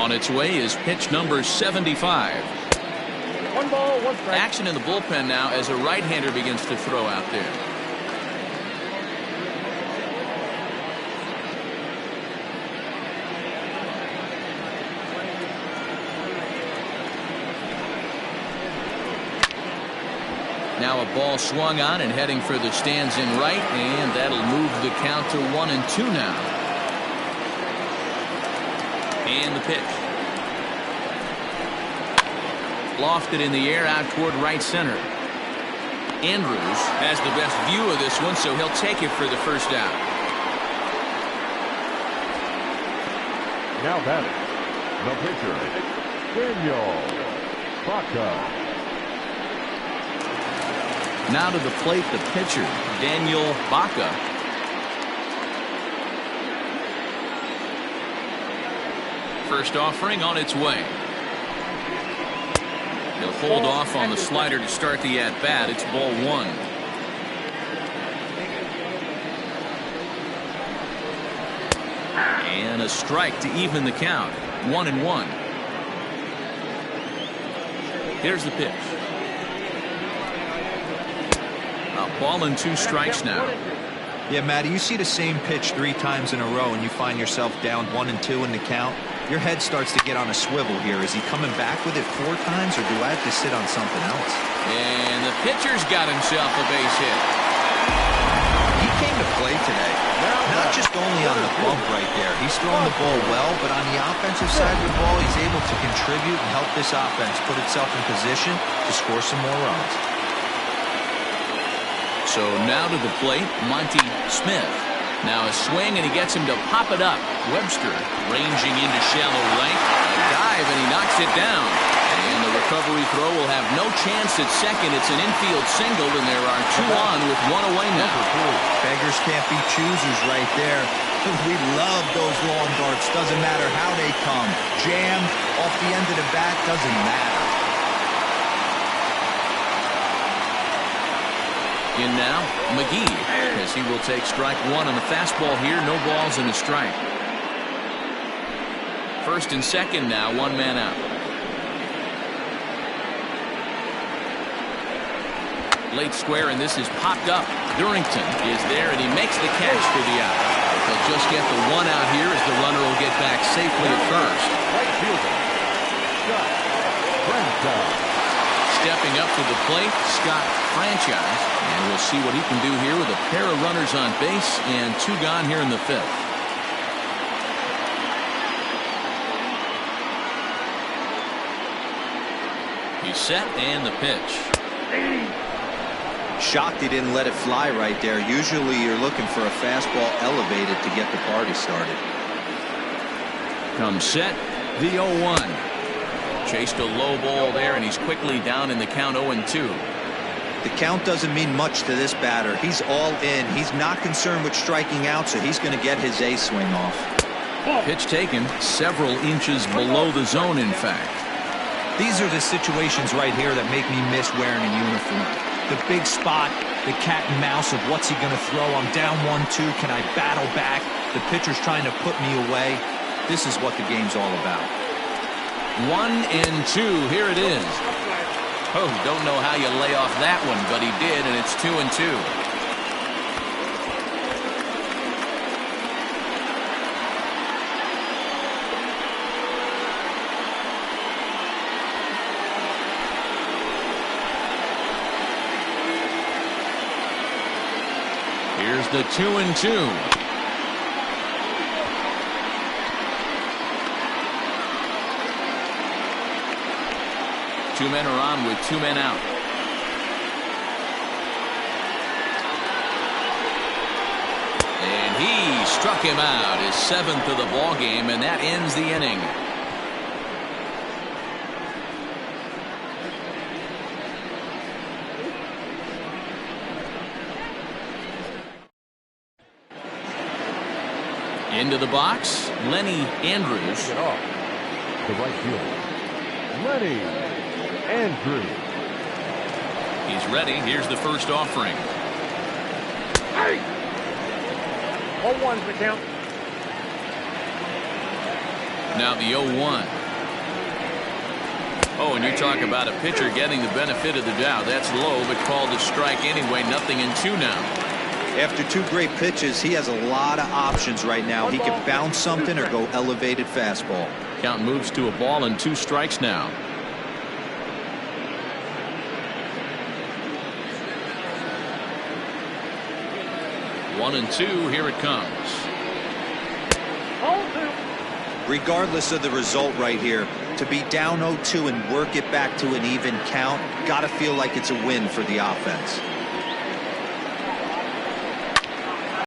On its way is pitch number 75. 1 ball, 1 strike. Action in the bullpen now as a right-hander begins to throw out there. Now a ball swung on and heading for the stands in right, and that'll move the count to 1-2 now. And the pitch. Lofted in the air out toward right center. Andrews has the best view of this one, so he'll take it for the first out. Now batting, the pitcher, Daniel Baca. Now to the plate, the pitcher, Daniel Baca. First offering on its way. He'll hold off on the slider to start the at-bat. It's ball 1. And a strike to even the count. 1-1. Here's the pitch. A ball and 2 strikes now. Yeah, Matty, you see the same pitch 3 times in a row and you find yourself down 1-2 in the count. Your head starts to get on a swivel here. Is he coming back with it 4 times, or do I have to sit on something else? And the pitcher's got himself a base hit. He came to play today. Not just only on the bump right there. He's throwing the ball well, but on the offensive side of the ball, he's able to contribute and help this offense put itself in position to score some more runs. So now to the plate, Monty Smith. Now a swing, and he gets him to pop it up. Webster ranging into shallow right. A dive, and he knocks it down. And the recovery throw will have no chance at second. It's an infield single, and there are 2 on with 1 away now. Beggars can't be choosers right there. We love those long darts. Doesn't matter how they come. Jam, off the end of the bat, doesn't matter. In now, McGee, as he will take strike 1 on the fastball here. No balls and a strike. First and second now, 1 man out. Late square, and this is popped up. Durrington is there, and he makes the catch for the out. They'll just get the 1 out here as the runner will get back safely at first. Right fielder, Scott Franchise. Stepping up to the plate, Scott Franchise. And we'll see what he can do here with a pair of runners on base and 2 gone here in the 5th. He's set, and the pitch. Shocked he didn't let it fly right there. Usually you're looking for a fastball elevated to get the party started. Comes set, the 0-1. Chased a low ball there, and he's quickly down in the count 0-2. The count doesn't mean much to this batter. He's all in. He's not concerned with striking out, so he's going to get his A swing off. Pitch taken several inches below the zone, in fact. These are the situations right here that make me miss wearing a uniform. The big spot, the cat and mouse of what's he going to throw. I'm down 1-2. Can I battle back? The pitcher's trying to put me away. This is what the game's all about. 1-2. Here it is. Oh, don't know how you lay off that one, but he did, and it's 2-2. Here's the 2-2. 2 men are on with 2 men out. And he struck him out, his 7th of the ball game, and that ends the inning. Into the box, Lenny Andrews. Get off. The right fielder, Lenny Andrews. He's ready. Here's the first offering. 0-1's the count. Now the 0-1. Oh, and you talk about a pitcher getting the benefit of the doubt. That's low, but called a strike anyway. 0-2 now. After 2 great pitches, he has a lot of options right now. He can bounce something or go elevated fastball. Count moves to a ball and 2 strikes now. One and 2. Here it comes. Regardless of the result right here, to be down 0-2 and work it back to an even count, gotta feel like it's a win for the offense.